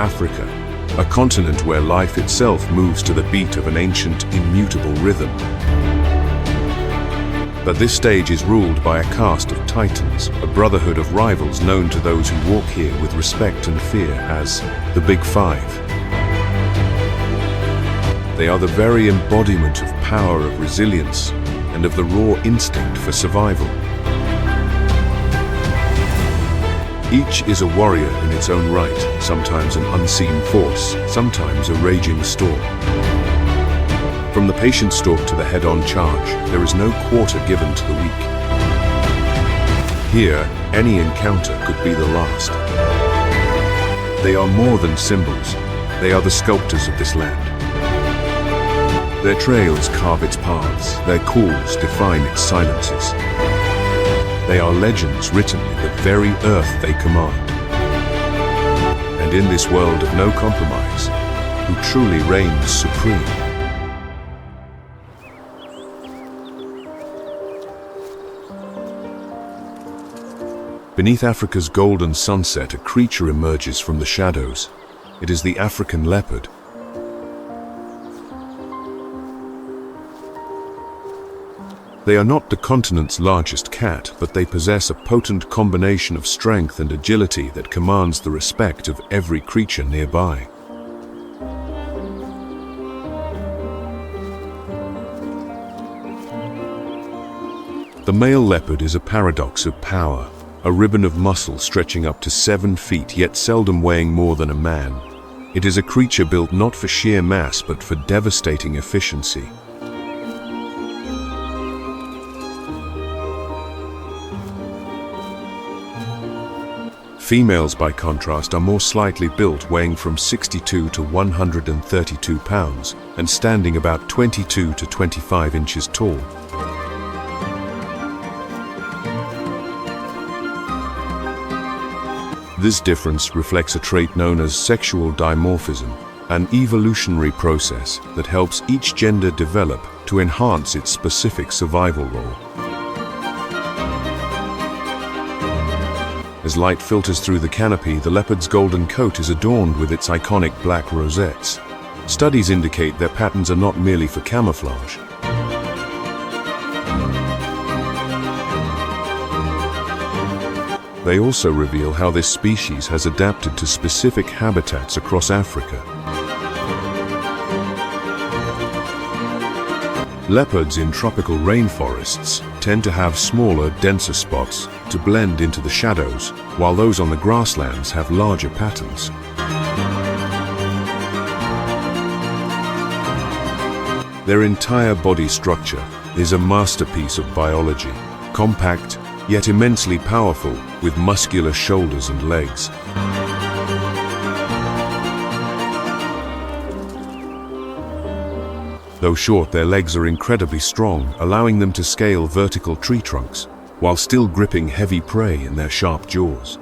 Africa, a continent where life itself moves to the beat of an ancient, immutable rhythm. But this stage is ruled by a caste of titans, a brotherhood of rivals known to those who walk here with respect and fear as the Big Five. They are the very embodiment of power, of resilience, and of the raw instinct for survival. Each is a warrior in its own right, sometimes an unseen force, sometimes a raging storm. From the patient stalk to the head-on charge, there is no quarter given to the weak. Here, any encounter could be the last. They are more than symbols. They are the sculptors of this land. Their trails carve its paths, their calls define its silences. They are legends written in the very earth they command. And in this world of no compromise, who truly reigns supreme? Beneath Africa's golden sunset, a creature emerges from the shadows. It is the African leopard. They are not the continent's largest cat, but they possess a potent combination of strength and agility that commands the respect of every creature nearby. The male leopard is a paradox of power, a ribbon of muscle stretching up to 7 feet, yet seldom weighing more than a man. It is a creature built not for sheer mass, but for devastating efficiency. Females, by contrast, are more slightly built, weighing from 62 to 132 pounds and standing about 22 to 25 inches tall. This difference reflects a trait known as sexual dimorphism, an evolutionary process that helps each gender develop to enhance its specific survival role. As light filters through the canopy, the leopard's golden coat is adorned with its iconic black rosettes. Studies indicate their patterns are not merely for camouflage. They also reveal how this species has adapted to specific habitats across Africa. Leopards in tropical rainforests tend to have smaller, denser spots to blend into the shadows, while those on the grasslands have larger patterns. Their entire body structure is a masterpiece of biology, compact yet immensely powerful, with muscular shoulders and legs. Though short, their legs are incredibly strong, allowing them to scale vertical tree trunks, while still gripping heavy prey in their sharp jaws.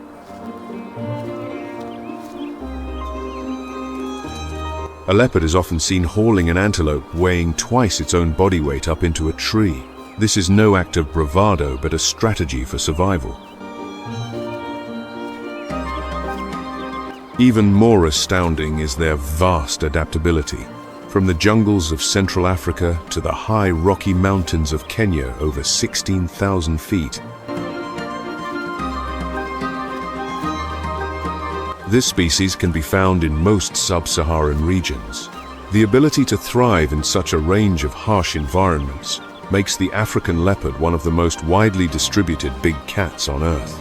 A leopard is often seen hauling an antelope weighing twice its own body weight up into a tree. This is no act of bravado, but a strategy for survival. Even more astounding is their vast adaptability. From the jungles of Central Africa to the high rocky mountains of Kenya, over 16,000 feet. This species can be found in most sub-Saharan regions. The ability to thrive in such a range of harsh environments makes the African leopard one of the most widely distributed big cats on Earth.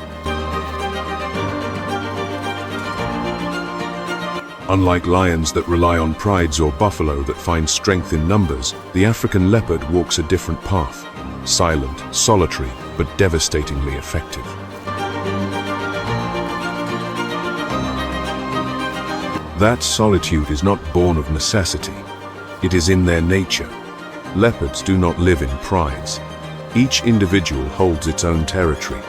Unlike lions that rely on prides or buffalo that find strength in numbers, the African leopard walks a different path. Silent, solitary, but devastatingly effective. That solitude is not born of necessity. It is in their nature. Leopards do not live in prides. Each individual holds its own territory.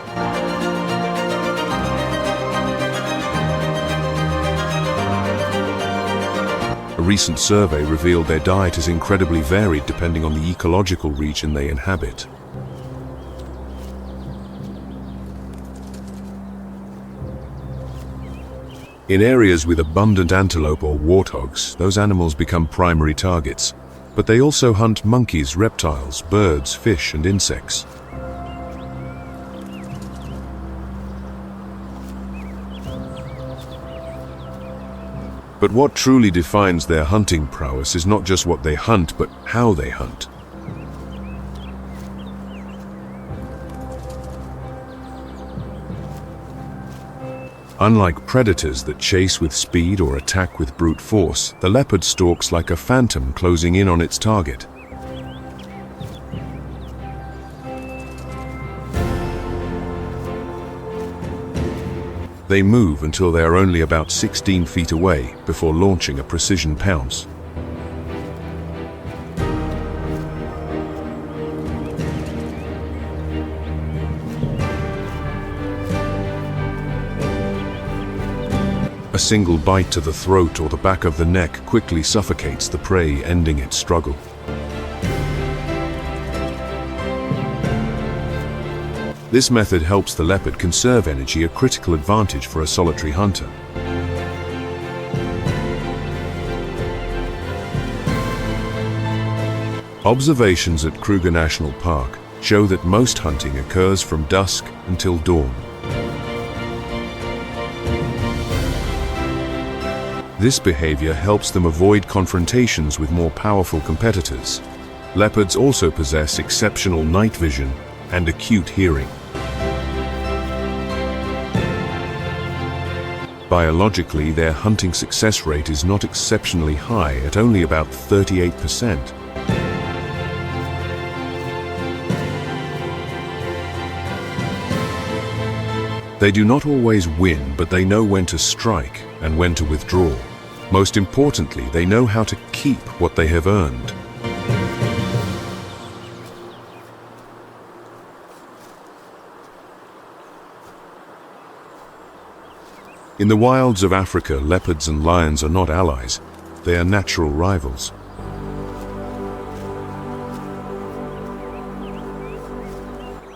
A recent survey revealed their diet is incredibly varied depending on the ecological region they inhabit. In areas with abundant antelope or warthogs, those animals become primary targets, but they also hunt monkeys, reptiles, birds, fish, and insects. But what truly defines their hunting prowess is not just what they hunt, but how they hunt. Unlike predators that chase with speed or attack with brute force, the leopard stalks like a phantom, closing in on its target. They move until they are only about 16 feet away before launching a precision pounce. A single bite to the throat or the back of the neck quickly suffocates the prey, ending its struggle. This method helps the leopard conserve energy, a critical advantage for a solitary hunter. Observations at Kruger National Park show that most hunting occurs from dusk until dawn. This behavior helps them avoid confrontations with more powerful competitors. Leopards also possess exceptional night vision and acute hearing. Biologically, their hunting success rate is not exceptionally high, at only about 38%. They do not always win, but they know when to strike and when to withdraw. Most importantly, they know how to keep what they have earned. In the wilds of Africa, leopards and lions are not allies, they are natural rivals.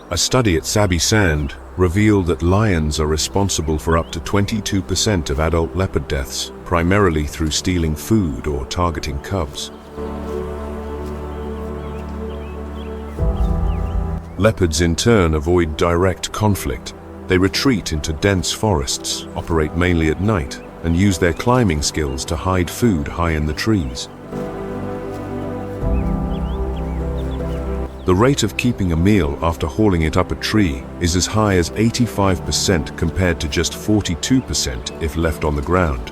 A study at Sabi Sand revealed that lions are responsible for up to 22% of adult leopard deaths, primarily through stealing food or targeting cubs. Leopards in turn avoid direct conflict. They retreat into dense forests, operate mainly at night, and use their climbing skills to hide food high in the trees. The rate of keeping a meal after hauling it up a tree is as high as 85% compared to just 42% if left on the ground.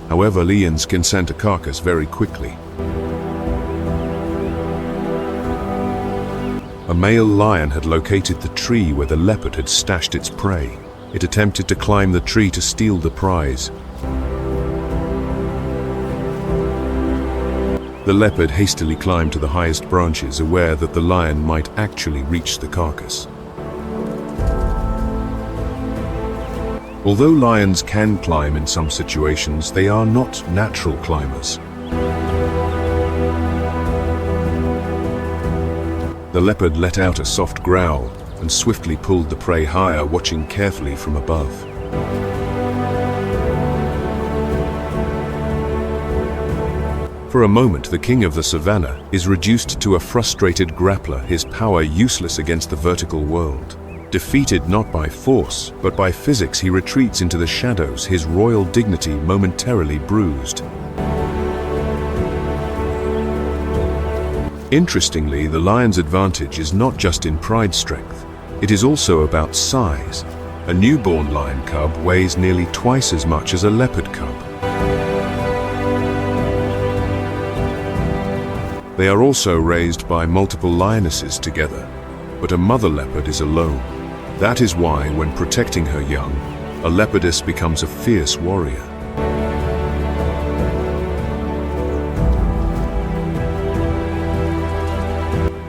However, lions can scent a carcass very quickly. A male lion had located the tree where the leopard had stashed its prey. It attempted to climb the tree to steal the prize. The leopard hastily climbed to the highest branches, aware that the lion might actually reach the carcass. Although lions can climb in some situations, they are not natural climbers. The leopard let out a soft growl and swiftly pulled the prey higher, watching carefully from above. For a moment, the king of the savannah is reduced to a frustrated grappler, his power useless against the vertical world. Defeated not by force, but by physics, he retreats into the shadows, his royal dignity momentarily bruised. Interestingly, the lion's advantage is not just in pride strength. It is also about size. A newborn lion cub weighs nearly twice as much as a leopard cub. They are also raised by multiple lionesses together, but a mother leopard is alone. That is why, when protecting her young, a leopardess becomes a fierce warrior.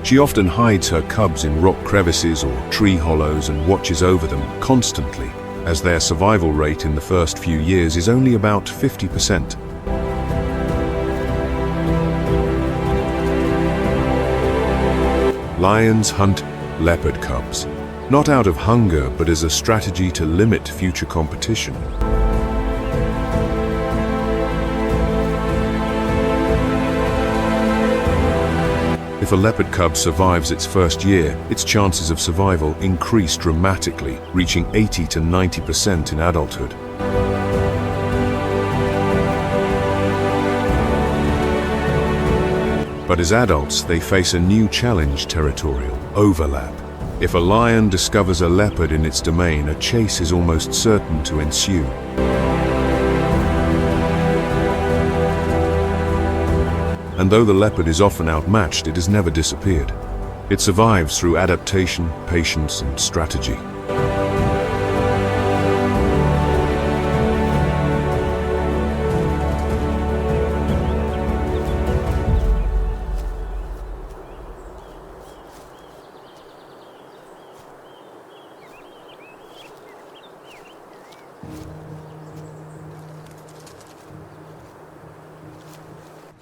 She often hides her cubs in rock crevices or tree hollows and watches over them constantly, as their survival rate in the first few years is only about 50%. Lions hunt leopard cubs. not out of hunger but as a strategy to limit future competition. If a leopard cub survives its first year, its chances of survival increase dramatically, reaching 80 to 90% in adulthood. But as adults, they face a new challenge: territorial overlap. If a lion discovers a leopard in its domain, a chase is almost certain to ensue. And though the leopard is often outmatched, it has never disappeared. It survives through adaptation, patience, and strategy.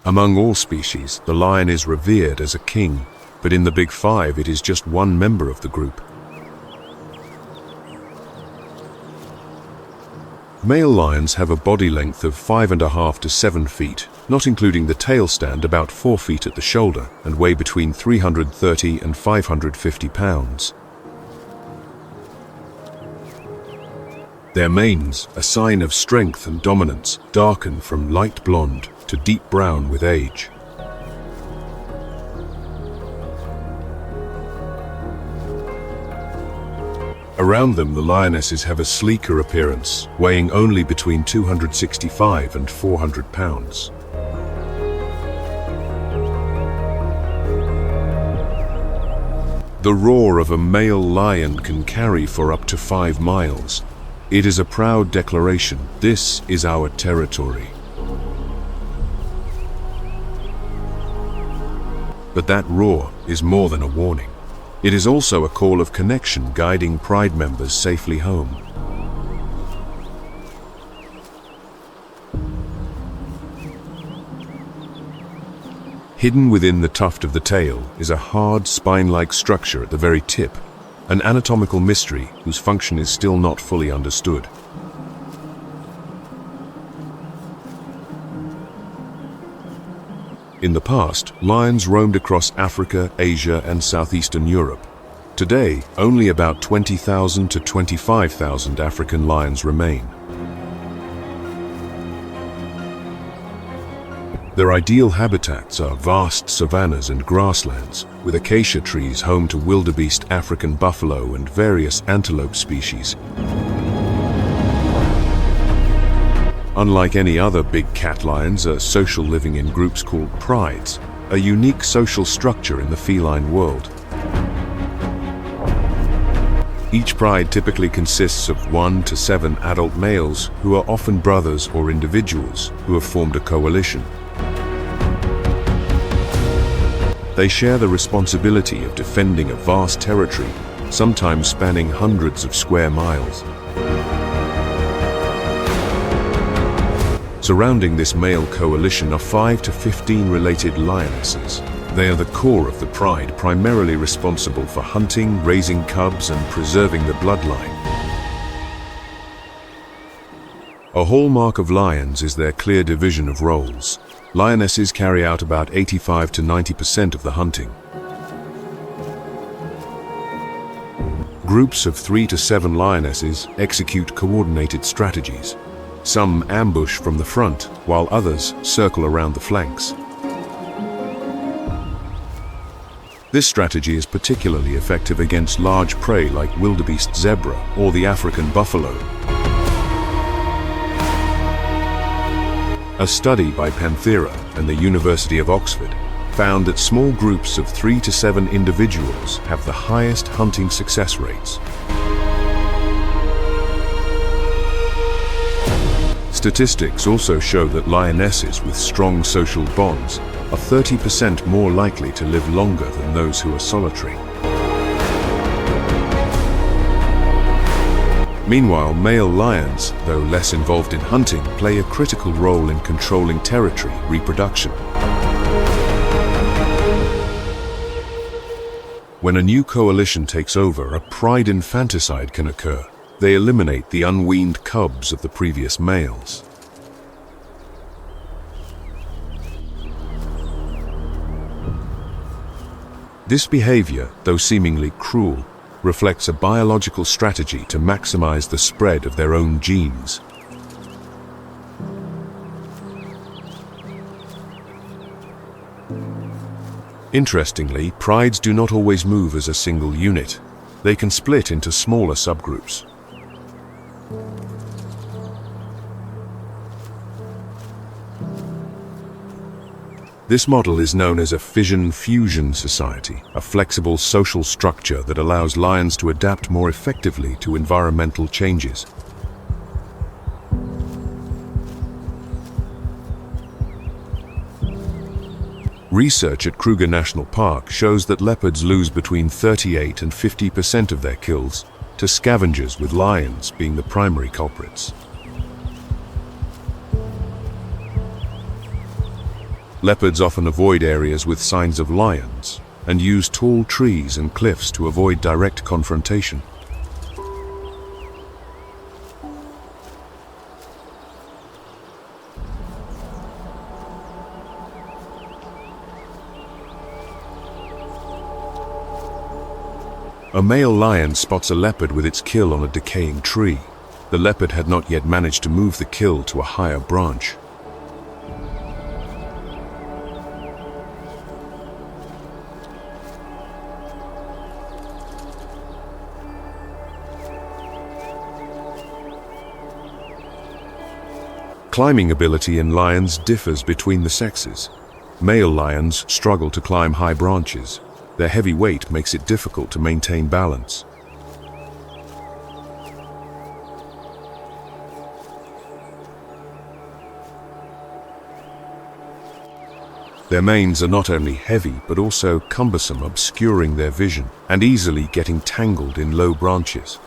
Among all species, the lion is revered as a king, but in the Big Five, it is just one member of the group. Male lions have a body length of 5.5 to 7 feet, not including the tail stand, about 4 feet at the shoulder, and weigh between 330 and 550 pounds. Their manes, a sign of strength and dominance, darken from light blonde to deep brown with age. Around them, the lionesses have a sleeker appearance, weighing only between 265 and 400 pounds. The roar of a male lion can carry for up to 5 miles. It is a proud declaration: this is our territory. But that roar is more than a warning. It is also a call of connection, guiding pride members safely home. Hidden within the tuft of the tail is a hard, spine-like structure at the very tip, an anatomical mystery whose function is still not fully understood. In the past, lions roamed across Africa, Asia, and southeastern Europe. Today, only about 20,000 to 25,000 African lions remain. Their ideal habitats are vast savannas and grasslands, with acacia trees home to wildebeest, African buffalo, and various antelope species. Unlike any other big cat lions, are social, living in groups called prides, a unique social structure in the feline world. Each pride typically consists of 1 to 7 adult males who are often brothers or individuals who have formed a coalition. They share the responsibility of defending a vast territory, sometimes spanning hundreds of square miles. Surrounding this male coalition are 5 to 15 related lionesses. They are the core of the pride, primarily responsible for hunting, raising cubs, and preserving the bloodline. A hallmark of lions is their clear division of roles. Lionesses carry out about 85 to 90% of the hunting. Groups of 3 to 7 lionesses execute coordinated strategies. Some ambush from the front, while others circle around the flanks. This strategy is particularly effective against large prey like wildebeest zebra or the African buffalo. A study by Panthera and the University of Oxford found that small groups of 3 to 7 individuals have the highest hunting success rates. Statistics also show that lionesses with strong social bonds are 30% more likely to live longer than those who are solitary. Meanwhile, male lions, though less involved in hunting, play a critical role in controlling territory, reproduction. When a new coalition takes over, a pride infanticide can occur. They eliminate the unweaned cubs of the previous males. This behavior, though seemingly cruel, reflects a biological strategy to maximize the spread of their own genes. Interestingly, prides do not always move as a single unit. They can split into smaller subgroups. This model is known as a fission-fusion society, a flexible social structure that allows lions to adapt more effectively to environmental changes. Research at Kruger National Park shows that leopards lose between 38% and 50% of their kills to scavengers, with lions being the primary culprits. Leopards often avoid areas with signs of lions and use tall trees and cliffs to avoid direct confrontation. A male lion spots a leopard with its kill on a decaying tree. The leopard had not yet managed to move the kill to a higher branch. Climbing ability in lions differs between the sexes. Male lions struggle to climb high branches. Their heavy weight makes it difficult to maintain balance. Their manes are not only heavy but also cumbersome, obscuring their vision and easily getting tangled in low branches.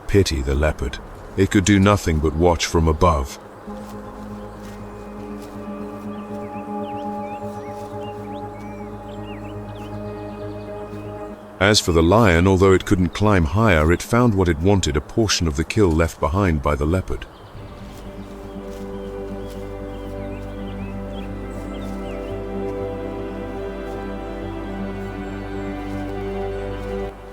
Pity the leopard. It could do nothing but watch from above. As for the lion, although it couldn't climb higher, it found what it wanted, a portion of the kill left behind by the leopard.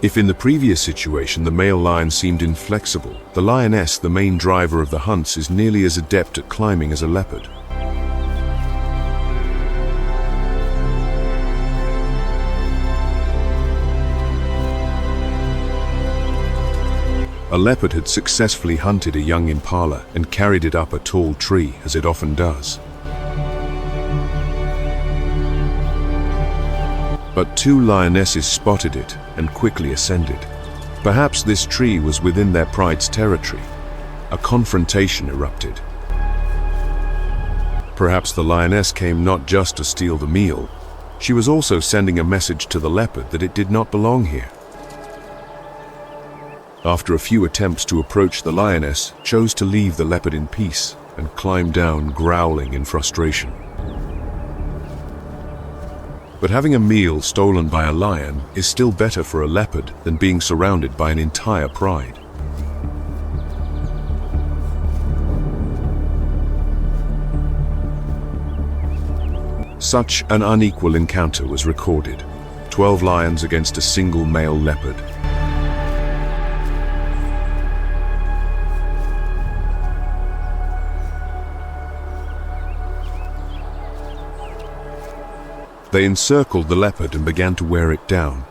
If in the previous situation the male lion seemed inflexible, the lioness, the main driver of the hunts, is nearly as adept at climbing as a leopard. A leopard had successfully hunted a young impala and carried it up a tall tree, as it often does. But two lionesses spotted it and quickly ascended. Perhaps this tree was within their pride's territory. A confrontation erupted. Perhaps the lioness came not just to steal the meal, she was also sending a message to the leopard that it did not belong here. After a few attempts to approach, the lioness chose to leave the leopard in peace and climbed down, growling in frustration. But having a meal stolen by a lion is still better for a leopard than being surrounded by an entire pride. Such an unequal encounter was recorded. 12 lions against a single male leopard. They encircled the leopard and began to wear it down.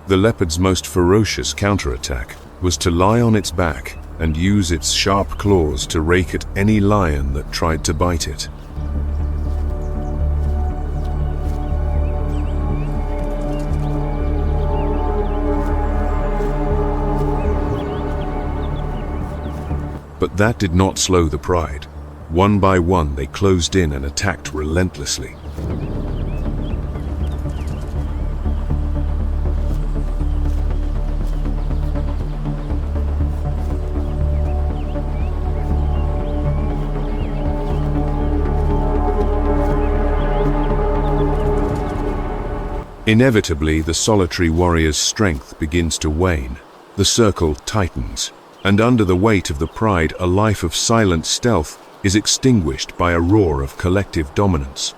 The leopard's most ferocious counterattack was to lie on its back and use its sharp claws to rake at any lion that tried to bite it. But that did not slow the pride. One by one, they closed in and attacked relentlessly. Inevitably, the solitary warrior's strength begins to wane. The circle tightens, and under the weight of the pride, a life of silent stealth is extinguished by a roar of collective dominance.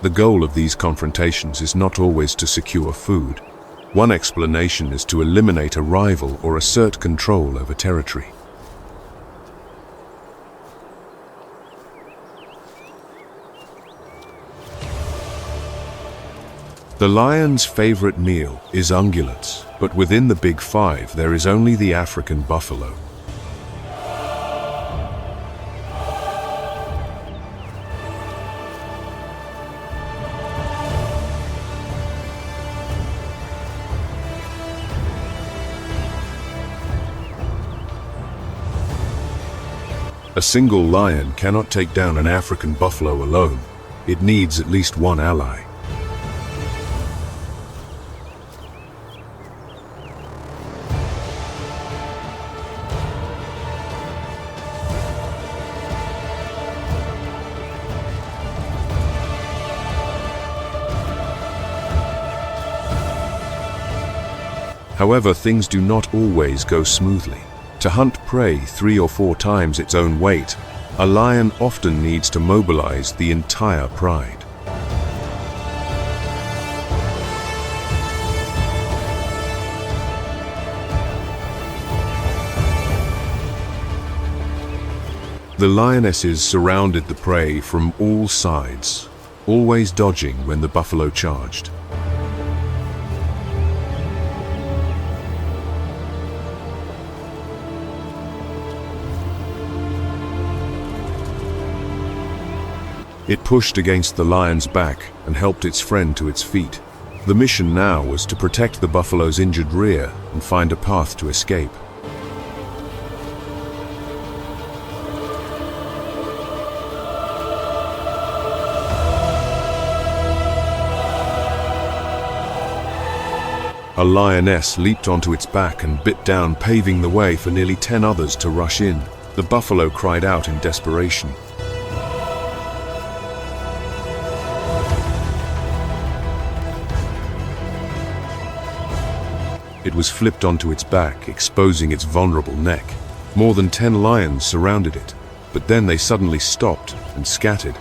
The goal of these confrontations is not always to secure food. One explanation is to eliminate a rival or assert control over territory. The lion's favorite meal is ungulates, but within the Big Five there is only the African buffalo. A single lion cannot take down an African buffalo alone. It needs at least one ally. However, things do not always go smoothly. To hunt prey 3 or 4 times its own weight, a lion often needs to mobilize the entire pride. The lionesses surrounded the prey from all sides, always dodging when the buffalo charged. It pushed against the lion's back and helped its friend to its feet. The mission now was to protect the buffalo's injured rear and find a path to escape. A lioness leaped onto its back and bit down, paving the way for nearly 10 others to rush in. The buffalo cried out in desperation. It was flipped onto its back, exposing its vulnerable neck. More than 10 lions surrounded it, but then they suddenly stopped and scattered.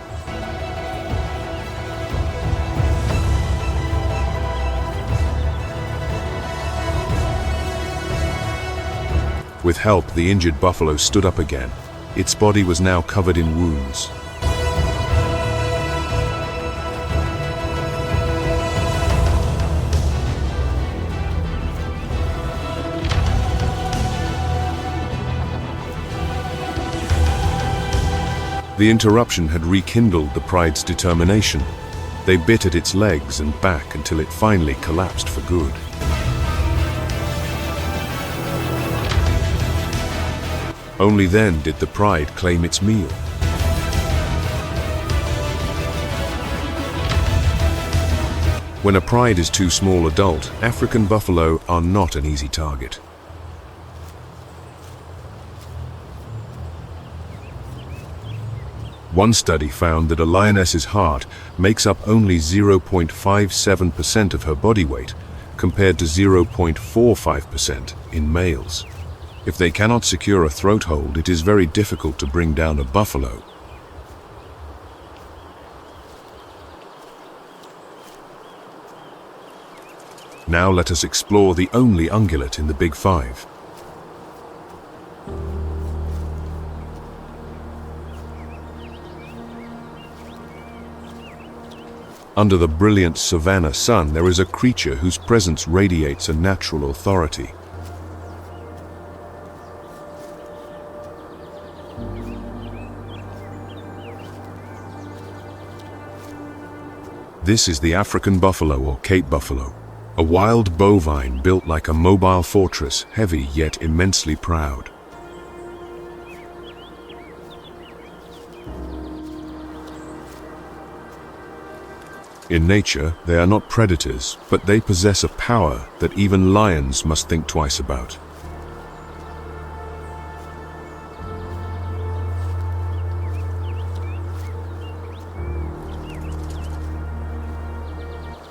With help, the injured buffalo stood up again. Its body was now covered in wounds. The interruption had rekindled the pride's determination. They bit at its legs and back until it finally collapsed for good. Only then did the pride claim its meal. When a pride is too small adult, African buffalo are not an easy target. One study found that a lioness's heart makes up only 0.57% of her body weight, compared to 0.45% in males. If they cannot secure a throat hold, it is very difficult to bring down a buffalo. Now let us explore the only ungulate in the Big Five. Under the brilliant savanna sun, there is a creature whose presence radiates a natural authority. This is the African buffalo or Cape buffalo, a wild bovine built like a mobile fortress, heavy yet immensely proud. In nature, they are not predators, but they possess a power that even lions must think twice about.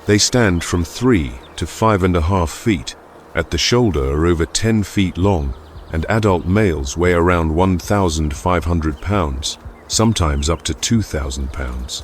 They stand from 3 to 5.5 feet, at the shoulder are over 10 feet long, and adult males weigh around 1,500 pounds, sometimes up to 2,000 pounds.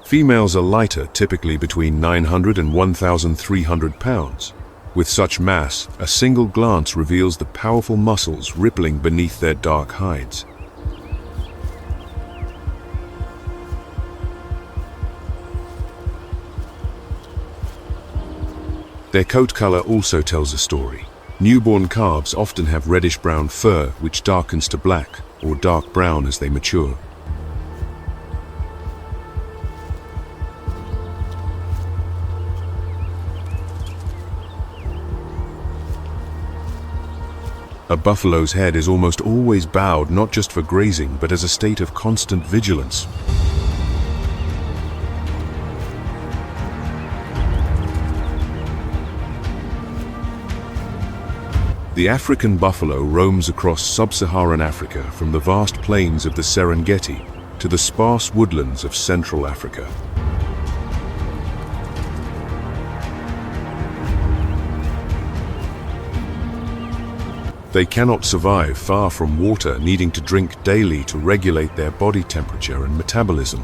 Females are lighter, typically between 900 and 1,300 pounds. With such mass, a single glance reveals the powerful muscles rippling beneath their dark hides. Their coat color also tells a story. Newborn calves often have reddish-brown fur which darkens to black or dark brown as they mature. A buffalo's head is almost always bowed, not just for grazing, but as a state of constant vigilance. The African buffalo roams across sub-Saharan Africa from the vast plains of the Serengeti to the sparse woodlands of Central Africa. They cannot survive far from water, needing to drink daily to regulate their body temperature and metabolism.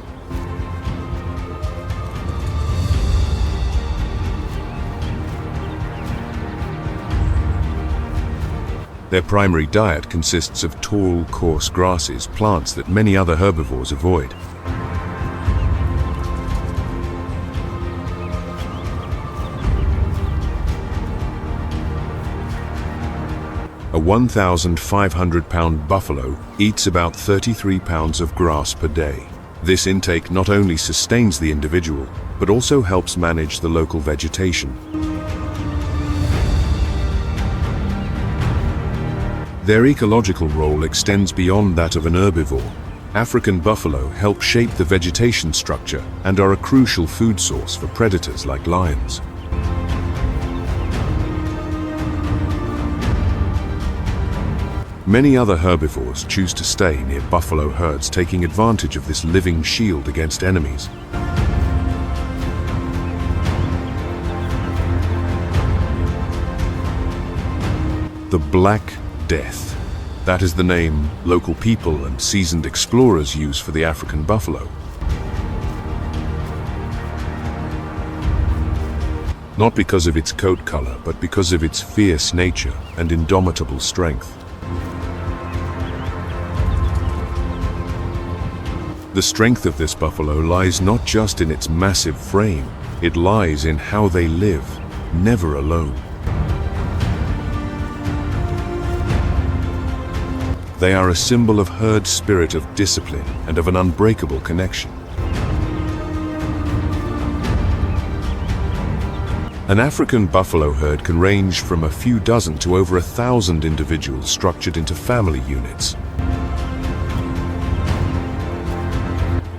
Their primary diet consists of tall, coarse grasses, plants that many other herbivores avoid. A 1,500-pound buffalo eats about 33 pounds of grass per day. This intake not only sustains the individual, but also helps manage the local vegetation. Their ecological role extends beyond that of an herbivore. African buffalo help shape the vegetation structure and are a crucial food source for predators like lions. Many other herbivores choose to stay near buffalo herds, taking advantage of this living shield against enemies. The Black Death. That is the name local people and seasoned explorers use for the African buffalo. Not because of its coat color, but because of its fierce nature and indomitable strength. The strength of this buffalo lies not just in its massive frame, it lies in how they live, never alone. They are a symbol of herd spirit, of discipline, and of an unbreakable connection. An African buffalo herd can range from a few dozen to over 1,000 individuals structured into family units.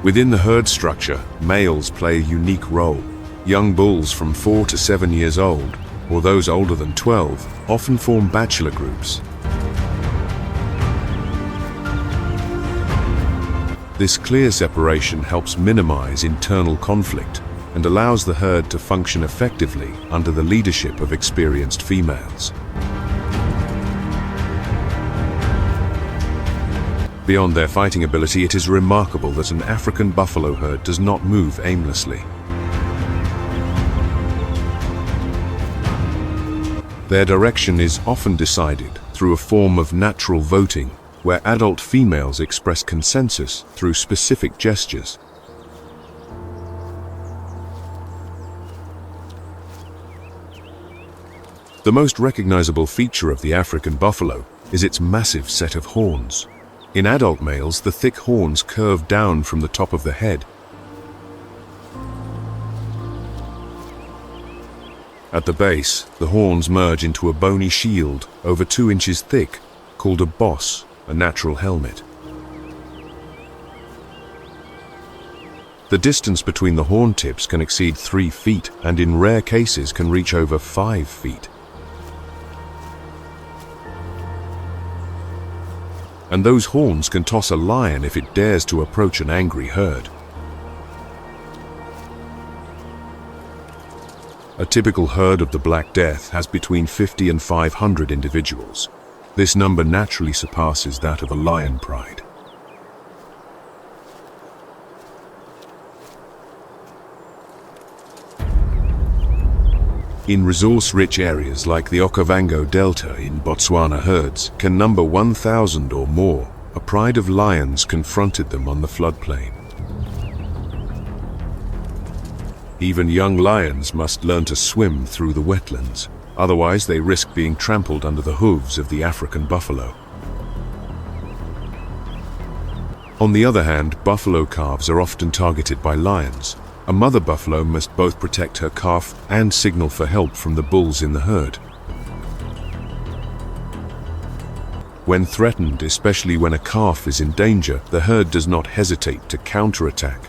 Within the herd structure, males play a unique role. Young bulls from 4 to 7 years old, or those older than 12, often form bachelor groups. This clear separation helps minimize internal conflict and allows the herd to function effectively under the leadership of experienced females. Beyond their fighting ability, it is remarkable that an African buffalo herd does not move aimlessly. Their direction is often decided through a form of natural voting, where adult females express consensus through specific gestures. The most recognizable feature of the African buffalo is its massive set of horns. In adult males, the thick horns curve down from the top of the head. At the base, the horns merge into a bony shield over 2 inches thick, called a boss, a natural helmet. The distance between the horn tips can exceed 3 feet and in rare cases can reach over 5 feet. And those horns can toss a lion if it dares to approach an angry herd. A typical herd of the Black Death has between 50 and 500 individuals. This number naturally surpasses that of a lion pride. In resource-rich areas like the Okavango Delta in Botswana, herds can number 1,000 or more. A pride of lions confronted them on the floodplain. Even young lions must learn to swim through the wetlands, otherwise they risk being trampled under the hooves of the African buffalo. On the other hand, buffalo calves are often targeted by lions. A mother buffalo must both protect her calf and signal for help from the bulls in the herd. When threatened, especially when a calf is in danger, the herd does not hesitate to counterattack.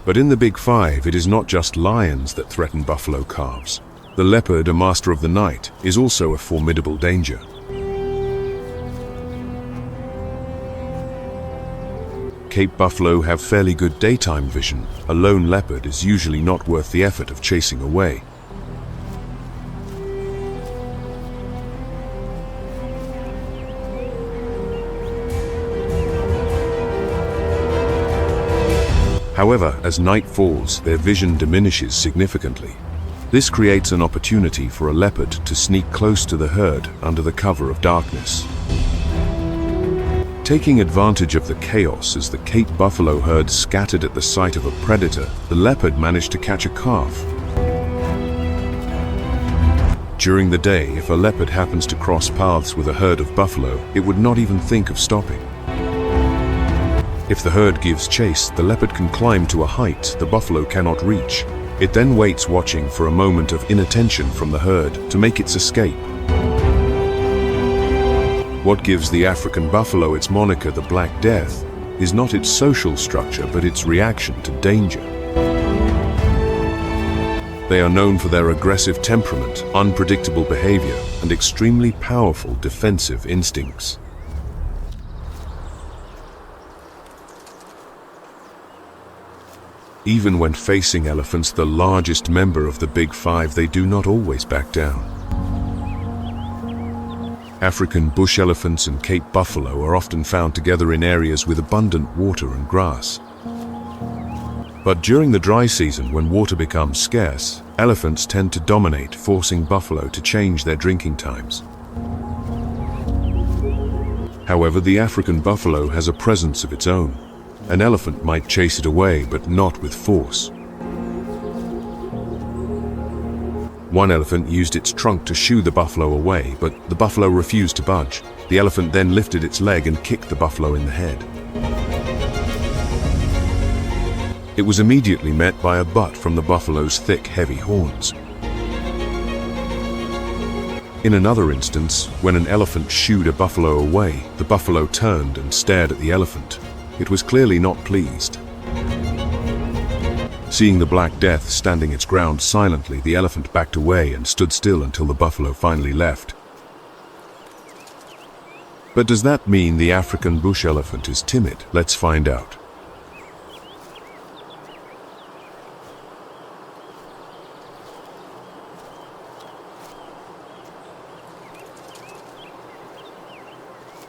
But in the Big Five, it is not just lions that threaten buffalo calves. The leopard, a master of the night, is also a formidable danger. Cape buffalo have fairly good daytime vision. A lone leopard is usually not worth the effort of chasing away. However, as night falls, their vision diminishes significantly. This creates an opportunity for a leopard to sneak close to the herd under the cover of darkness. Taking advantage of the chaos as the Cape buffalo herd scattered at the sight of a predator, the leopard managed to catch a calf. During the day, if a leopard happens to cross paths with a herd of buffalo, it would not even think of stopping. If the herd gives chase, the leopard can climb to a height the buffalo cannot reach. It then waits, watching for a moment of inattention from the herd to make its escape. What gives the African buffalo its moniker, the Black Death, is not its social structure but its reaction to danger. They are known for their aggressive temperament, unpredictable behavior, and extremely powerful defensive instincts. Even when facing elephants, the largest member of the Big Five, they do not always back down. African bush elephants and Cape buffalo are often found together in areas with abundant water and grass. But during the dry season, when water becomes scarce, elephants tend to dominate, forcing buffalo to change their drinking times. However, the African buffalo has a presence of its own. An elephant might chase it away, but not with force. One elephant used its trunk to shoo the buffalo away, but the buffalo refused to budge. The elephant then lifted its leg and kicked the buffalo in the head. It was immediately met by a butt from the buffalo's thick, heavy horns. In another instance, when an elephant shooed a buffalo away, the buffalo turned and stared at the elephant. It was clearly not pleased. Seeing the Black Death standing its ground silently, the elephant backed away and stood still until the buffalo finally left. But does that mean the African bush elephant is timid? Let's find out.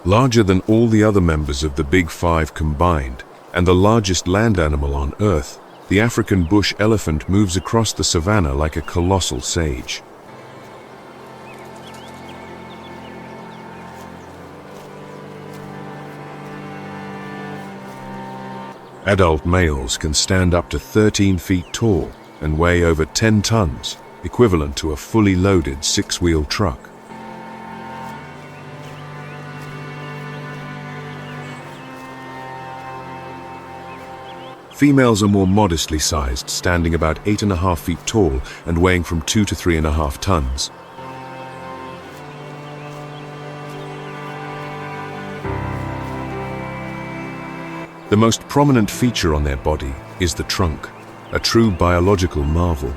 Larger than all the other members of the Big Five combined, and the largest land animal on Earth, the African bush elephant moves across the savanna like a colossal sage. Adult males can stand up to 13 feet tall and weigh over 10 tons, equivalent to a fully loaded six-wheel truck. Females are more modestly sized, standing about 8.5 feet tall and weighing from 2 to 3.5 tons. The most prominent feature on their body is the trunk, a true biological marvel.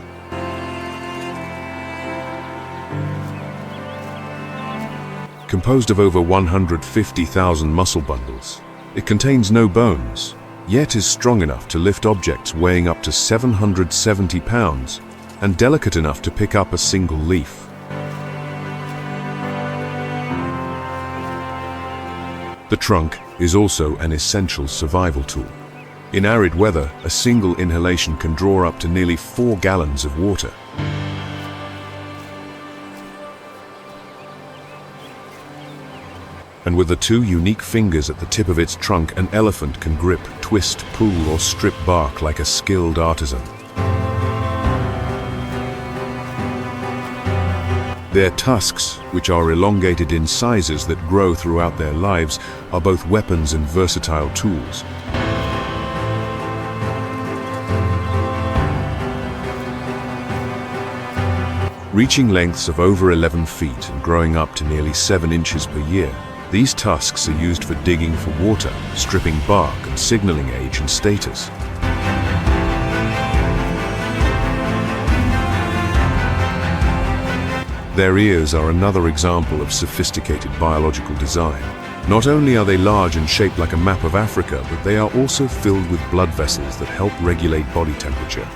Composed of over 150,000 muscle bundles, it contains no bones, yet is strong enough to lift objects weighing up to 770 pounds and delicate enough to pick up a single leaf. The trunk is also an essential survival tool. In arid weather, a single inhalation can draw up to nearly 4 gallons of water. And with the two unique fingers at the tip of its trunk, an elephant can grip, twist, pull, or strip bark like a skilled artisan. Their tusks, which are elongated in sizes that grow throughout their lives, are both weapons and versatile tools. Reaching lengths of over 11 feet and growing up to nearly 7 inches per year, these tusks are used for digging for water, stripping bark, and signaling age and status. Their ears are another example of sophisticated biological design. Not only are they large and shaped like a map of Africa, but they are also filled with blood vessels that help regulate body temperature.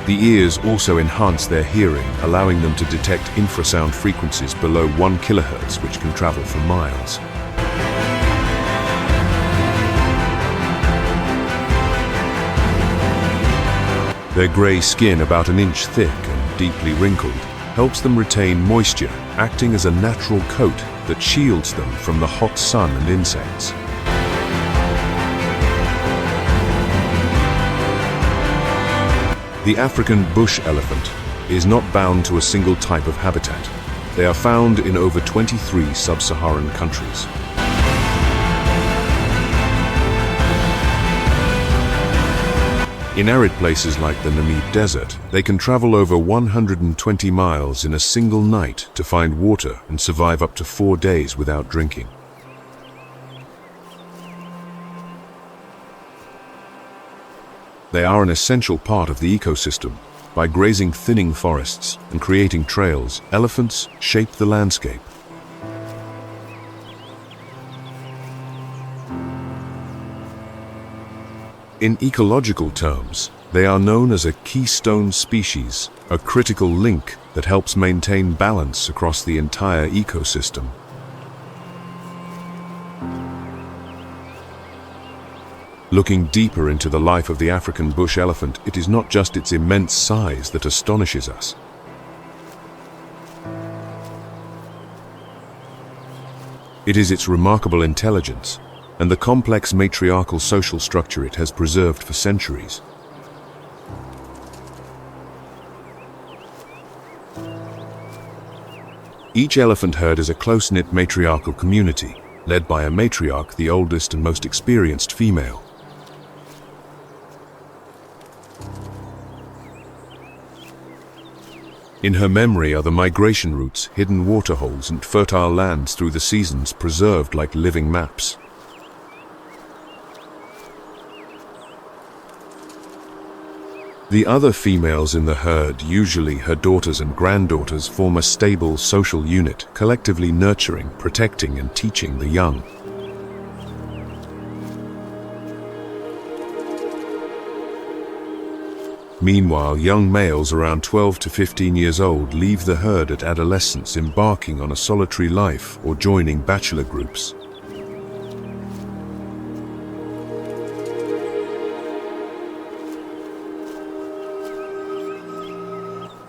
The ears also enhance their hearing, allowing them to detect infrasound frequencies below 1 kHz, which can travel for miles. Their grey skin, about an inch thick and deeply wrinkled, helps them retain moisture, acting as a natural coat that shields them from the hot sun and insects. The African bush elephant is not bound to a single type of habitat. They are found in over 23 sub-Saharan countries. In arid places like the Namib Desert, they can travel over 120 miles in a single night to find water and survive up to 4 days without drinking. They are an essential part of the ecosystem. By grazing thinning forests and creating trails, elephants shape the landscape. In ecological terms, they are known as a keystone species, a critical link that helps maintain balance across the entire ecosystem. Looking deeper into the life of the African bush elephant, it is not just its immense size that astonishes us. It is its remarkable intelligence and the complex matriarchal social structure it has preserved for centuries. Each elephant herd is a close-knit matriarchal community, led by a matriarch, the oldest and most experienced female. In her memory are the migration routes, hidden waterholes, and fertile lands through the seasons preserved like living maps. The other females in the herd, usually her daughters and granddaughters, form a stable social unit, collectively nurturing, protecting, and teaching the young. Meanwhile, young males around 12 to 15 years old leave the herd at adolescence, embarking on a solitary life or joining bachelor groups.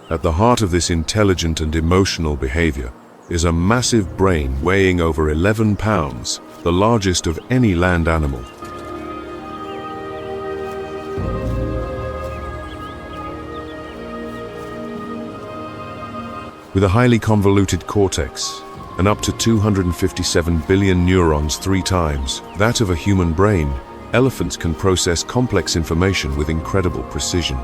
At the heart of this intelligent and emotional behavior is a massive brain weighing over 11 pounds, the largest of any land animal. With a highly convoluted cortex and up to 257 billion neurons, 3 times that of a human brain, elephants can process complex information with incredible precision.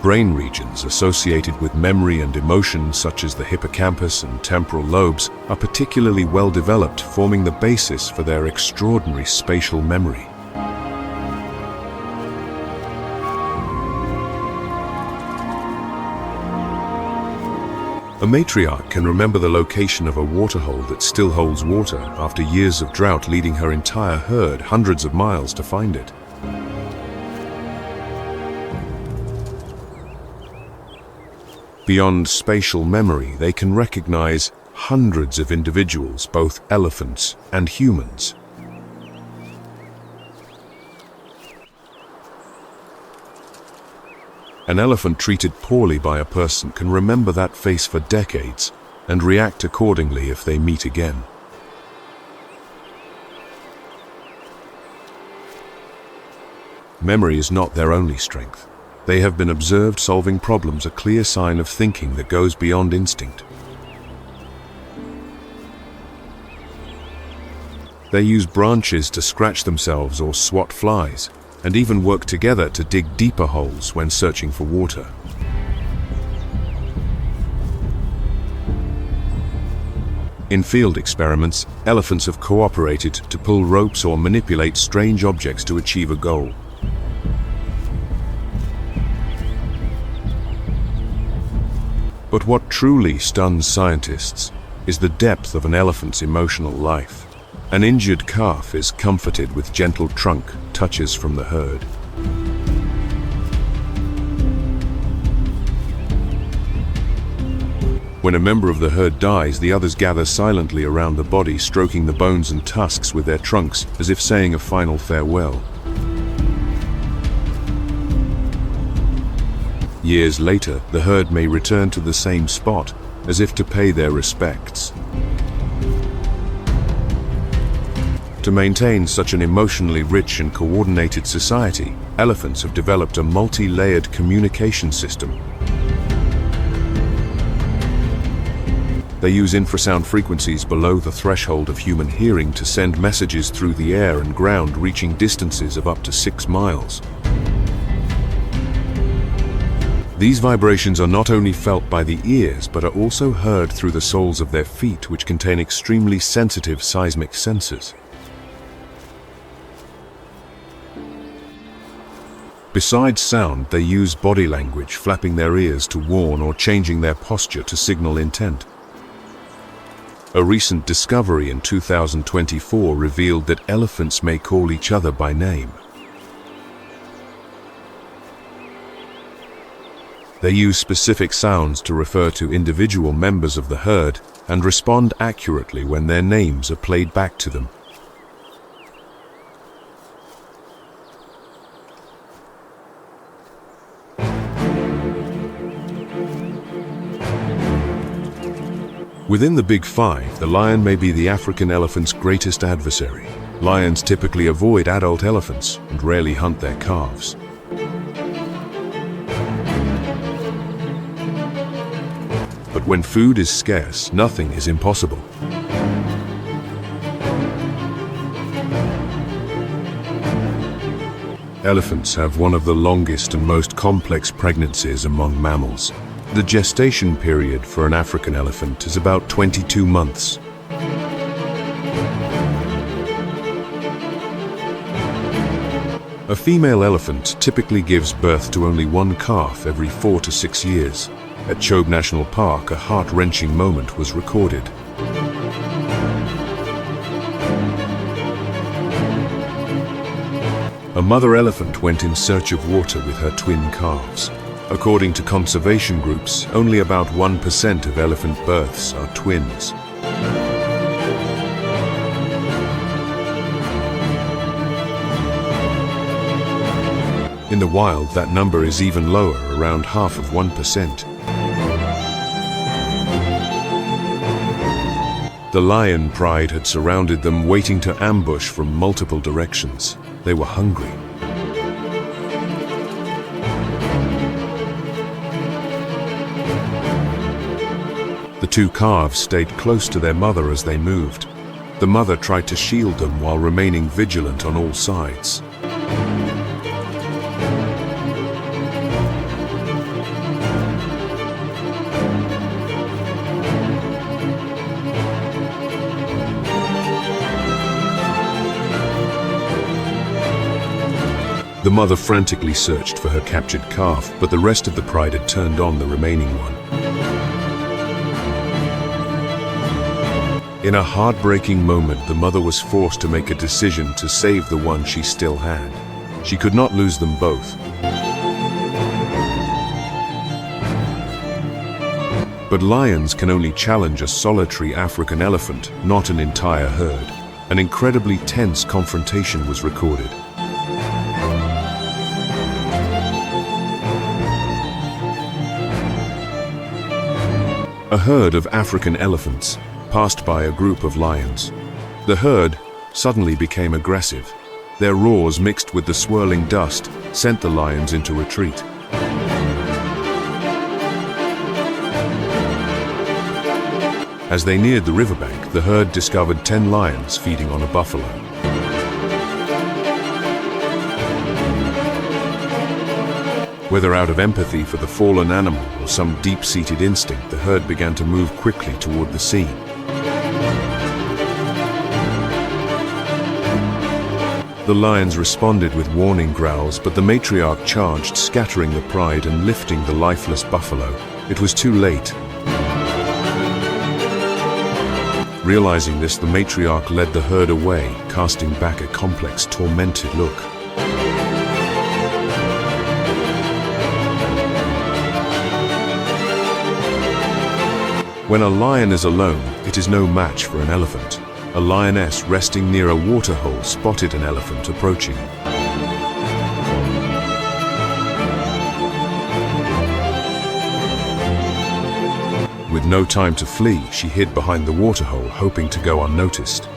Brain regions associated with memory and emotion, such as the hippocampus and temporal lobes, are particularly well developed, forming the basis for their extraordinary spatial memory. A matriarch can remember the location of a waterhole that still holds water after years of drought, leading her entire herd hundreds of miles to find it. Beyond spatial memory, they can recognize hundreds of individuals, both elephants and humans. An elephant treated poorly by a person can remember that face for decades and react accordingly if they meet again. Memory is not their only strength. They have been observed solving problems, a clear sign of thinking that goes beyond instinct. They use branches to scratch themselves or swat flies, and even work together to dig deeper holes when searching for water. In field experiments, elephants have cooperated to pull ropes or manipulate strange objects to achieve a goal. But what truly stuns scientists is the depth of an elephant's emotional life. An injured calf is comforted with gentle trunk touches from the herd. When a member of the herd dies, the others gather silently around the body, stroking the bones and tusks with their trunks, as if saying a final farewell. Years later, the herd may return to the same spot, as if to pay their respects. To maintain such an emotionally rich and coordinated society, elephants have developed a multi-layered communication system. They use infrasound frequencies below the threshold of human hearing to send messages through the air and ground, reaching distances of up to 6 miles. These vibrations are not only felt by the ears, but are also heard through the soles of their feet, which contain extremely sensitive seismic sensors. Besides sound, they use body language, flapping their ears to warn or changing their posture to signal intent. A recent discovery in 2024 revealed that elephants may call each other by name. They use specific sounds to refer to individual members of the herd and respond accurately when their names are played back to them. Within the Big Five, the lion may be the African elephant's greatest adversary. Lions typically avoid adult elephants and rarely hunt their calves. But when food is scarce, nothing is impossible. Elephants have one of the longest and most complex pregnancies among mammals. The gestation period for an African elephant is about 22 months. A female elephant typically gives birth to only one calf every 4 to 6 years. At Chobe National Park, a heart-wrenching moment was recorded. A mother elephant went in search of water with her twin calves. According to conservation groups, only about 1% of elephant births are twins. In the wild, that number is even lower, around half of 1%. The lion pride had surrounded them, waiting to ambush from multiple directions. They were hungry. The two calves stayed close to their mother as they moved. The mother tried to shield them while remaining vigilant on all sides. The mother frantically searched for her captured calf, but the rest of the pride had turned on the remaining one. In a heartbreaking moment, the mother was forced to make a decision to save the one she still had. She could not lose them both. But lions can only challenge a solitary African elephant, not an entire herd. An incredibly tense confrontation was recorded. A herd of African elephants passed by a group of lions. The herd suddenly became aggressive. Their roars mixed with the swirling dust sent the lions into retreat. As they neared the riverbank, the herd discovered 10 lions feeding on a buffalo. Whether out of empathy for the fallen animal or some deep-seated instinct, the herd began to move quickly toward the scene. The lions responded with warning growls, but the matriarch charged, scattering the pride and lifting the lifeless buffalo. It was too late. Realizing this, the matriarch led the herd away, casting back a complex, tormented look. When a lion is alone, it is no match for an elephant. A lioness resting near a waterhole spotted an elephant approaching. With no time to flee, she hid behind the waterhole, hoping to go unnoticed.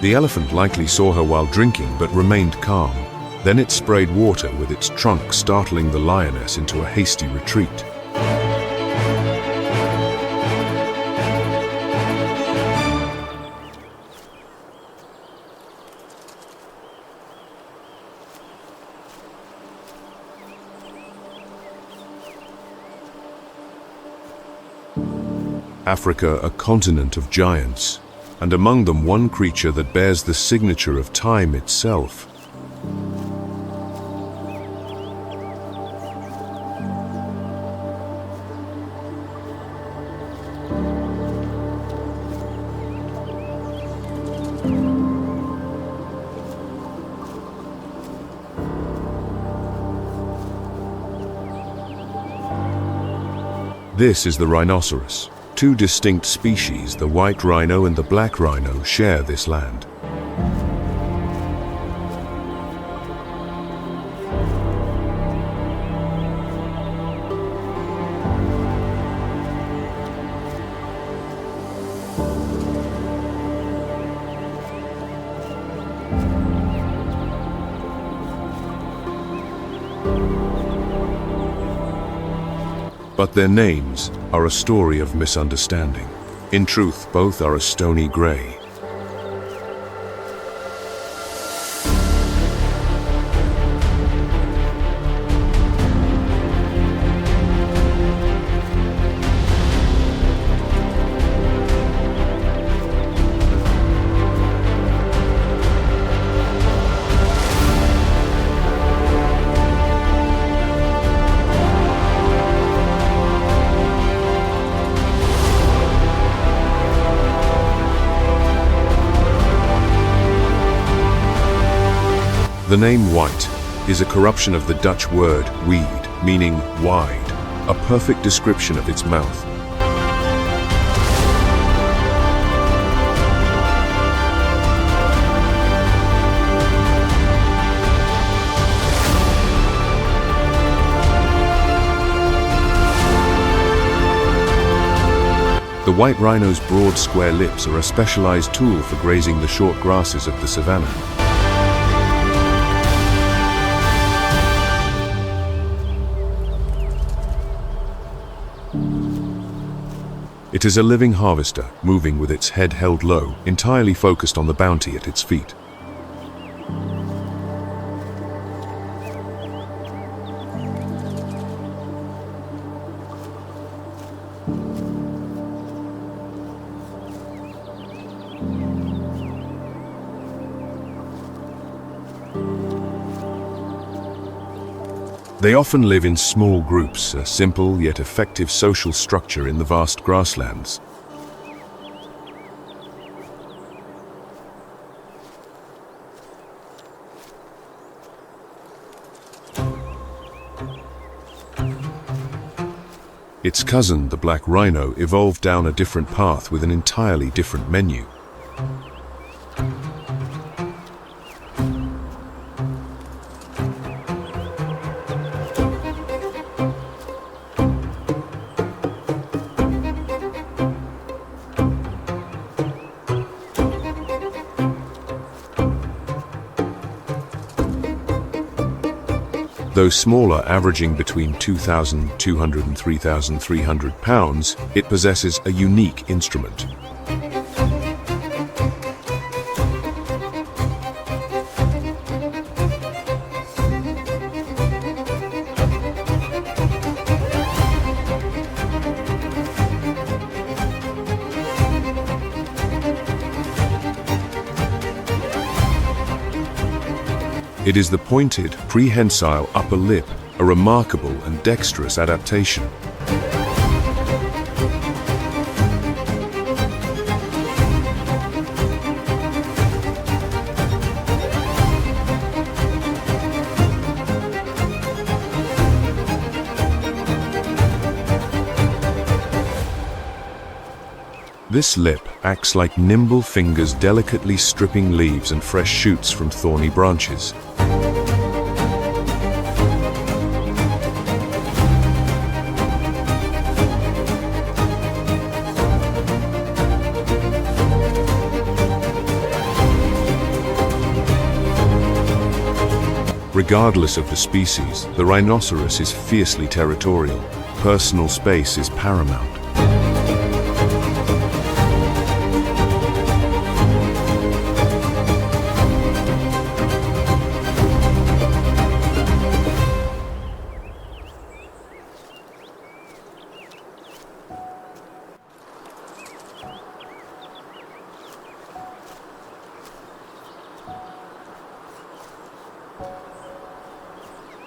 The elephant likely saw her while drinking, but remained calm. Then it sprayed water with its trunk, startling the lioness into a hasty retreat. Africa, a continent of giants, and among them one creature that bears the signature of time itself. This is the rhinoceros. Two distinct species, the white rhino and the black rhino, share this land. But their names are a story of misunderstanding. In truth, both are a stony gray. The name white is a corruption of the Dutch word weed, meaning wide, a perfect description of its mouth. The white rhino's broad square lips are a specialized tool for grazing the short grasses of the savanna. It is a living harvester, moving with its head held low, entirely focused on the bounty at its feet. They often live in small groups, a simple yet effective social structure in the vast grasslands. Its cousin, the black rhino, evolved down a different path with an entirely different menu. Though smaller, averaging between 2,200 and 3,300 pounds, it possesses a unique instrument. It is the pointed, prehensile upper lip, a remarkable and dexterous adaptation. This lip acts like nimble fingers delicately stripping leaves and fresh shoots from thorny branches. Regardless of the species, the rhinoceros is fiercely territorial. Personal space is paramount.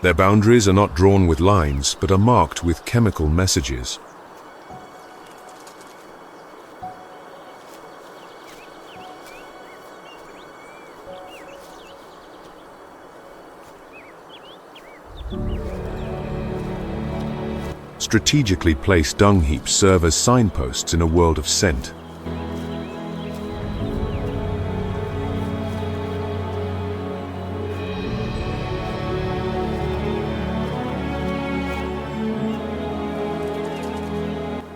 Their boundaries are not drawn with lines, but are marked with chemical messages. Strategically placed dung heaps serve as signposts in a world of scent.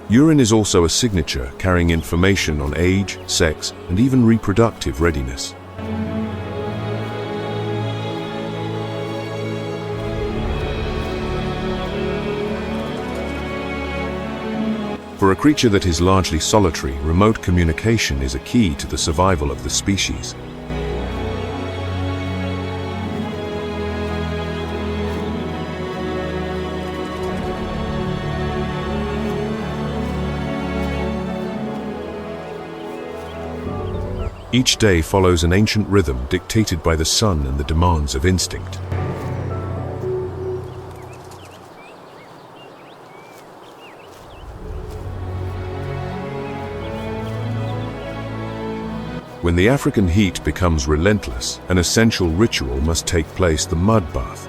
Urine is also a signature, carrying information on age, sex, and even reproductive readiness. For a creature that is largely solitary, remote communication is a key to the survival of the species. Each day follows an ancient rhythm dictated by the sun and the demands of instinct. When the African heat becomes relentless, an essential ritual must take place: the mud bath.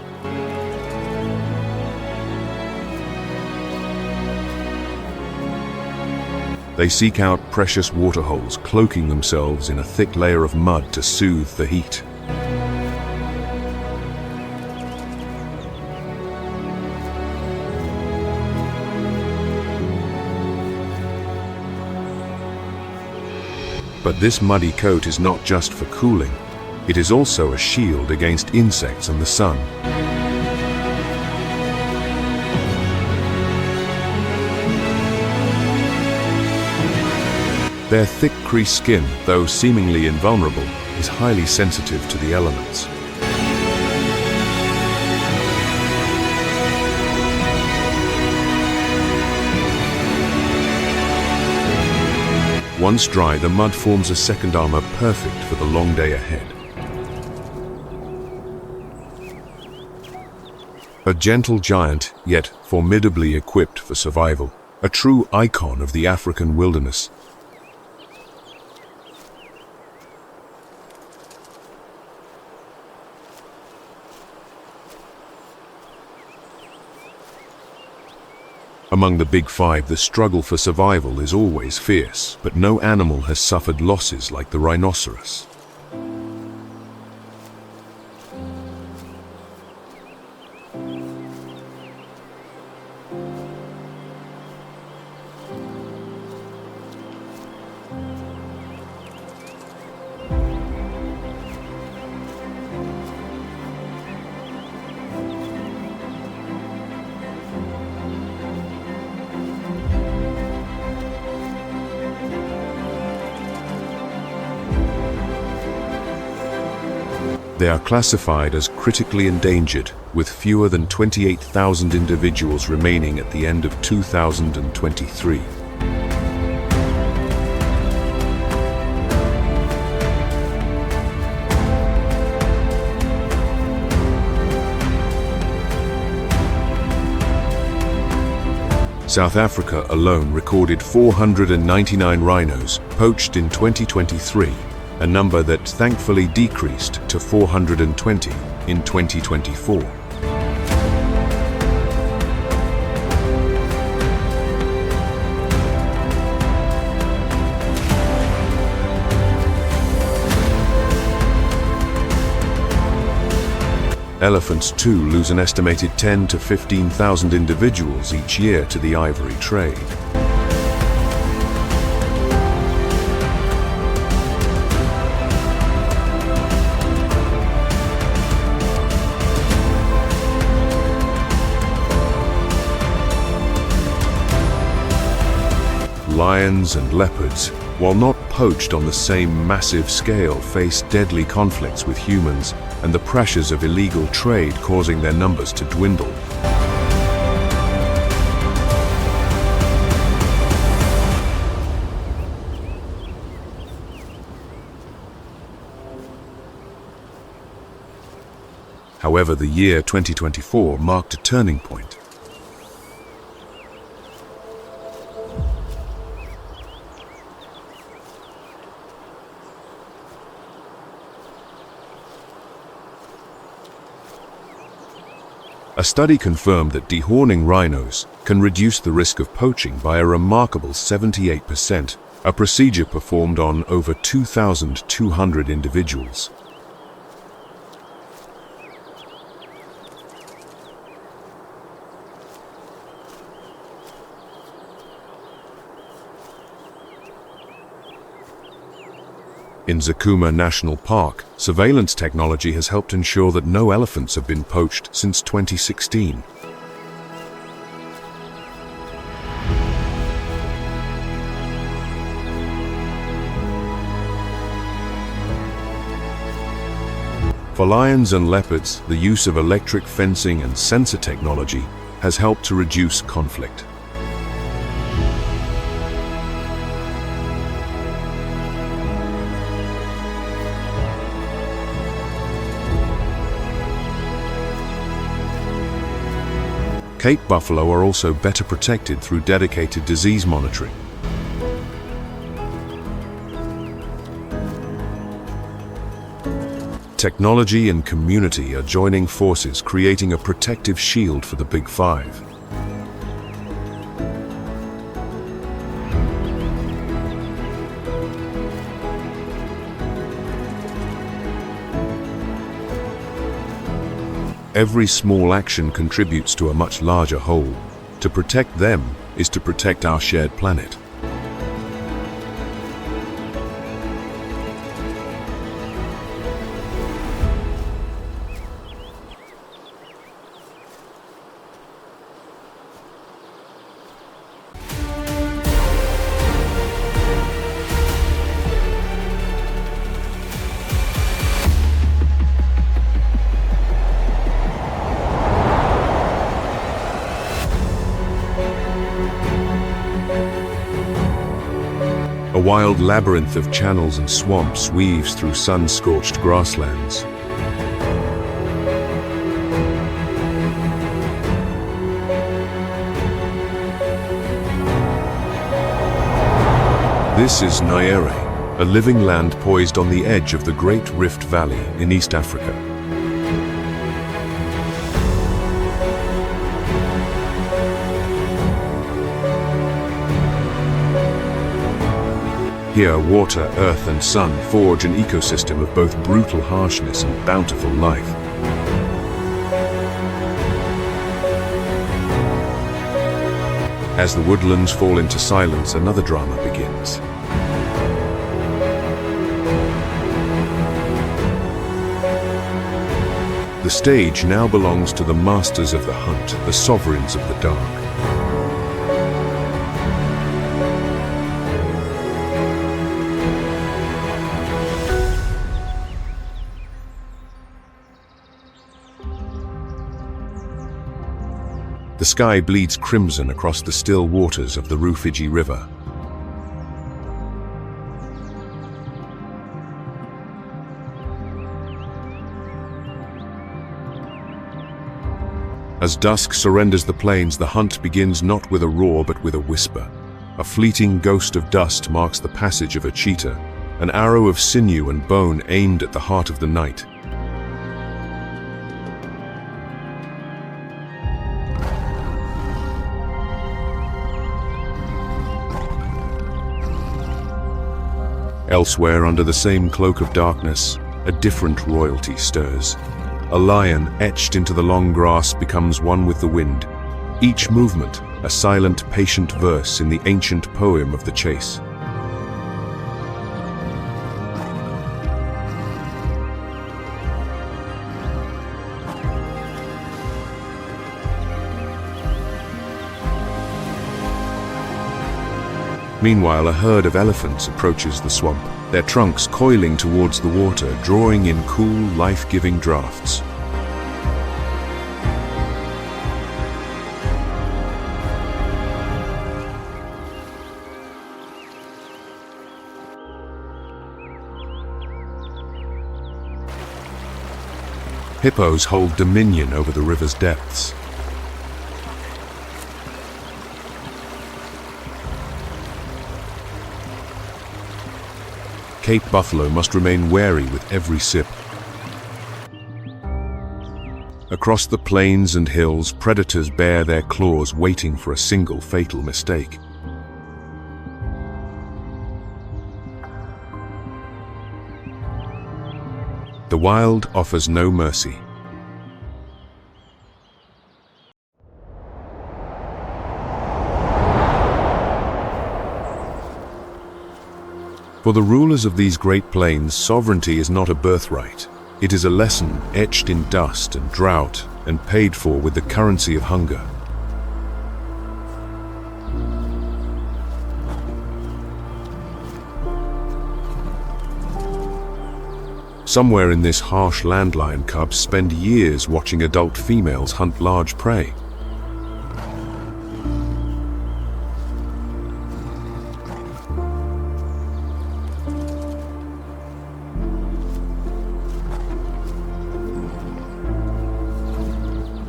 They seek out precious waterholes, cloaking themselves in a thick layer of mud to soothe the heat. But this muddy coat is not just for cooling. It is also a shield against insects and the sun. Their thick creased skin, though seemingly invulnerable, is highly sensitive to the elements. Once dry, the mud forms a second armor perfect for the long day ahead. A gentle giant, yet formidably equipped for survival. A true icon of the African wilderness. Among the big five, the struggle for survival is always fierce, but no animal has suffered losses like the rhinoceros. They are classified as critically endangered, with fewer than 28,000 individuals remaining at the end of 2023. South Africa alone recorded 499 rhinos poached in 2023. A number that thankfully decreased to 420 in 2024. Elephants too lose an estimated 10 to 15,000 individuals each year to the ivory trade. Lions and leopards, while not poached on the same massive scale, face deadly conflicts with humans and the pressures of illegal trade causing their numbers to dwindle. However, the year 2024 marked a turning point. A study confirmed that dehorning rhinos can reduce the risk of poaching by a remarkable 78%, a procedure performed on over 2,200 individuals. In Zakuma National Park, surveillance technology has helped ensure that no elephants have been poached since 2016. For lions and leopards, the use of electric fencing and sensor technology has helped to reduce conflict. Cape buffalo are also better protected through dedicated disease monitoring. Technology and community are joining forces, creating a protective shield for the Big Five. Every small action contributes to a much larger whole. To protect them is to protect our shared planet. A wild labyrinth of channels and swamps weaves through sun-scorched grasslands. This is Nyerere, a living land poised on the edge of the Great Rift Valley in East Africa. Here, water, earth, and sun forge an ecosystem of both brutal harshness and bountiful life. As the woodlands fall into silence, another drama begins. The stage now belongs to the masters of the hunt, the sovereigns of the dark. The sky bleeds crimson across the still waters of the Refuge River. As dusk surrenders the plains, the hunt begins not with a roar but with a whisper. A fleeting ghost of dust marks the passage of a cheetah, an arrow of sinew and bone aimed at the heart of the night. Elsewhere, under the same cloak of darkness, a different royalty stirs. A lion etched into the long grass becomes one with the wind. Each movement, a silent, patient verse in the ancient poem of the chase. Meanwhile, a herd of elephants approaches the swamp, their trunks coiling towards the water, drawing in cool, life-giving drafts. Hippos hold dominion over the river's depths. Cape buffalo must remain wary with every sip. Across the plains and hills, predators bare their claws, waiting for a single fatal mistake. The wild offers no mercy. For the rulers of these great plains, sovereignty is not a birthright. It is a lesson etched in dust and drought and paid for with the currency of hunger. Somewhere in this harsh landlion, cubs spend years watching adult females hunt large prey.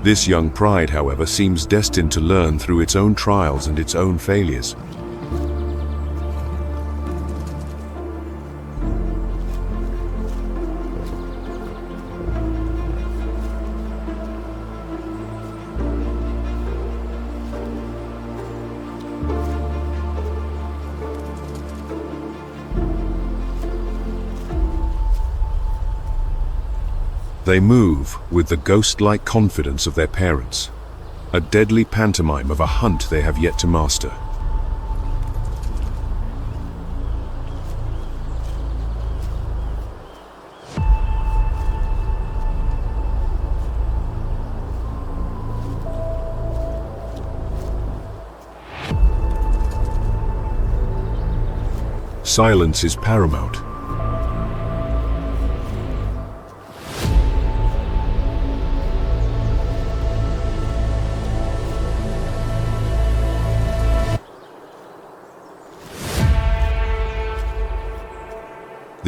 This young pride, however, seems destined to learn through its own trials and its own failures. They move with the ghost-like confidence of their parents, a deadly pantomime of a hunt they have yet to master. Silence is paramount.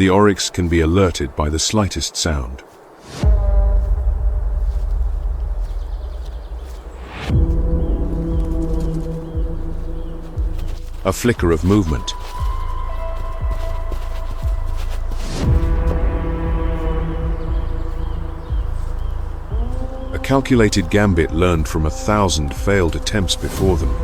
The oryx can be alerted by the slightest sound. A flicker of movement. A calculated gambit learned from 1,000 failed attempts before them.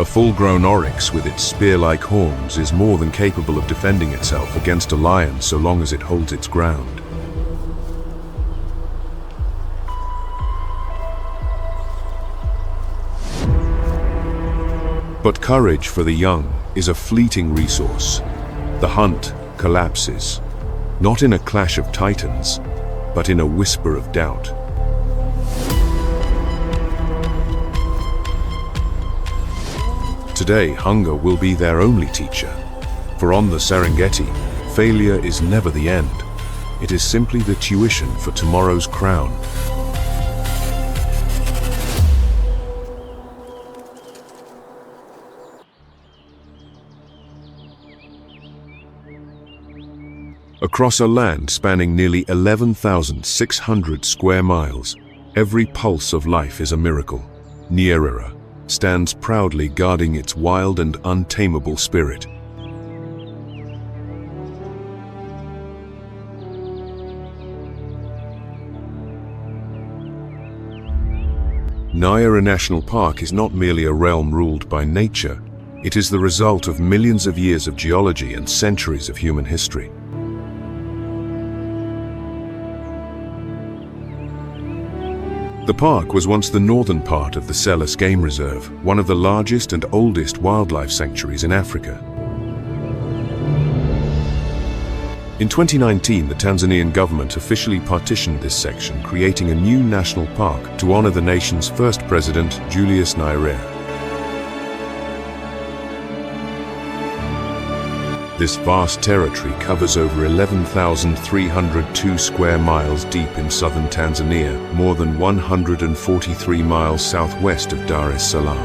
A full-grown oryx with its spear-like horns is more than capable of defending itself against a lion so long as it holds its ground. But courage for the young is a fleeting resource. The hunt collapses, not in a clash of titans, but in a whisper of doubt. Today, hunger will be their only teacher, for on the Serengeti, failure is never the end. It is simply the tuition for tomorrow's crown. Across a land spanning nearly 11,600 square miles, every pulse of life is a miracle. Nyerere stands proudly guarding its wild and untamable spirit. Nyerere National Park is not merely a realm ruled by nature, it is the result of millions of years of geology and centuries of human history. The park was once the northern part of the Selous Game Reserve, one of the largest and oldest wildlife sanctuaries in Africa. In 2019, the Tanzanian government officially partitioned this section, creating a new national park to honor the nation's first president, Julius Nyerere. This vast territory covers over 11,302 square miles deep in southern Tanzania, more than 143 miles southwest of Dar es Salaam.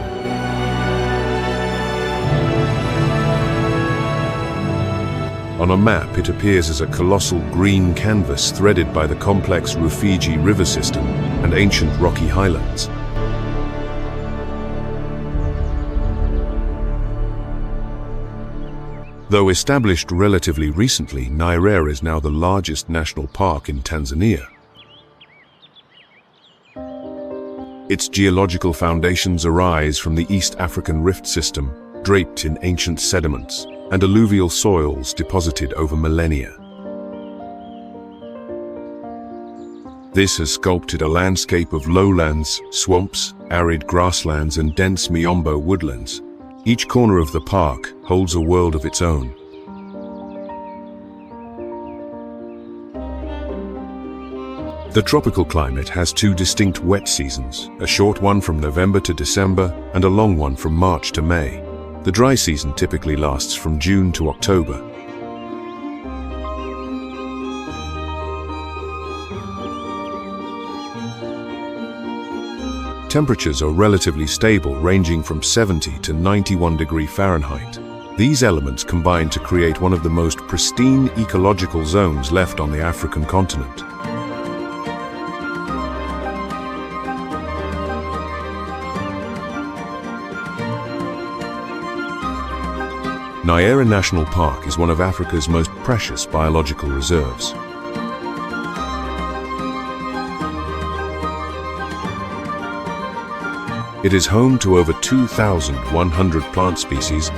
On a map, it appears as a colossal green canvas threaded by the complex Refuge river system and ancient rocky highlands. Though established relatively recently, Nyerere is now the largest national park in Tanzania. Its geological foundations arise from the East African Rift System, draped in ancient sediments and alluvial soils deposited over millennia. This has sculpted a landscape of lowlands, swamps, arid grasslands, and dense miombo woodlands. Each corner of the park holds a world of its own. The tropical climate has two distinct wet seasons, a short one from November to December and a long one from March to May. The dry season typically lasts from June to October. Temperatures are relatively stable, ranging from 70 to 91 degrees Fahrenheit. These elements combine to create one of the most pristine ecological zones left on the African continent. Nyerere National Park is one of Africa's most precious biological reserves. It is home to over 2,100 plant species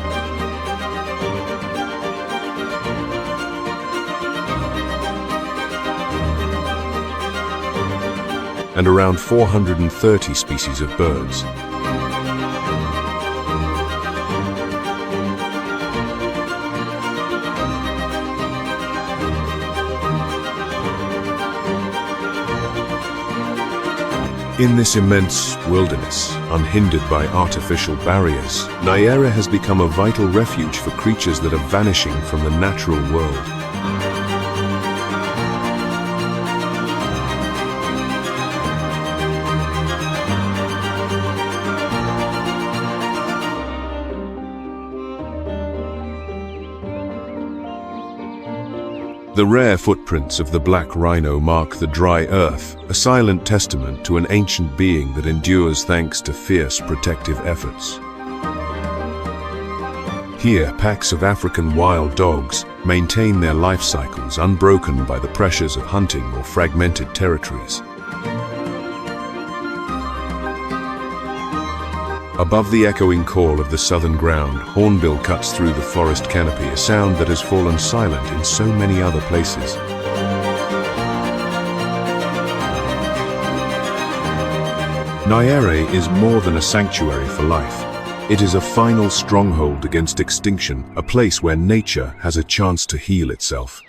and around 430 species of birds. In this immense wilderness, unhindered by artificial barriers, Nyerere has become a vital refuge for creatures that are vanishing from the natural world. The rare footprints of the black rhino mark the dry earth, a silent testament to an ancient being that endures thanks to fierce protective efforts. Here, packs of African wild dogs maintain their life cycles unbroken by the pressures of hunting or fragmented territories. Above the echoing call of the southern ground, hornbill cuts through the forest canopy, a sound that has fallen silent in so many other places. Nyerere is more than a sanctuary for life. It is a final stronghold against extinction, a place where nature has a chance to heal itself.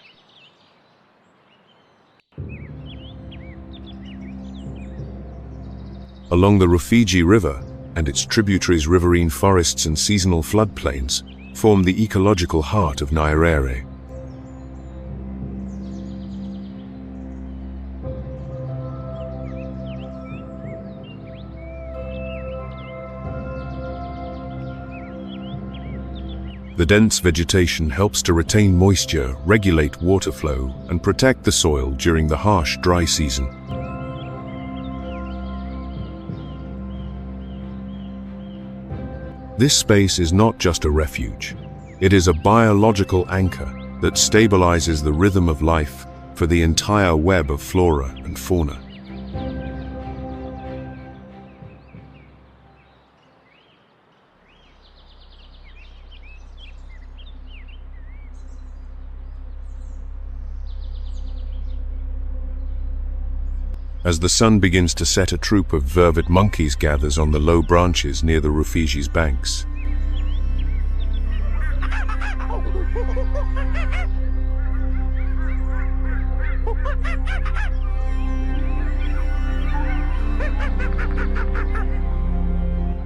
Along the Rufiji River and its tributaries, riverine forests and seasonal floodplains form the ecological heart of Nyerere. The dense vegetation helps to retain moisture, regulate water flow, and protect the soil during the harsh dry season. This space is not just a refuge. It is a biological anchor that stabilizes the rhythm of life for the entire web of flora and fauna. As the sun begins to set, a troop of vervet monkeys gathers on the low branches near the Rufiji's banks.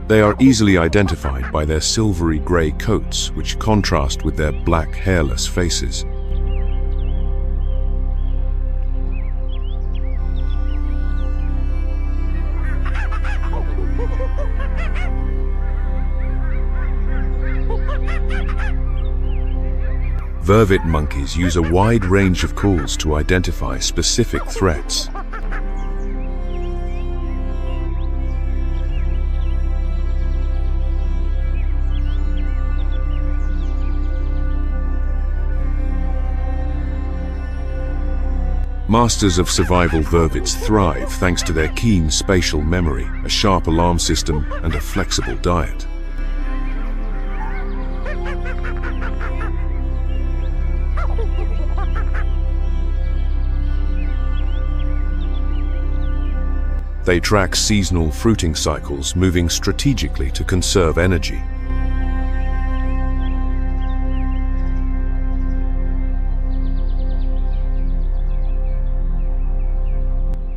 They are easily identified by their silvery grey coats, which contrast with their black, hairless faces. Vervet monkeys use a wide range of calls to identify specific threats. Masters of survival vervets thrive thanks to their keen spatial memory, a sharp alarm system, and a flexible diet. They track seasonal fruiting cycles, moving strategically to conserve energy.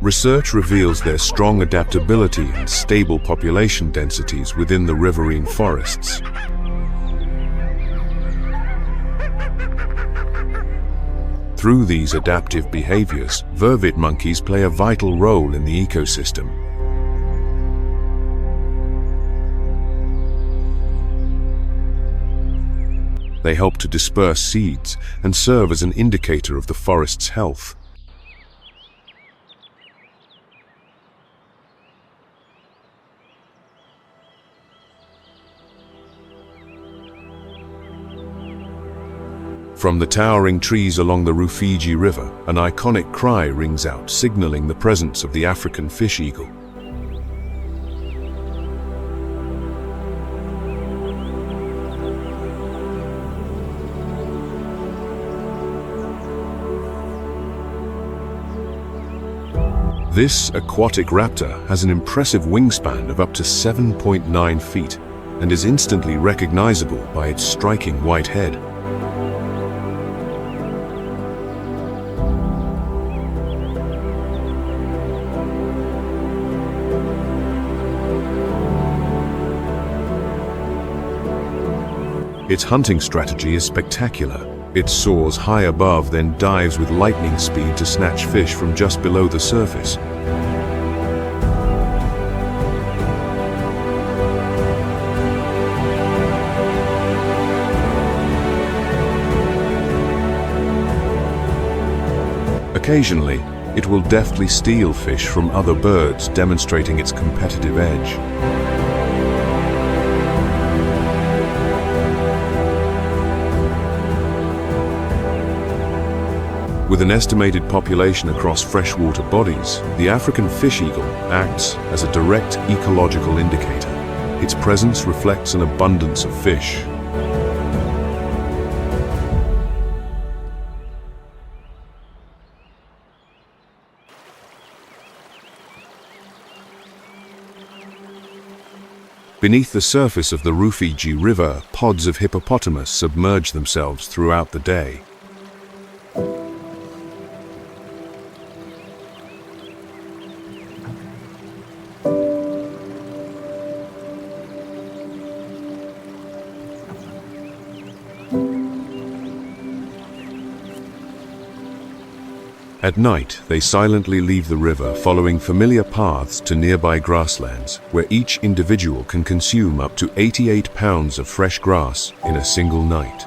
Research reveals their strong adaptability and stable population densities within the riverine forests. Through these adaptive behaviors, vervet monkeys play a vital role in the ecosystem. They help to disperse seeds and serve as an indicator of the forest's health. From the towering trees along the Rufiji River, an iconic cry rings out, signaling the presence of the African fish eagle. This aquatic raptor has an impressive wingspan of up to 7.9 feet and is instantly recognizable by its striking white head. Its hunting strategy is spectacular. It soars high above, then dives with lightning speed to snatch fish from just below the surface. Occasionally, it will deftly steal fish from other birds, demonstrating its competitive edge. With an estimated population across freshwater bodies, the African fish eagle acts as a direct ecological indicator. Its presence reflects an abundance of fish. Beneath the surface of the Rufiji River, pods of hippopotamus submerge themselves throughout the day. At night, they silently leave the river, following familiar paths to nearby grasslands, where each individual can consume up to 88 pounds of fresh grass in a single night.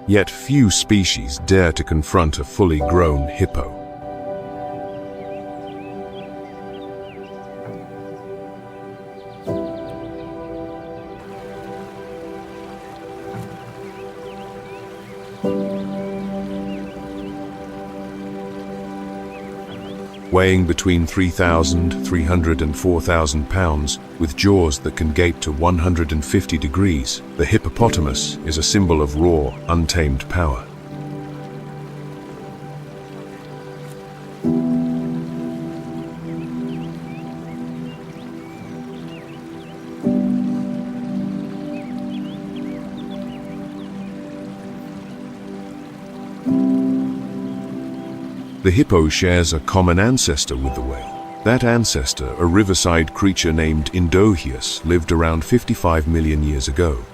Yet few species dare to confront a fully grown hippo. Weighing between 3,300 and 4,000 pounds, with jaws that can gape to 150 degrees, the hippopotamus is a symbol of raw, untamed power. The hippo shares a common ancestor with the whale. That ancestor, a riverside creature named Indohius, lived around 55 million years ago.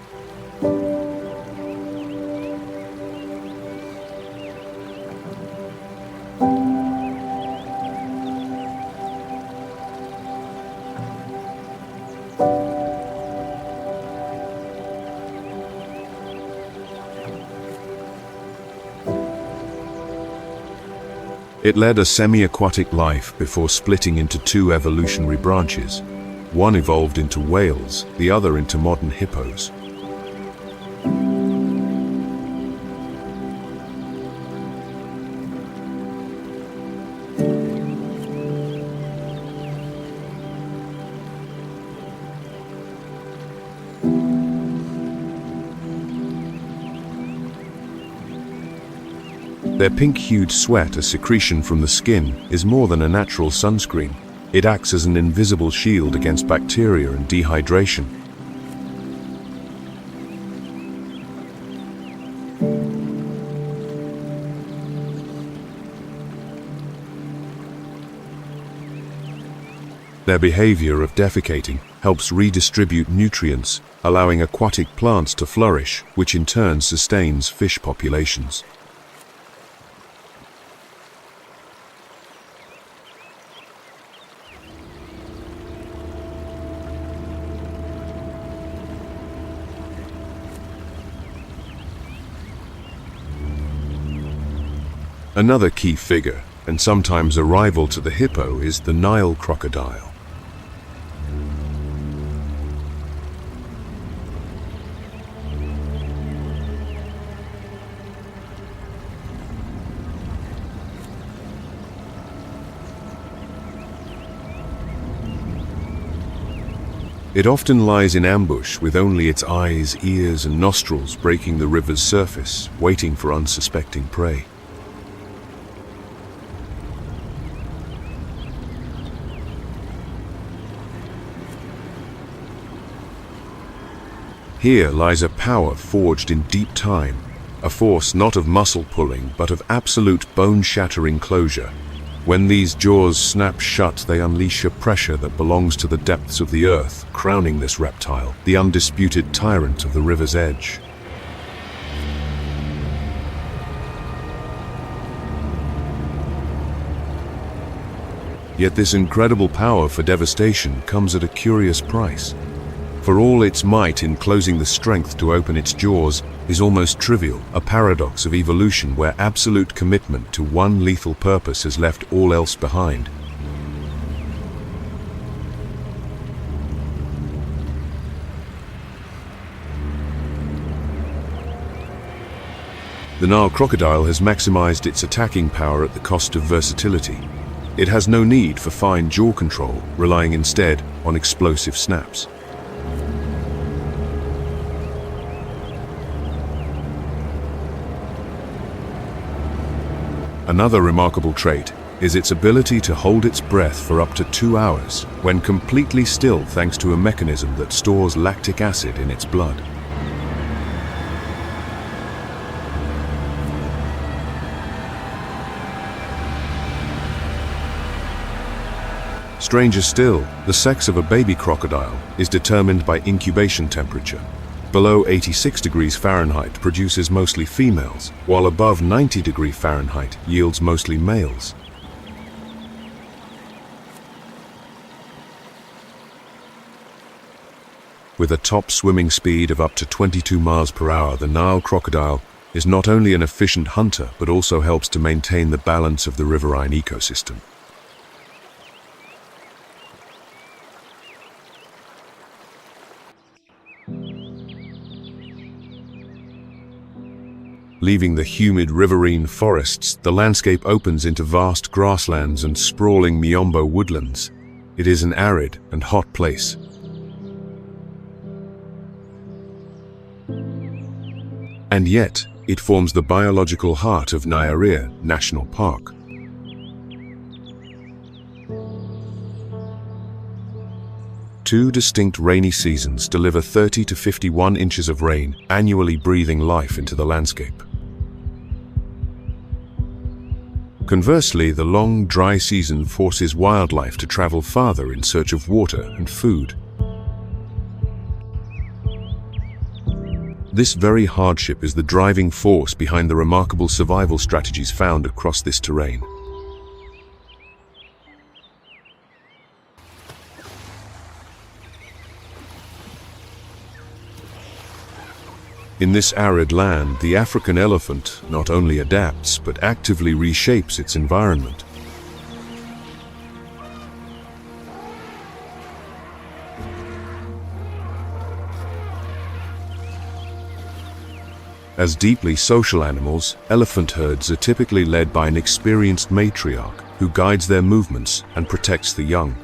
It led a semi-aquatic life before splitting into two evolutionary branches. One evolved into whales, the other into modern hippos. Their pink-hued sweat, a secretion from the skin, is more than a natural sunscreen. It acts as an invisible shield against bacteria and dehydration. Their behavior of defecating helps redistribute nutrients, allowing aquatic plants to flourish, which in turn sustains fish populations. Another key figure, and sometimes a rival to the hippo, is the Nile crocodile. It often lies in ambush with only its eyes, ears, and nostrils breaking the river's surface, waiting for unsuspecting prey. Here lies a power forged in deep time, a force not of muscle pulling, but of absolute bone-shattering closure. When these jaws snap shut, they unleash a pressure that belongs to the depths of the earth, crowning this reptile, the undisputed tyrant of the river's edge. Yet this incredible power for devastation comes at a curious price. For all its might in closing, the strength to open its jaws is almost trivial, a paradox of evolution where absolute commitment to one lethal purpose has left all else behind. The Nile crocodile has maximized its attacking power at the cost of versatility. It has no need for fine jaw control, relying instead on explosive snaps. Another remarkable trait is its ability to hold its breath for up to 2 hours, when completely still, thanks to a mechanism that stores lactic acid in its blood. Stranger still, the sex of a baby crocodile is determined by incubation temperature. Below 86 degrees Fahrenheit produces mostly females, while above 90 degrees Fahrenheit yields mostly males. With a top swimming speed of up to 22 miles per hour, the Nile crocodile is not only an efficient hunter, but also helps to maintain the balance of the riverine ecosystem. Leaving the humid riverine forests, the landscape opens into vast grasslands and sprawling Miombo woodlands. It is an arid and hot place. And yet, it forms the biological heart of Nyerere National Park. Two distinct rainy seasons deliver 30 to 51 inches of rain, annually breathing life into the landscape. Conversely, the long, dry season forces wildlife to travel farther in search of water and food. This very hardship is the driving force behind the remarkable survival strategies found across this terrain. In this arid land, the African elephant not only adapts, but actively reshapes its environment. As deeply social animals, elephant herds are typically led by an experienced matriarch who guides their movements and protects the young.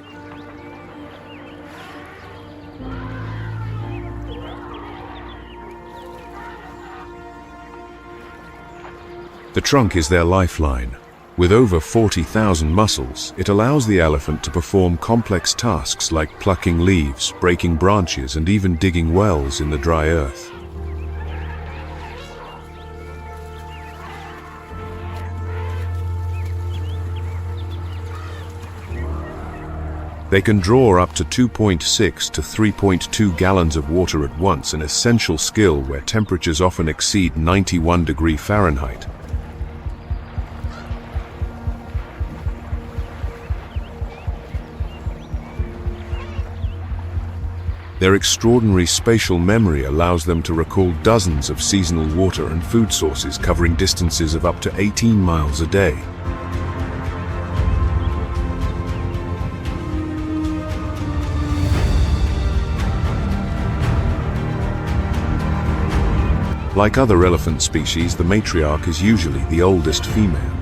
The trunk is their lifeline. With over 40,000 muscles, it allows the elephant to perform complex tasks like plucking leaves, breaking branches, and even digging wells in the dry earth. They can draw up to 2.6 to 3.2 gallons of water at once, an essential skill where temperatures often exceed 91 degrees Fahrenheit. Their extraordinary spatial memory allows them to recall dozens of seasonal water and food sources covering distances of up to 18 miles a day. Like other elephant species, the matriarch is usually the oldest female.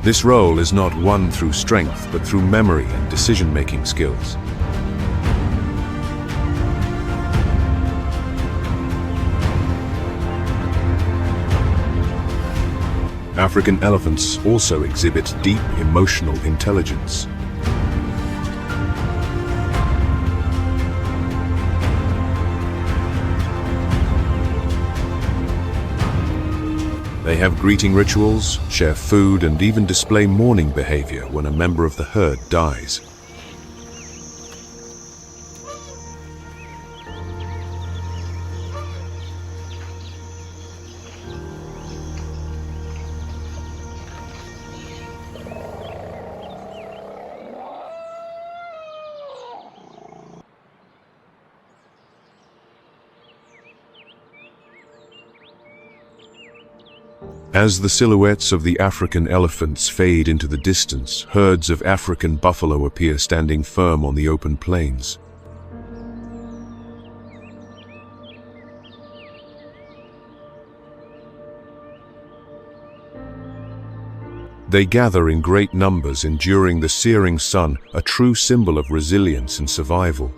This role is not won through strength, but through memory and decision-making skills. African elephants also exhibit deep emotional intelligence. They have greeting rituals, share food, and even display mourning behavior when a member of the herd dies. As the silhouettes of the African elephants fade into the distance, herds of African buffalo appear standing firm on the open plains. They gather in great numbers, enduring the searing sun, a true symbol of resilience and survival.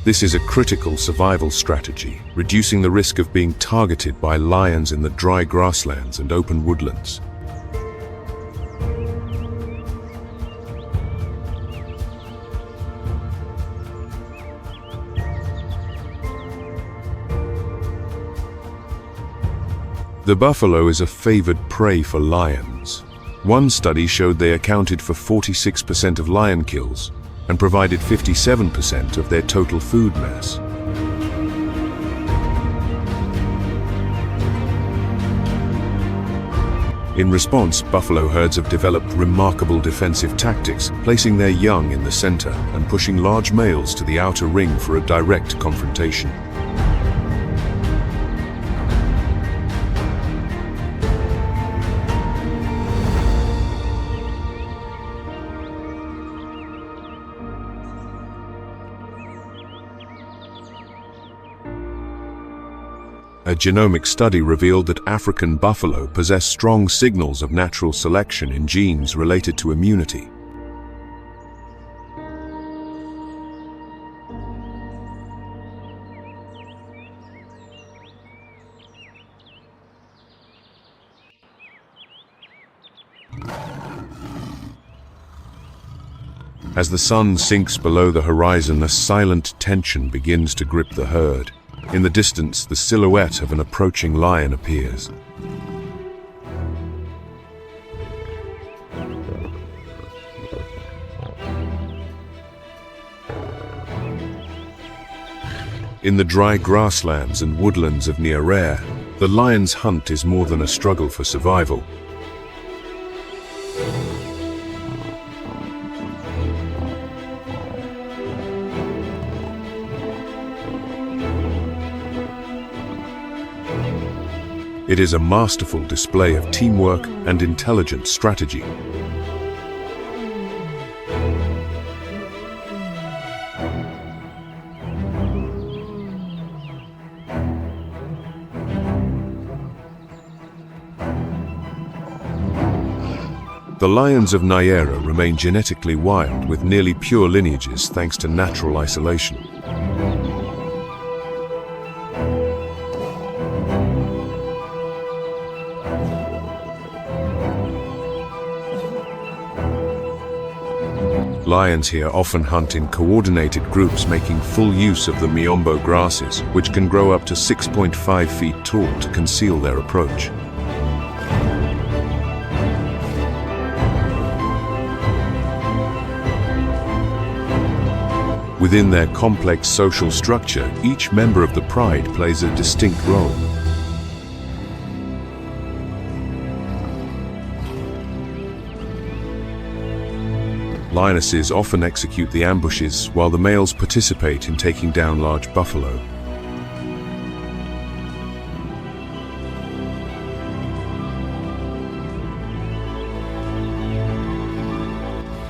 This is a critical survival strategy, reducing the risk of being targeted by lions in the dry grasslands and open woodlands. The buffalo is a favored prey for lions. One study showed they accounted for 46% of lion kills, and provided 57% of their total food mass. In response, buffalo herds have developed remarkable defensive tactics, placing their young in the center and pushing large males to the outer ring for a direct confrontation. A genomic study revealed that African buffalo possess strong signals of natural selection in genes related to immunity. As the sun sinks below the horizon, a silent tension begins to grip the herd. In the distance, the silhouette of an approaching lion appears. In the dry grasslands and woodlands of Nyerere, the lion's hunt is more than a struggle for survival. It is a masterful display of teamwork and intelligent strategy. The lions of Nyerere remain genetically wild with nearly pure lineages thanks to natural isolation. Lions here often hunt in coordinated groups, making full use of the miombo grasses, which can grow up to 6.5 feet tall to conceal their approach. Within their complex social structure, each member of the pride plays a distinct role. Lionesses often execute the ambushes, while the males participate in taking down large buffalo.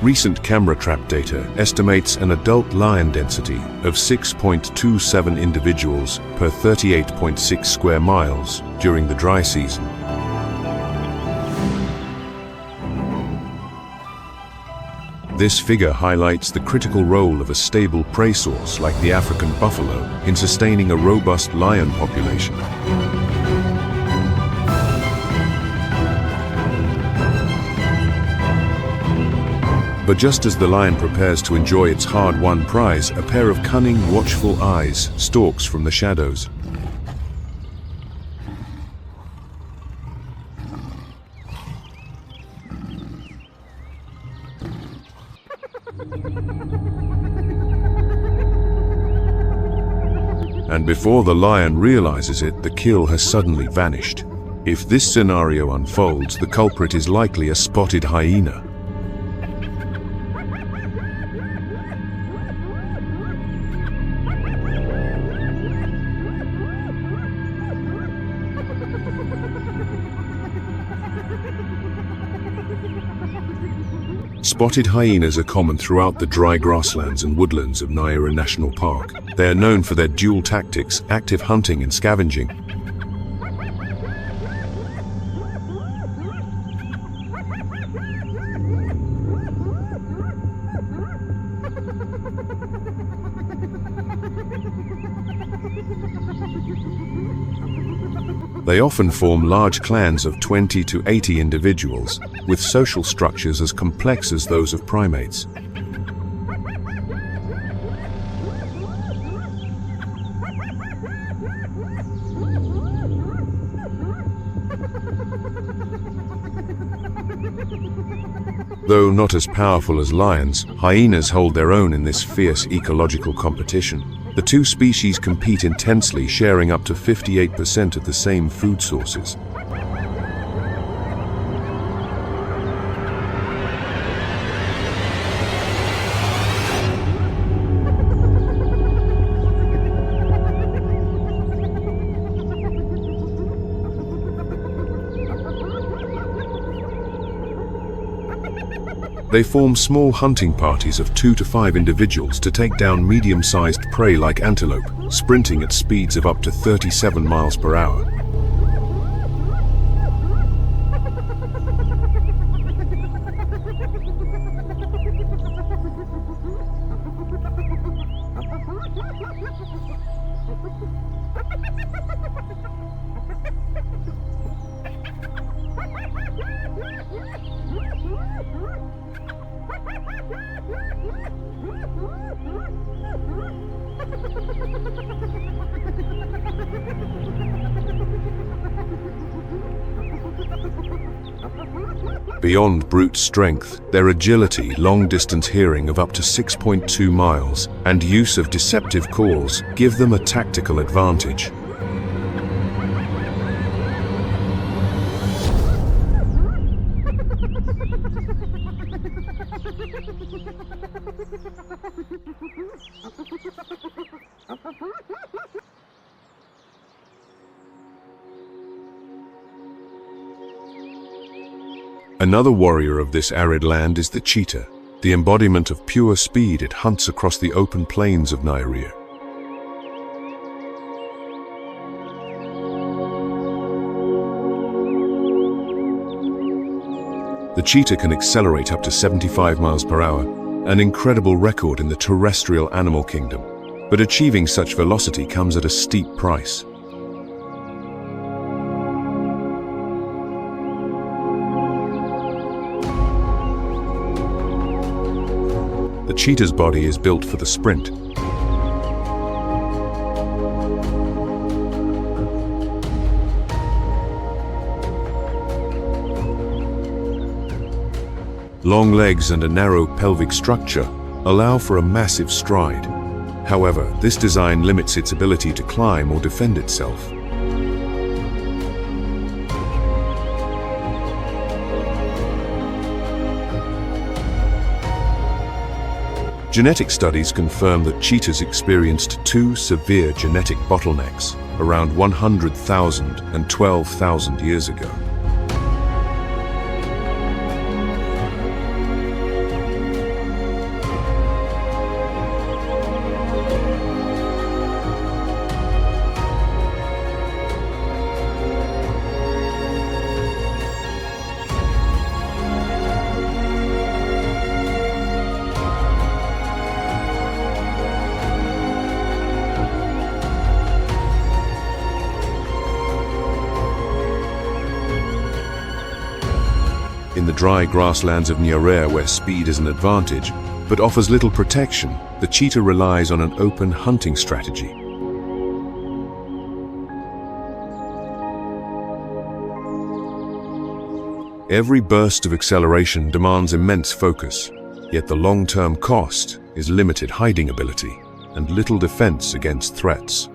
Recent camera trap data estimates an adult lion density of 6.27 individuals per 38.6 square miles during the dry season. This figure highlights the critical role of a stable prey source like the African buffalo in sustaining a robust lion population. But just as the lion prepares to enjoy its hard-won prize, a pair of cunning, watchful eyes stalks from the shadows. And before the lion realizes it, the kill has suddenly vanished. If this scenario unfolds, the culprit is likely a spotted hyena. Spotted hyenas are common throughout the dry grasslands and woodlands of Nyerere National Park. They are known for their dual tactics, active hunting and scavenging. They often form large clans of 20 to 80 individuals, with social structures as complex as those of primates. Though not as powerful as lions, hyenas hold their own in this fierce ecological competition. The two species compete intensely, sharing up to 58% of the same food sources. They form small hunting parties of 2 to 5 individuals to take down medium-sized prey like antelope, sprinting at speeds of up to 37 miles per hour. Beyond brute strength, their agility, long-distance hearing of up to 6.2 miles, and use of deceptive calls give them a tactical advantage. Another warrior of this arid land is the cheetah, the embodiment of pure speed. It hunts across the open plains of Nyerere. The cheetah can accelerate up to 75 miles per hour, an incredible record in the terrestrial animal kingdom. But achieving such velocity comes at a steep price. The cheetah's body is built for the sprint. Long legs and a narrow pelvic structure allow for a massive stride. However, this design limits its ability to climb or defend itself. Genetic studies confirm that cheetahs experienced 2 severe genetic bottlenecks around 100,000 and 12,000 years ago. dry grasslands of Nyerere where speed is an advantage, but offers little protection, the cheetah relies on an open hunting strategy. Every burst of acceleration demands immense focus, yet the long-term cost is limited hiding ability and little defense against threats.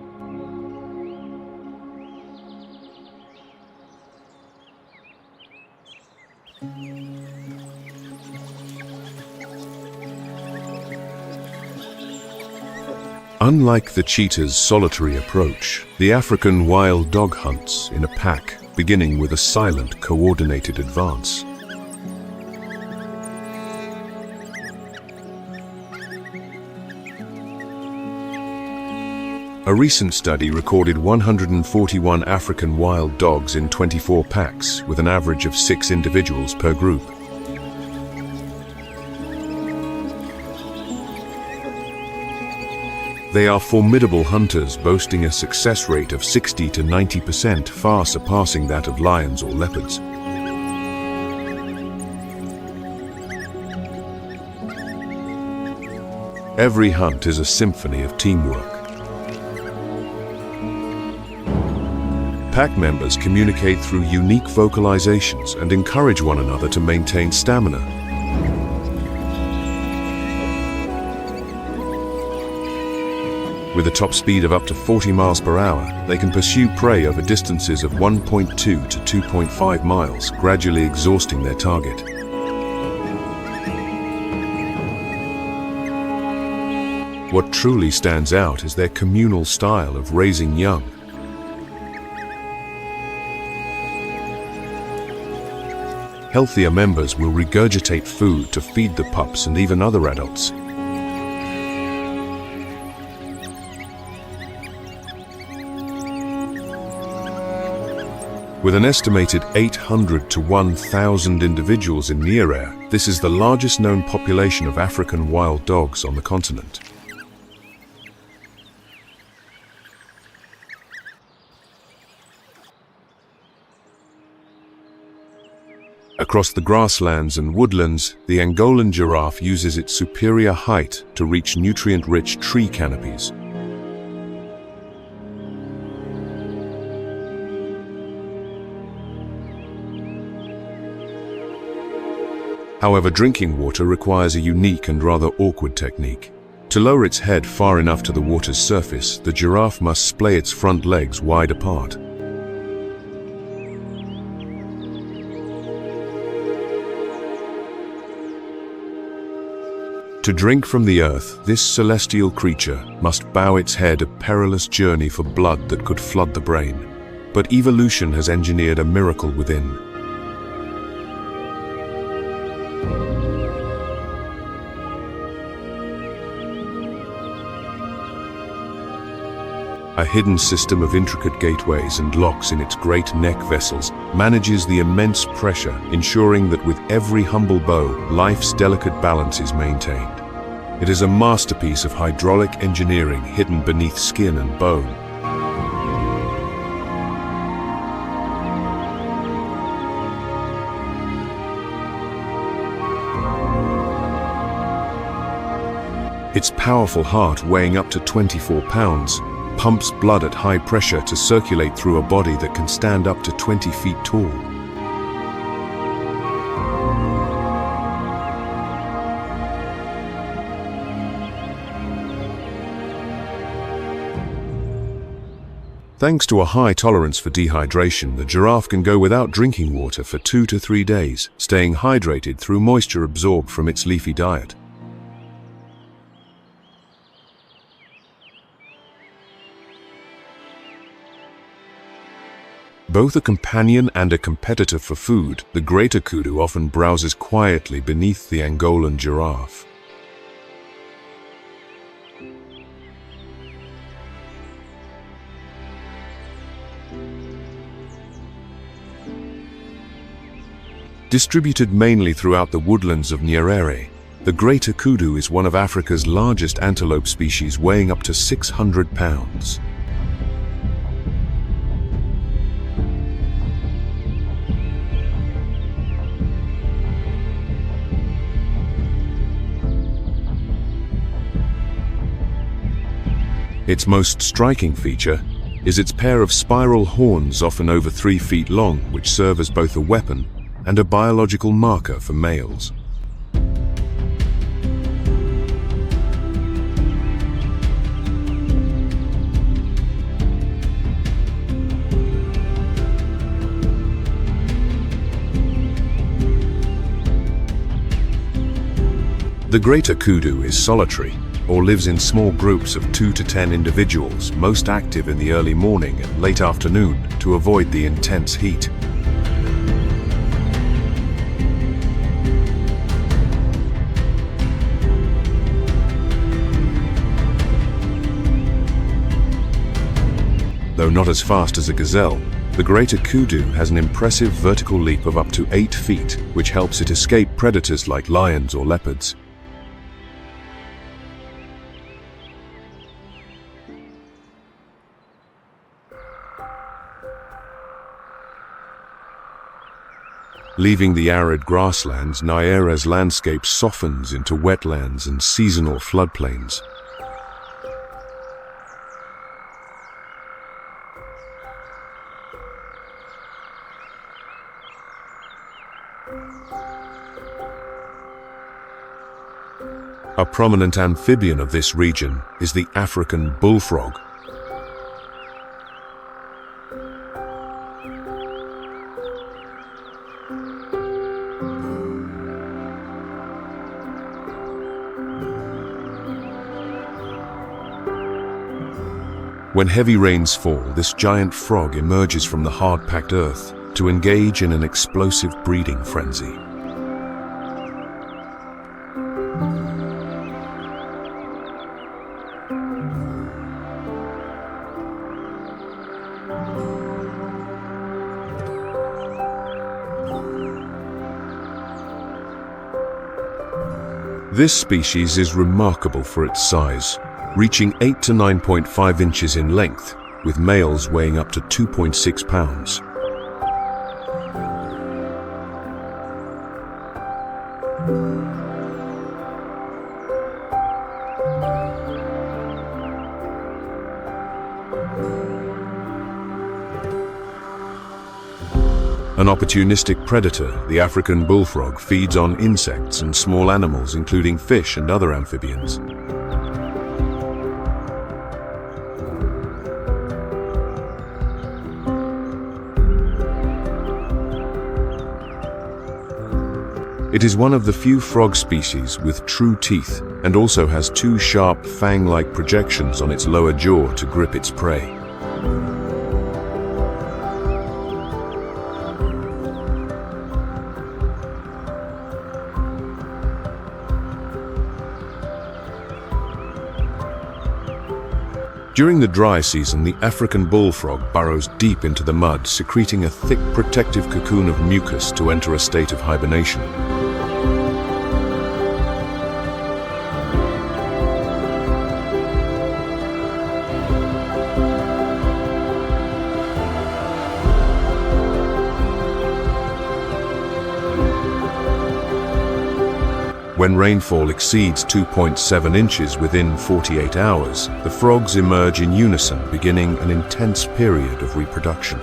Unlike the cheetah's solitary approach, the African wild dog hunts in a pack, beginning with a silent, coordinated advance. A recent study recorded 141 African wild dogs in 24 packs, with an average of 6 individuals per group. They are formidable hunters, boasting a success rate of 60 to 90%, far surpassing that of lions or leopards. Every hunt is a symphony of teamwork. Pack members communicate through unique vocalizations and encourage one another to maintain stamina. With a top speed of up to 40 miles per hour, they can pursue prey over distances of 1.2 to 2.5 miles, gradually exhausting their target. What truly stands out is their communal style of raising young. Healthier members will regurgitate food to feed the pups and even other adults. With an estimated 800 to 1,000 individuals in Nyerere, this is the largest known population of African wild dogs on the continent. Across the grasslands and woodlands, the Angolan giraffe uses its superior height to reach nutrient-rich tree canopies. However, drinking water requires a unique and rather awkward technique. To lower its head far enough to the water's surface, the giraffe must splay its front legs wide apart. To drink from the earth, this celestial creature must bow its head, a perilous journey for blood that could flood the brain. But evolution has engineered a miracle within. A hidden system of intricate gateways and locks in its great neck vessels manages the immense pressure, ensuring that with every humble bow, life's delicate balance is maintained. It is a masterpiece of hydraulic engineering hidden beneath skin and bone. Its powerful heart, weighing up to 24 pounds, pumps blood at high pressure to circulate through a body that can stand up to 20 feet tall. Thanks to a high tolerance for dehydration, the giraffe can go without drinking water for 2 to 3 days, staying hydrated through moisture absorbed from its leafy diet. Both a companion and a competitor for food, the greater kudu often browses quietly beneath the Angolan giraffe. Distributed mainly throughout the woodlands of Nyerere, the greater kudu is one of Africa's largest antelope species, weighing up to 600 pounds. Its most striking feature is its pair of spiral horns, often over 3 feet long, which serve as both a weapon and a biological marker for males. The greater kudu is solitary, or lives in small groups of 2 to 10 individuals, most active in the early morning and late afternoon to avoid the intense heat. Though not as fast as a gazelle, the greater kudu has an impressive vertical leap of up to 8 feet, which helps it escape predators like lions or leopards. Leaving the arid grasslands, Nyerere's landscape softens into wetlands and seasonal floodplains. A prominent amphibian of this region is the African bullfrog. When heavy rains fall, this giant frog emerges from the hard-packed earth to engage in an explosive breeding frenzy. This species is remarkable for its size, reaching 8 to 9.5 inches in length, with males weighing up to 2.6 pounds. An opportunistic predator, the African bullfrog feeds on insects and small animals, including fish and other amphibians. It is one of the few frog species with true teeth and also has 2 sharp fang-like projections on its lower jaw to grip its prey. During the dry season, the African bullfrog burrows deep into the mud, secreting a thick protective cocoon of mucus to enter a state of hibernation. When rainfall exceeds 2.7 inches within 48 hours, the frogs emerge in unison, beginning an intense period of reproduction.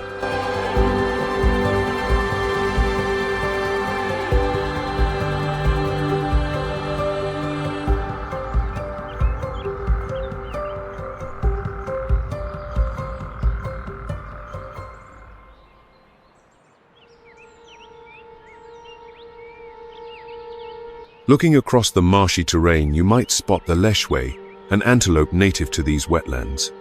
Looking across the marshy terrain, you might spot the lechwe, an antelope native to these wetlands.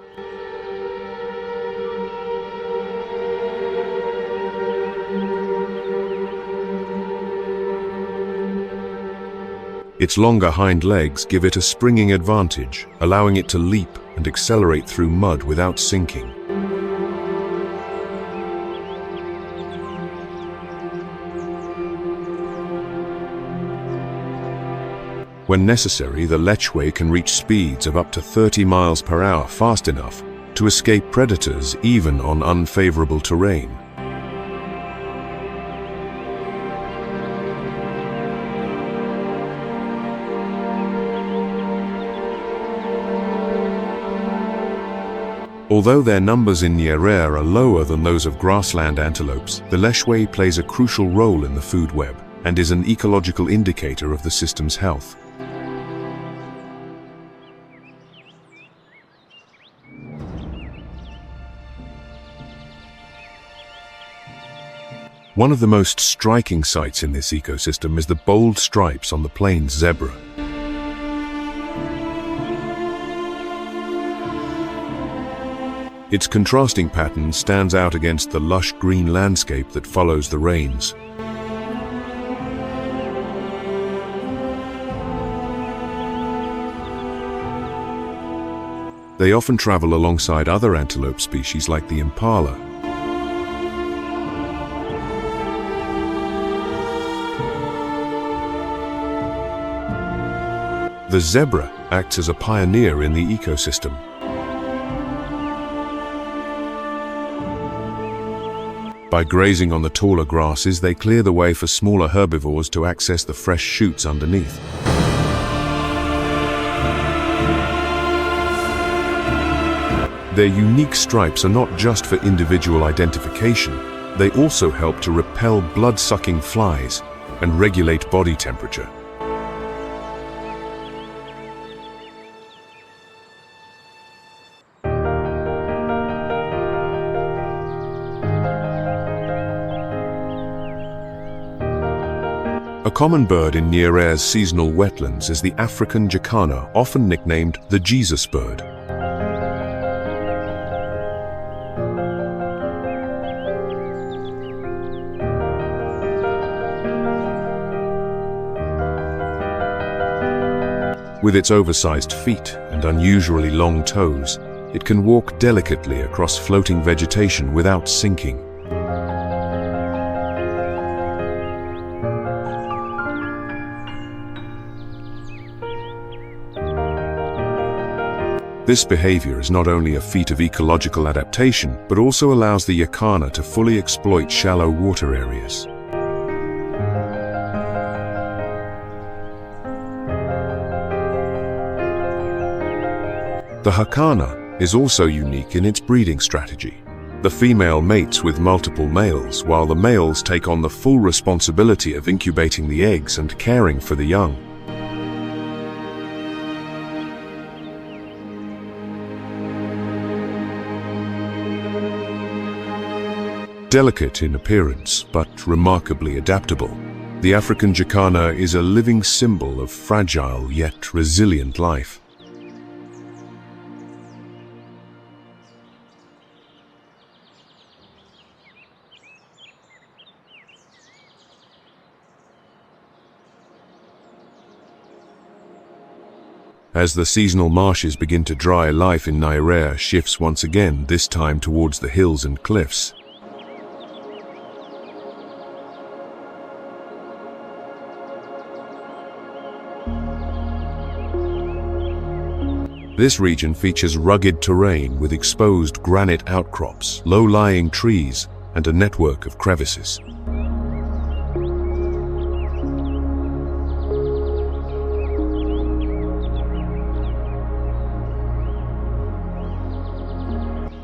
Its longer hind legs give it a springing advantage, allowing it to leap and accelerate through mud without sinking. When necessary, the lechwe can reach speeds of up to 30 miles per hour, fast enough to escape predators even on unfavorable terrain. Although their numbers in Nyerere are lower than those of grassland antelopes, the lechwe plays a crucial role in the food web and is an ecological indicator of the system's health. One of the most striking sights in this ecosystem is the bold stripes on the plains zebra. Its contrasting pattern stands out against the lush green landscape that follows the rains. They often travel alongside other antelope species like the impala. The zebra acts as a pioneer in the ecosystem. By grazing on the taller grasses, they clear the way for smaller herbivores to access the fresh shoots underneath. Their unique stripes are not just for individual identification, they also help to repel blood-sucking flies and regulate body temperature. A common bird in Nyerere's seasonal wetlands is the African jacana, often nicknamed the Jesus bird. With its oversized feet and unusually long toes, it can walk delicately across floating vegetation without sinking. This behavior is not only a feat of ecological adaptation, but also allows the jacana to fully exploit shallow water areas. The jacana is also unique in its breeding strategy. The female mates with multiple males, while the males take on the full responsibility of incubating the eggs and caring for the young. Delicate in appearance, but remarkably adaptable, the African jacana is a living symbol of fragile yet resilient life. As the seasonal marshes begin to dry, life in Nyerere shifts once again, this time towards the hills and cliffs. This region features rugged terrain with exposed granite outcrops, low-lying trees, and a network of crevices.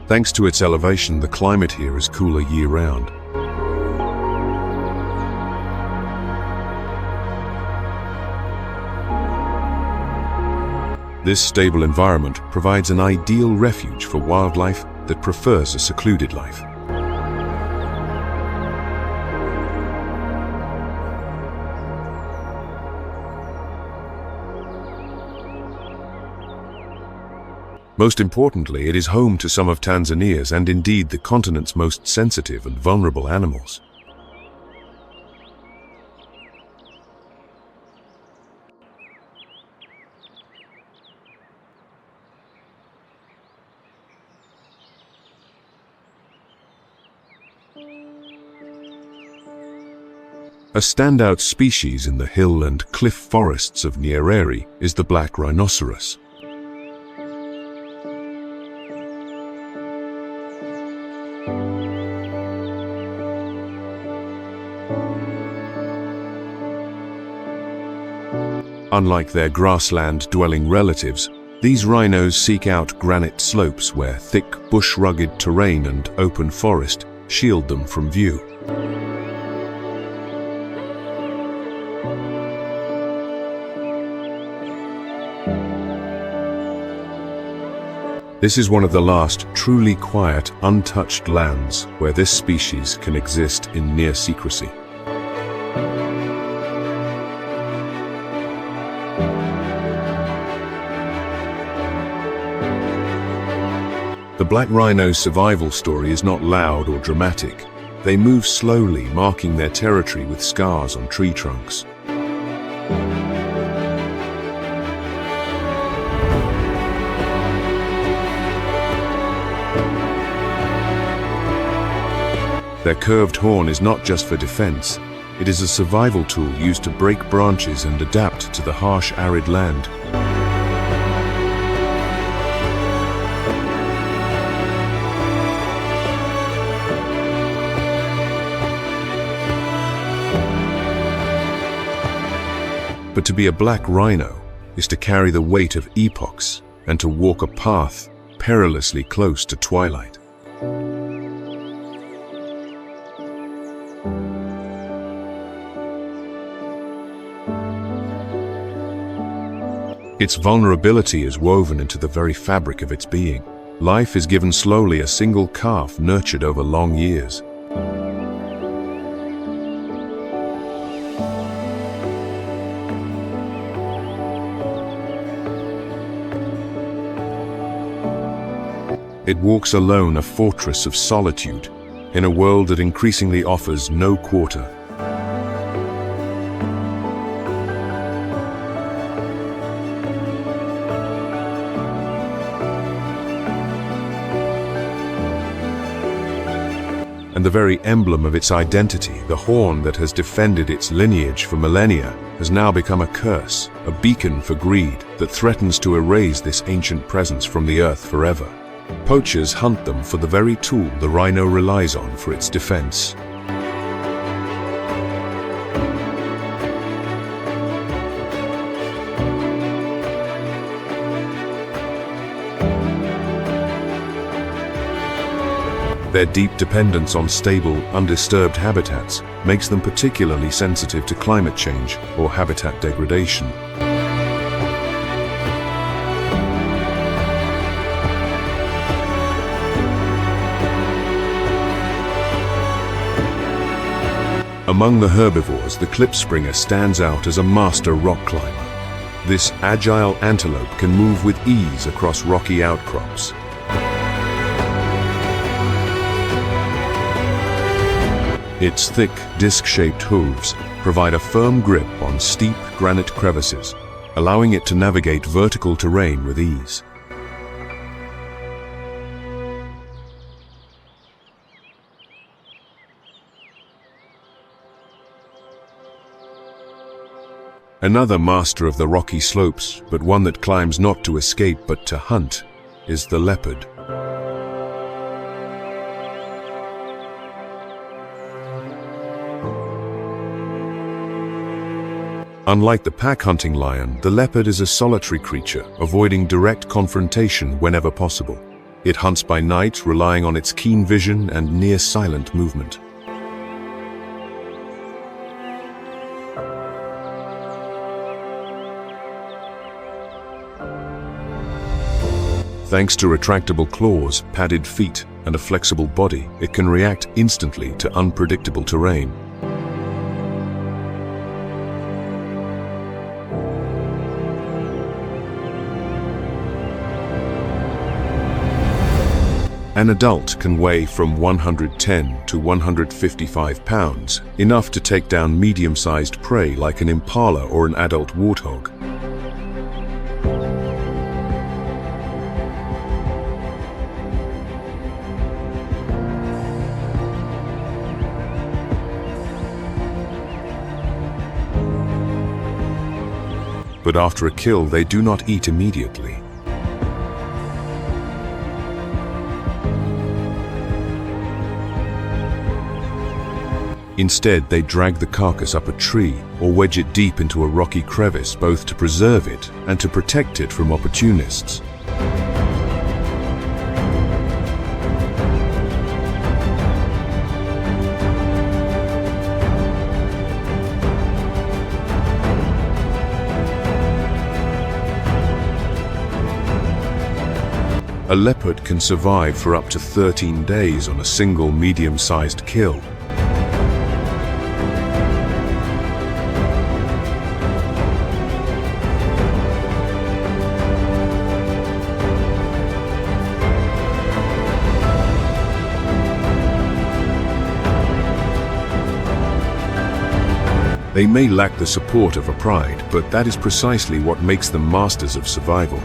Thanks to its elevation, the climate here is cooler year-round. This stable environment provides an ideal refuge for wildlife that prefers a secluded life. Most importantly, it is home to some of Tanzania's and indeed the continent's most sensitive and vulnerable animals. A standout species in the hill and cliff forests of Nyerere is the black rhinoceros. Unlike their grassland-dwelling relatives, These rhinos seek out granite slopes where thick, bush-rugged terrain and open forest shield them from view. This is one of the last truly quiet, untouched lands where this species can exist in near secrecy. The black rhino's survival story is not loud or dramatic. They move slowly, marking their territory with scars on tree trunks. Their curved horn is not just for defense. It is a survival tool used to break branches and adapt to the harsh, arid land. But to be a black rhino is to carry the weight of epochs and to walk a path perilously close to twilight. Its vulnerability is woven into the very fabric of its being. Life is given slowly, a single calf nurtured over long years. It walks alone, a fortress of solitude, in a world that increasingly offers no quarter. And the very emblem of its identity, the horn that has defended its lineage for millennia, has now become a curse, a beacon for greed that threatens to erase this ancient presence from the earth forever. Poachers hunt them for the very tool the rhino relies on for its defense. Their deep dependence on stable, undisturbed habitats makes them particularly sensitive to climate change or habitat degradation. Among the herbivores, the klipspringer stands out as a master rock climber. This agile antelope can move with ease across rocky outcrops. Its thick, disc-shaped hooves provide a firm grip on steep granite crevices, allowing it to navigate vertical terrain with ease. Another master of the rocky slopes, but one that climbs not to escape but to hunt, is the leopard. Unlike the pack-hunting lion, the leopard is a solitary creature, avoiding direct confrontation whenever possible. It hunts by night, relying on its keen vision and near-silent movement. Thanks to retractable claws, padded feet, and a flexible body, it can react instantly to unpredictable terrain. An adult can weigh from 110 to 155 pounds, enough to take down medium-sized prey like an impala or an adult warthog. But after a kill, they do not eat immediately. Instead, they drag the carcass up a tree or wedge it deep into a rocky crevice, both to preserve it and to protect it from opportunists. A leopard can survive for up to 13 days on a single medium-sized kill. They may lack the support of a pride, but that is precisely what makes them masters of survival.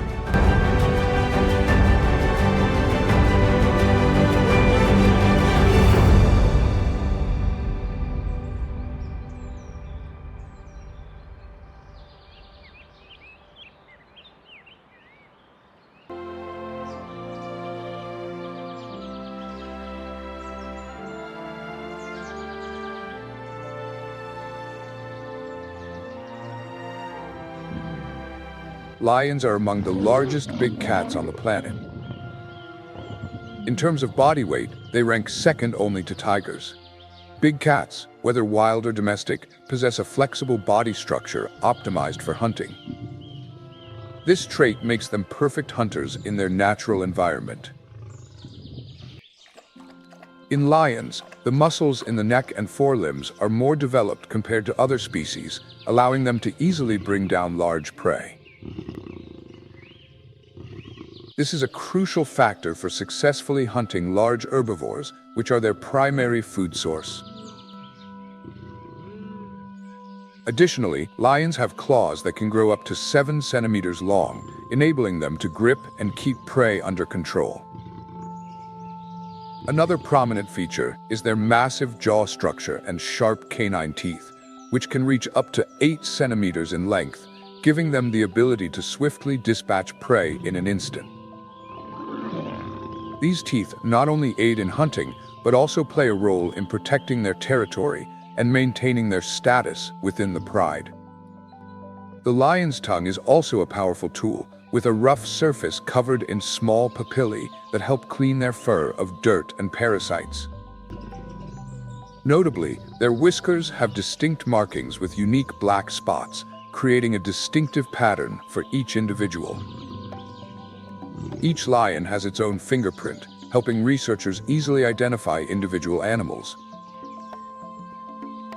Lions are among the largest big cats on the planet. In terms of body weight, they rank second only to tigers. Big cats, whether wild or domestic, possess a flexible body structure optimized for hunting. This trait makes them perfect hunters in their natural environment. In lions, the muscles in the neck and forelimbs are more developed compared to other species, allowing them to easily bring down large prey. This is a crucial factor for successfully hunting large herbivores, which are their primary food source. Additionally, lions have claws that can grow up to 7 centimeters long, enabling them to grip and keep prey under control. Another prominent feature is their massive jaw structure and sharp canine teeth, which can reach up to 8 centimeters in length, giving them the ability to swiftly dispatch prey in an instant. These teeth not only aid in hunting, but also play a role in protecting their territory and maintaining their status within the pride. The lion's tongue is also a powerful tool, with a rough surface covered in small papillae that help clean their fur of dirt and parasites. Notably, their whiskers have distinct markings with unique black spots, creating a distinctive pattern for each individual. Each lion has its own fingerprint, helping researchers easily identify individual animals.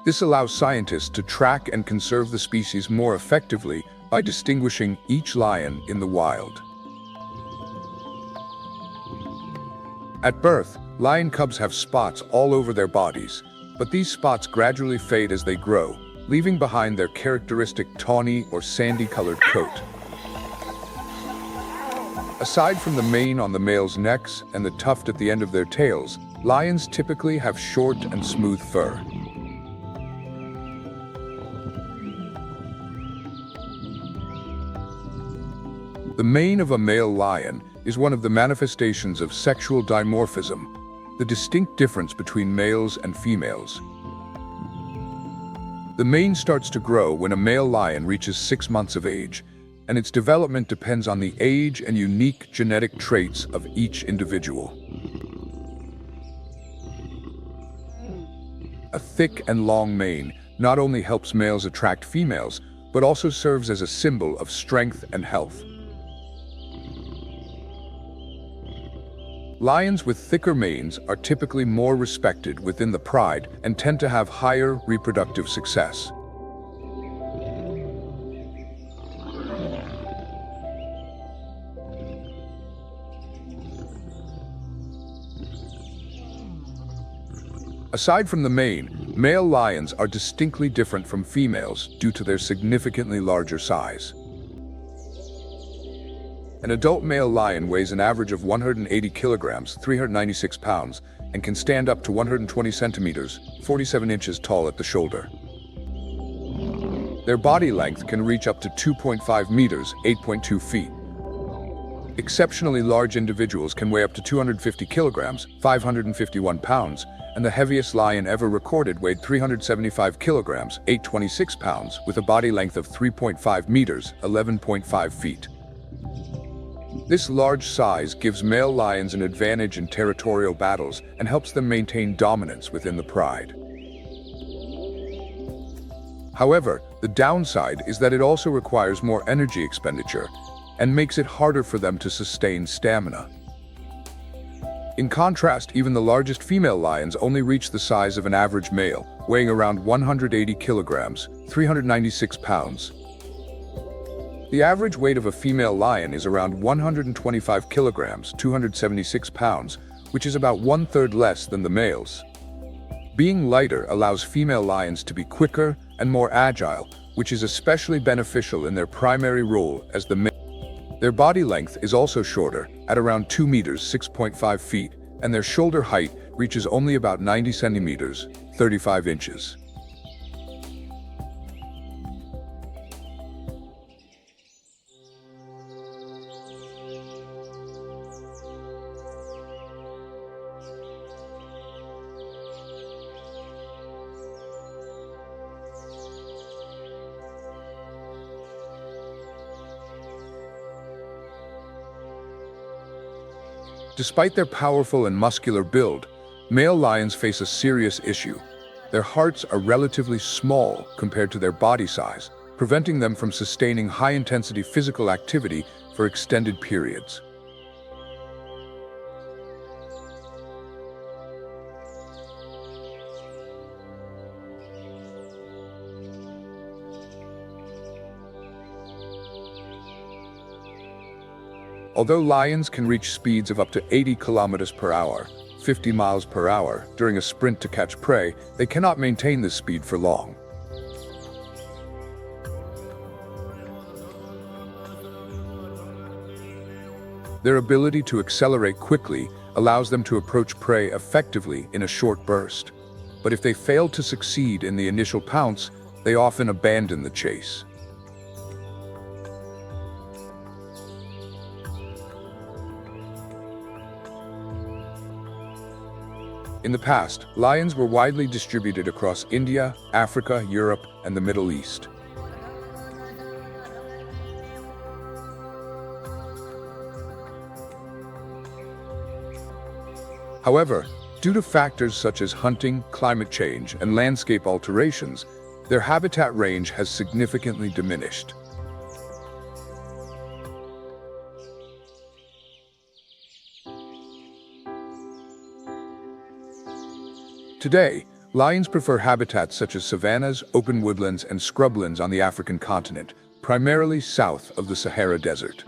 This allows scientists to track and conserve the species more effectively by distinguishing each lion in the wild. At birth, lion cubs have spots all over their bodies, but these spots gradually fade as they grow, leaving behind their characteristic tawny or sandy-colored coat. Aside from the mane on the male's necks and the tuft at the end of their tails, lions typically have short and smooth fur. The mane of a male lion is one of the manifestations of sexual dimorphism, the distinct difference between males and females. The mane starts to grow when a male lion reaches 6 months of age, and its development depends on the age and unique genetic traits of each individual. A thick and long mane not only helps males attract females, but also serves as a symbol of strength and health. Lions with thicker manes are typically more respected within the pride and tend to have higher reproductive success. Aside from the mane, male lions are distinctly different from females due to their significantly larger size. An adult male lion weighs an average of 180 kilograms, 396 pounds, and can stand up to 120 centimeters, 47 inches tall at the shoulder. Their body length can reach up to 2.5 meters, 8.2 feet. Exceptionally large individuals can weigh up to 250 kilograms, 551 pounds, and the heaviest lion ever recorded weighed 375 kilograms, 826 pounds, with a body length of 3.5 meters, 11.5 feet. This large size gives male lions an advantage in territorial battles and helps them maintain dominance within the pride. However, the downside is that it also requires more energy expenditure and makes it harder for them to sustain stamina. In contrast, even the largest female lions only reach the size of an average male, weighing around 180 kilograms, 396 pounds. The average weight of a female lion is around 125 kilograms, 276 pounds, which is about 1/3 less than the males. Being lighter allows female lions to be quicker and more agile, which is especially beneficial in their primary role as the male. Their body length is also shorter, at around 2 meters, 6.5 feet, and their shoulder height reaches only about 90 centimeters, 35 inches. Despite their powerful and muscular build, male lions face a serious issue. Their hearts are relatively small compared to their body size, preventing them from sustaining high-intensity physical activity for extended periods. Although lions can reach speeds of up to 80 kilometers per hour, 50 miles per hour, during a sprint to catch prey, they cannot maintain this speed for long. Their ability to accelerate quickly allows them to approach prey effectively in a short burst. But if they fail to succeed in the initial pounce, they often abandon the chase. In the past, lions were widely distributed across India, Africa, Europe, and the Middle East. However, due to factors such as hunting, climate change, and landscape alterations, their habitat range has significantly diminished. Today, lions prefer habitats such as savannas, open woodlands, and scrublands on the African continent, primarily south of the Sahara Desert.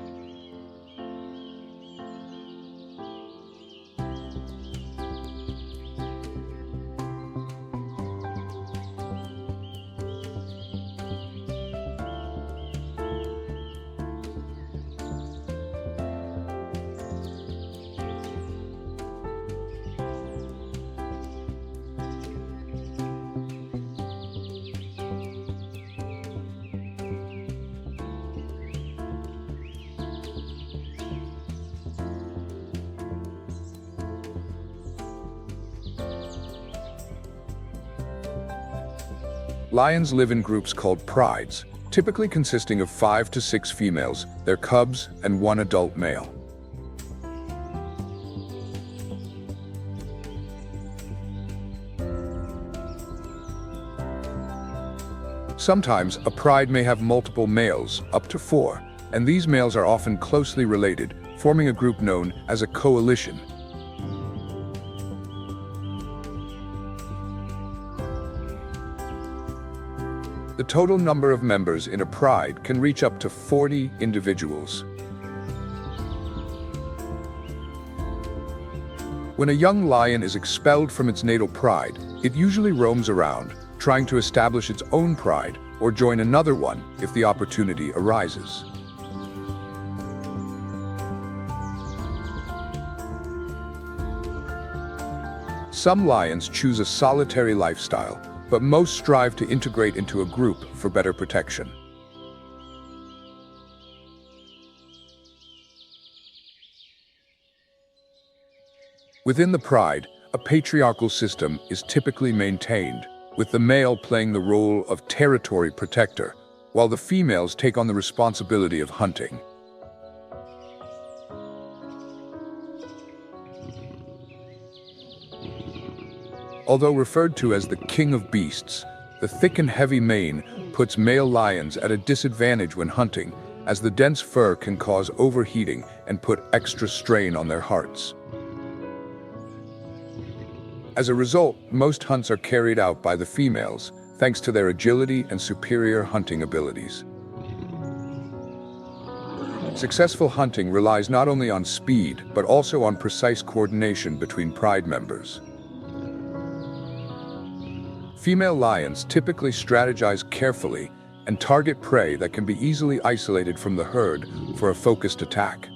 Lions live in groups called prides, typically consisting of 5 to 6 females, their cubs, and 1 adult male. Sometimes, a pride may have multiple males, up to 4, and these males are often closely related, forming a group known as a coalition. The total number of members in a pride can reach up to 40 individuals. When a young lion is expelled from its natal pride, it usually roams around, trying to establish its own pride or join another one if the opportunity arises. Some lions choose a solitary lifestyle, but most strive to integrate into a group for better protection. Within the pride, a patriarchal system is typically maintained, with the male playing the role of territory protector, while the females take on the responsibility of hunting. Although referred to as the king of beasts, the thick and heavy mane puts male lions at a disadvantage when hunting, as the dense fur can cause overheating and put extra strain on their hearts. As a result, most hunts are carried out by the females, thanks to their agility and superior hunting abilities. Successful hunting relies not only on speed, but also on precise coordination between pride members. Female lions typically strategize carefully and target prey that can be easily isolated from the herd for a focused attack.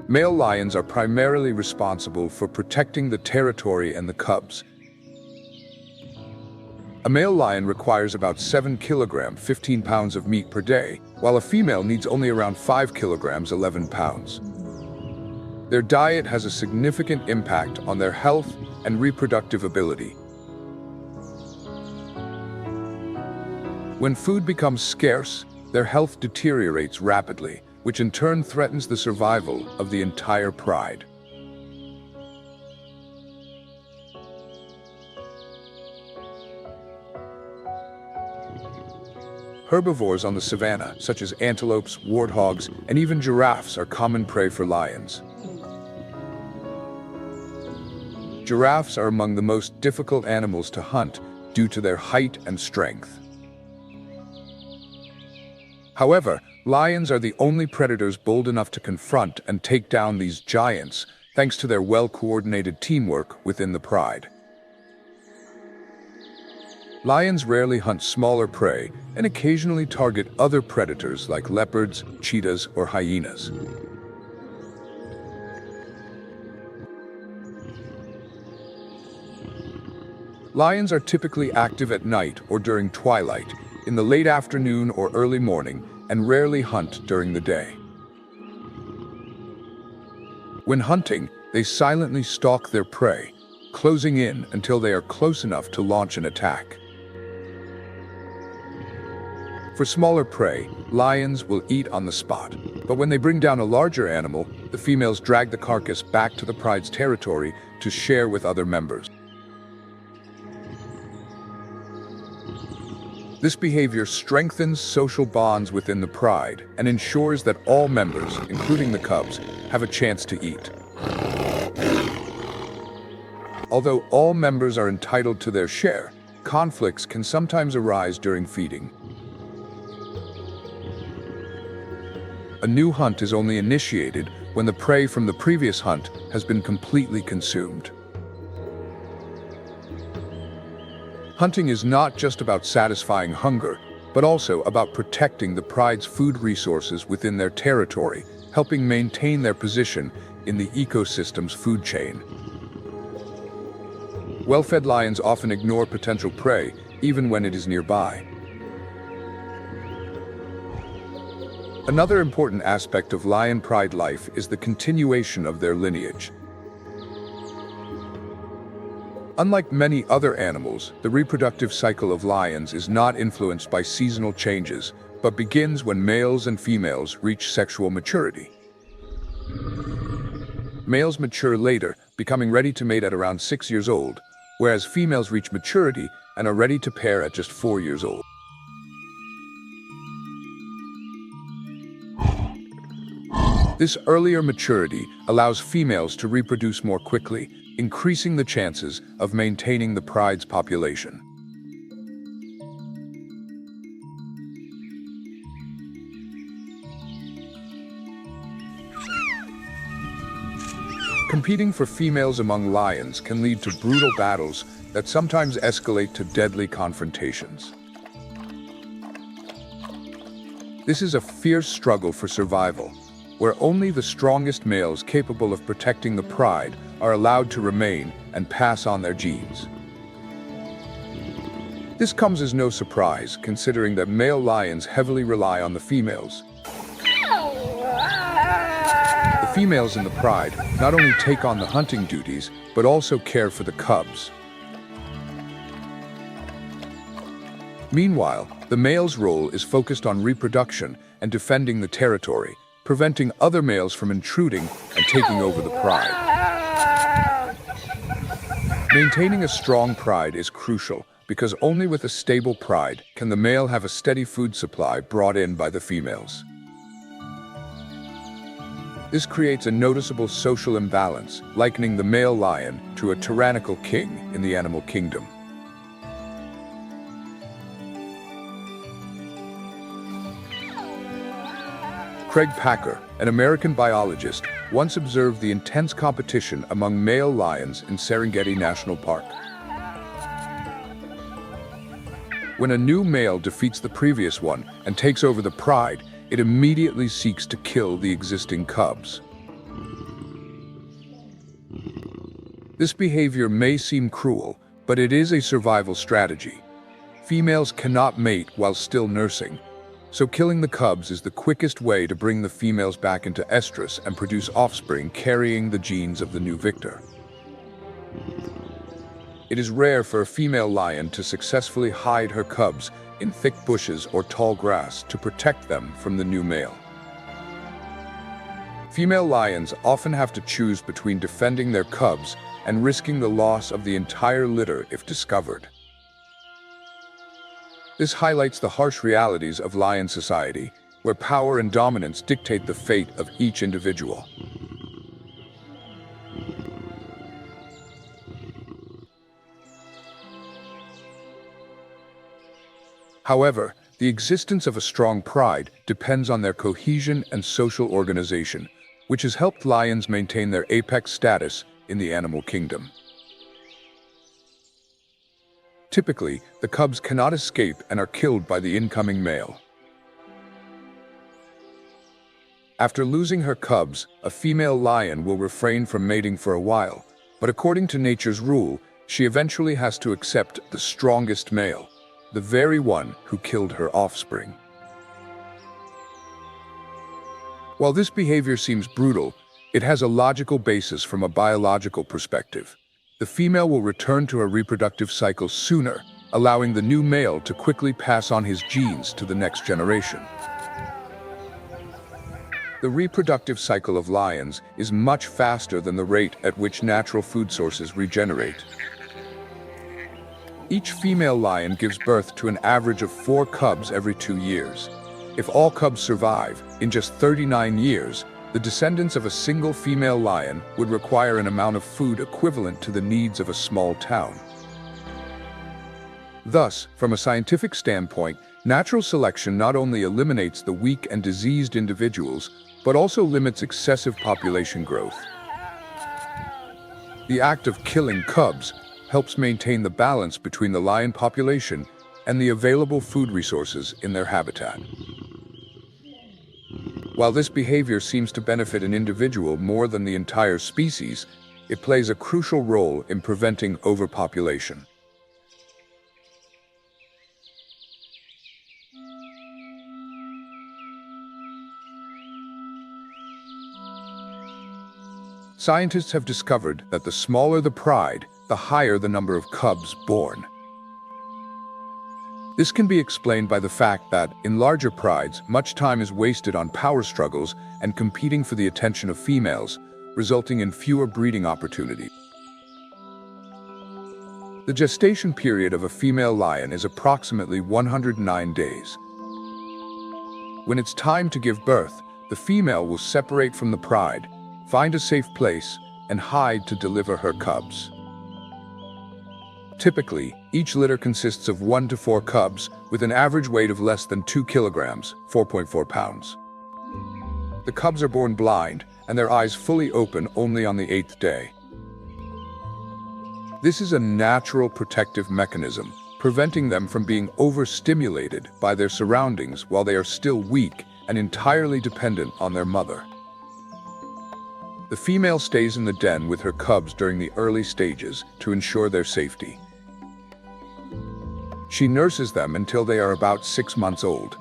Male lions are primarily responsible for protecting the territory and the cubs. A male lion requires about 7 kilograms, 15 pounds of meat per day, while a female needs only around 5 kilograms, 11 pounds. Their diet has a significant impact on their health and reproductive ability. When food becomes scarce, their health deteriorates rapidly, which in turn threatens the survival of the entire pride. Herbivores on the savanna, such as antelopes, warthogs, and even giraffes, are common prey for lions. Giraffes are among the most difficult animals to hunt due to their height and strength. However, lions are the only predators bold enough to confront and take down these giants, thanks to their well-coordinated teamwork within the pride. Lions rarely hunt smaller prey and occasionally target other predators like leopards, cheetahs, or hyenas. Lions are typically active at night or during twilight, in the late afternoon or early morning, and rarely hunt during the day. When hunting, they silently stalk their prey, closing in until they are close enough to launch an attack. For smaller prey, lions will eat on the spot, but when they bring down a larger animal, the females drag the carcass back to the pride's territory to share with other members. This behavior strengthens social bonds within the pride and ensures that all members, including the cubs, have a chance to eat. Although all members are entitled to their share, conflicts can sometimes arise during feeding. A new hunt is only initiated when the prey from the previous hunt has been completely consumed. Hunting is not just about satisfying hunger, but also about protecting the pride's food resources within their territory, helping maintain their position in the ecosystem's food chain. Well-fed lions often ignore potential prey, even when it is nearby. Another important aspect of lion pride life is the continuation of their lineage. Unlike many other animals, the reproductive cycle of lions is not influenced by seasonal changes, but begins when males and females reach sexual maturity. Males mature later, becoming ready to mate at around 6 years old, whereas females reach maturity and are ready to pair at just 4 years old. This earlier maturity allows females to reproduce more quickly, increasing the chances of maintaining the pride's population. Competing for females among lions can lead to brutal battles that sometimes escalate to deadly confrontations. This is a fierce struggle for survival, where only the strongest males capable of protecting the pride are allowed to remain and pass on their genes. This comes as no surprise, considering that male lions heavily rely on the females. females in the pride not only take on the hunting duties, but also care for the cubs. Meanwhile, the male's role is focused on reproduction and defending the territory, preventing other males from intruding and taking over the pride. Maintaining a strong pride is crucial because only with a stable pride can the male have a steady food supply brought in by the females. This creates a noticeable social imbalance, likening the male lion to a tyrannical king in the animal kingdom. Craig Packer, an American biologist, once observed the intense competition among male lions in Serengeti National Park. When a new male defeats the previous one and takes over the pride, it immediately seeks to kill the existing cubs. This behavior may seem cruel, but it is a survival strategy. Females cannot mate while still nursing, so killing the cubs is the quickest way to bring the females back into estrus and produce offspring carrying the genes of the new victor. It is rare for a female lion to successfully hide her cubs in thick bushes or tall grass to protect them from the new male. Female lions often have to choose between defending their cubs and risking the loss of the entire litter if discovered. This highlights the harsh realities of lion society, where power and dominance dictate the fate of each individual. However, the existence of a strong pride depends on their cohesion and social organization, which has helped lions maintain their apex status in the animal kingdom. Typically, the cubs cannot escape and are killed by the incoming male. After losing her cubs, a female lion will refrain from mating for a while, but according to nature's rule, she eventually has to accept the strongest male, the very one who killed her offspring. While this behavior seems brutal, it has a logical basis from a biological perspective. The female will return to her reproductive cycle sooner, allowing the new male to quickly pass on his genes to the next generation. The reproductive cycle of lions is much faster than the rate at which natural food sources regenerate. Each female lion gives birth to an average of 4 cubs every 2 years. If all cubs survive, in just 39 years, the descendants of a single female lion would require an amount of food equivalent to the needs of a small town. Thus, from a scientific standpoint, natural selection not only eliminates the weak and diseased individuals, but also limits excessive population growth. The act of killing cubs helps maintain the balance between the lion population and the available food resources in their habitat. While this behavior seems to benefit an individual more than the entire species, it plays a crucial role in preventing overpopulation. Scientists have discovered that the smaller the pride, the higher the number of cubs born. This can be explained by the fact that, in larger prides, much time is wasted on power struggles and competing for the attention of females, resulting in fewer breeding opportunities. The gestation period of a female lion is approximately 109 days. When it's time to give birth, the female will separate from the pride, find a safe place, and hide to deliver her cubs. Typically, each litter consists of 1 to 4 cubs with an average weight of less than 2 kilograms, 4.4 pounds. The cubs are born blind, and their eyes fully open only on the 8th day. This is a natural protective mechanism, preventing them from being overstimulated by their surroundings while they are still weak and entirely dependent on their mother. The female stays in the den with her cubs during the early stages to ensure their safety. She nurses them until they are about 6 months old.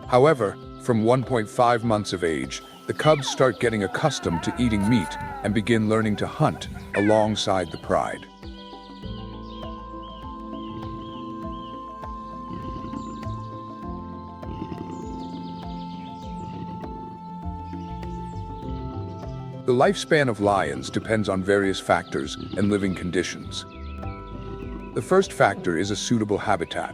However, from 1.5 months of age, the cubs start getting accustomed to eating meat and begin learning to hunt alongside the pride. The lifespan of lions depends on various factors and living conditions. The first factor is a suitable habitat.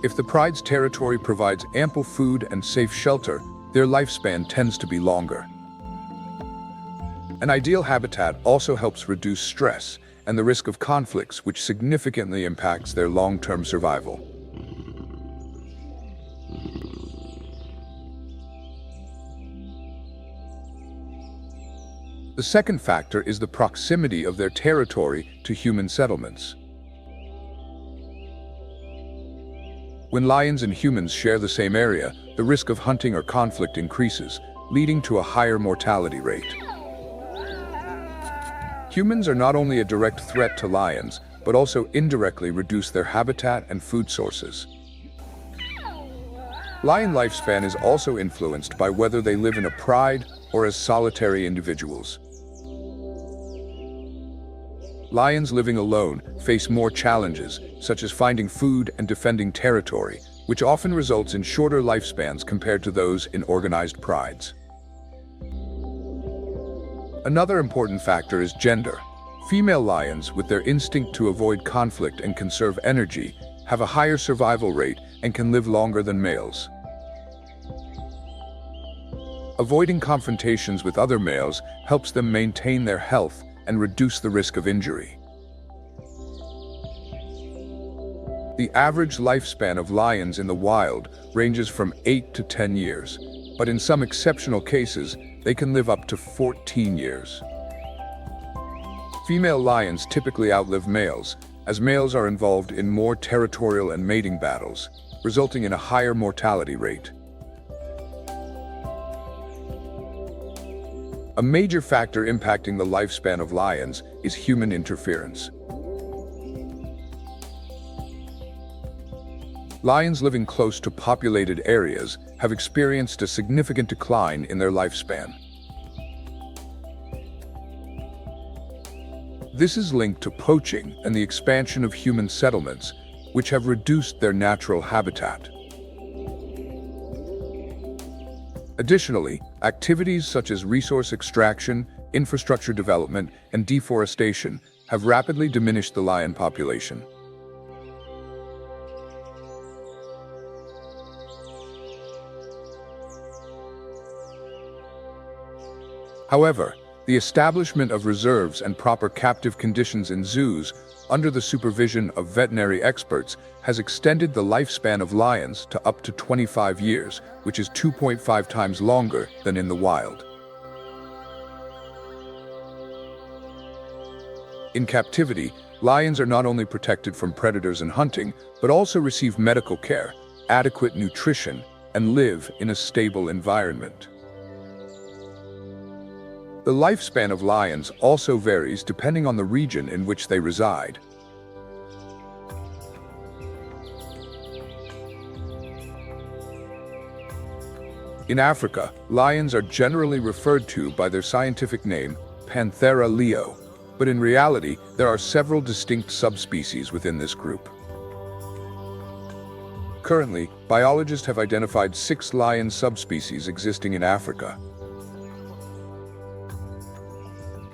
If the pride's territory provides ample food and safe shelter, their lifespan tends to be longer. An ideal habitat also helps reduce stress and the risk of conflicts, which significantly impacts their long-term survival. The second factor is the proximity of their territory to human settlements. When lions and humans share the same area, the risk of hunting or conflict increases, leading to a higher mortality rate. Humans are not only a direct threat to lions, but also indirectly reduce their habitat and food sources. Lion lifespan is also influenced by whether they live in a pride or as solitary individuals. Lions living alone face more challenges, such as finding food and defending territory, which often results in shorter lifespans compared to those in organized prides. Another important factor is gender. Female lions, with their instinct to avoid conflict and conserve energy, have a higher survival rate and can live longer than males. Avoiding confrontations with other males helps them maintain their health and reduce the risk of injury. The average lifespan of lions in the wild ranges from 8 to 10 years, but in some exceptional cases, they can live up to 14 years. Female lions typically outlive males, as males are involved in more territorial and mating battles, resulting in a higher mortality rate. A major factor impacting the lifespan of lions is human interference. Lions living close to populated areas have experienced a significant decline in their lifespan. This is linked to poaching and the expansion of human settlements, which have reduced their natural habitat. Additionally, activities such as resource extraction, infrastructure development, and deforestation have rapidly diminished the lion population. However, the establishment of reserves and proper captive conditions in zoos, under the supervision of veterinary experts, has extended the lifespan of lions to up to 25 years, which is 2.5 times longer than in the wild. In captivity, lions are not only protected from predators and hunting, but also receive medical care, adequate nutrition, and live in a stable environment. The lifespan of lions also varies depending on the region in which they reside. In Africa, lions are generally referred to by their scientific name, Panthera leo, but in reality, there are several distinct subspecies within this group. Currently, biologists have identified 6 lion subspecies existing in Africa.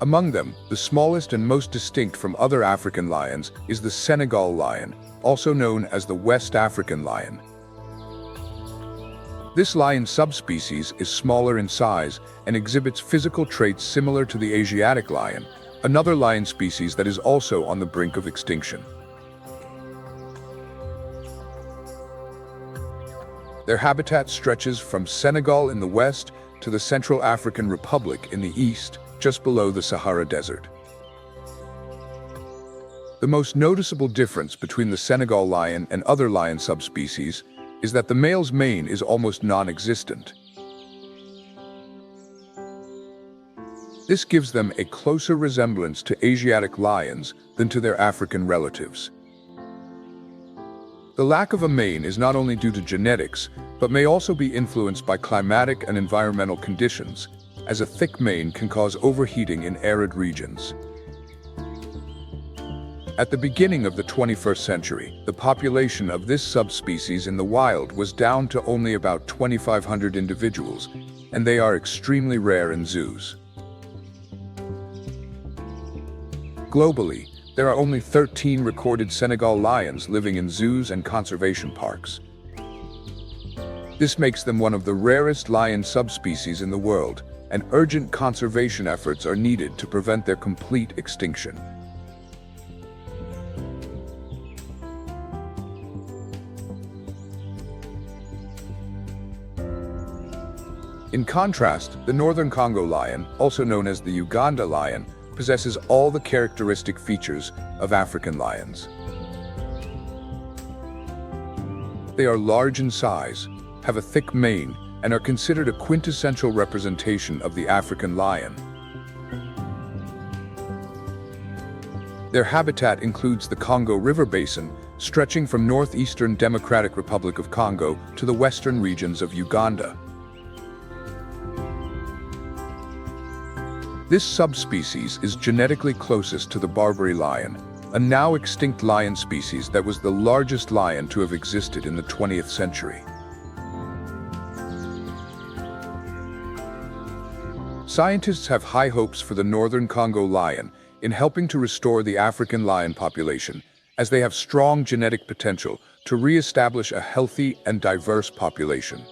Among them, the smallest and most distinct from other African lions is the Senegal lion, also known as the West African lion. This lion subspecies is smaller in size and exhibits physical traits similar to the Asiatic lion, another lion species that is also on the brink of extinction. Their habitat stretches from Senegal in the west to the Central African Republic in the east, just below the Sahara Desert. The most noticeable difference between the Senegal lion and other lion subspecies is that the male's mane is almost non-existent. This gives them a closer resemblance to Asiatic lions than to their African relatives. The lack of a mane is not only due to genetics, but may also be influenced by climatic and environmental conditions, as a thick mane can cause overheating in arid regions. At the beginning of the 21st century, the population of this subspecies in the wild was down to only about 2,500 individuals, and they are extremely rare in zoos. Globally, there are only 13 recorded Senegal lions living in zoos and conservation parks. This makes them one of the rarest lion subspecies in the world, and urgent conservation efforts are needed to prevent their complete extinction. In contrast, the northern Congo lion, also known as the Uganda lion, possesses all the characteristic features of African lions. They are large in size, have a thick mane, and are considered a quintessential representation of the African lion. Their habitat includes the Congo River Basin, stretching from northeastern Democratic Republic of Congo to the western regions of Uganda. This subspecies is genetically closest to the Barbary lion, a now extinct lion species that was the largest lion to have existed in the 20th century. Scientists have high hopes for the northern Congo lion in helping to restore the African lion population, as they have strong genetic potential to re-establish a healthy and diverse population.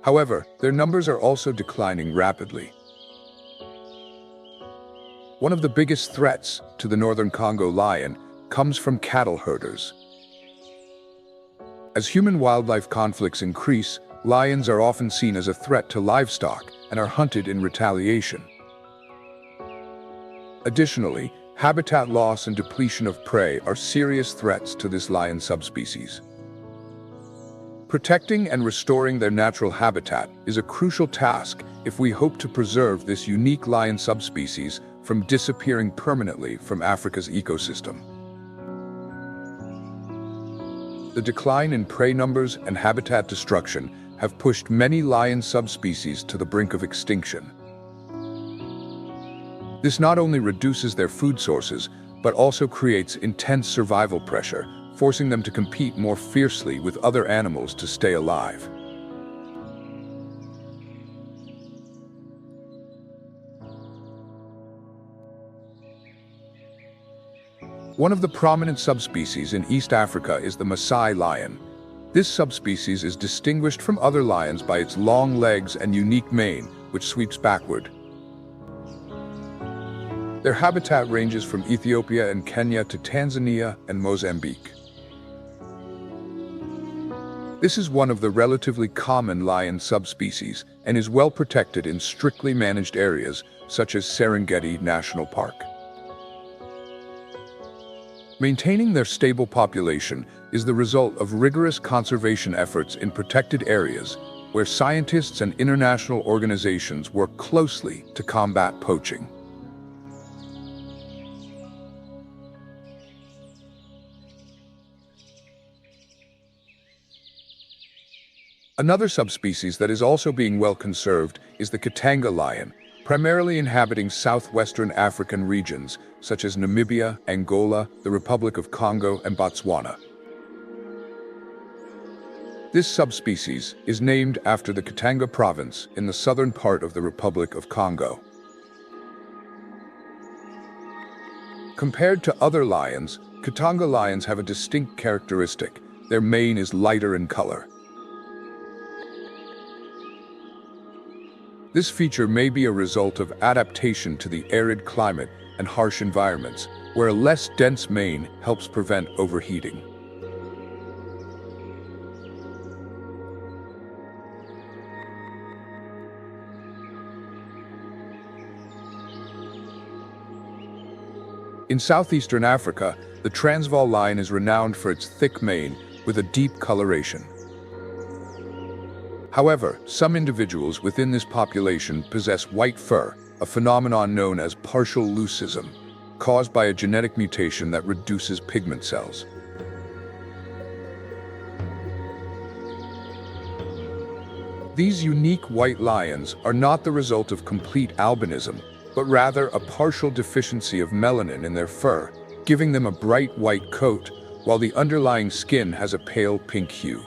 However, their numbers are also declining rapidly. One of the biggest threats to the northern Congo lion comes from cattle herders. As human-wildlife conflicts increase, lions are often seen as a threat to livestock and are hunted in retaliation. Additionally, habitat loss and depletion of prey are serious threats to this lion subspecies. Protecting and restoring their natural habitat is a crucial task if we hope to preserve this unique lion subspecies from disappearing permanently from Africa's ecosystem. The decline in prey numbers and habitat destruction have pushed many lion subspecies to the brink of extinction. This not only reduces their food sources, but also creates intense survival pressure, forcing them to compete more fiercely with other animals to stay alive. One of the prominent subspecies in East Africa is the Maasai lion. This subspecies is distinguished from other lions by its long legs and unique mane, which sweeps backward. Their habitat ranges from Ethiopia and Kenya to Tanzania and Mozambique. This is one of the relatively common lion subspecies and is well protected in strictly managed areas such as Serengeti National Park. Maintaining their stable population is the result of rigorous conservation efforts in protected areas where scientists and international organizations work closely to combat poaching. Another subspecies that is also being well conserved is the Katanga lion, primarily inhabiting southwestern African regions such as Namibia, Angola, the Republic of Congo, and Botswana. This subspecies is named after the Katanga province in the southern part of the Republic of Congo. Compared to other lions, Katanga lions have a distinct characteristic. Their mane is lighter in color. This feature may be a result of adaptation to the arid climate and harsh environments, where a less dense mane helps prevent overheating. In southeastern Africa, the Transvaal lion is renowned for its thick mane with a deep coloration. However, some individuals within this population possess white fur, a phenomenon known as partial leucism, caused by a genetic mutation that reduces pigment cells. These unique white lions are not the result of complete albinism, but rather a partial deficiency of melanin in their fur, giving them a bright white coat, while the underlying skin has a pale pink hue.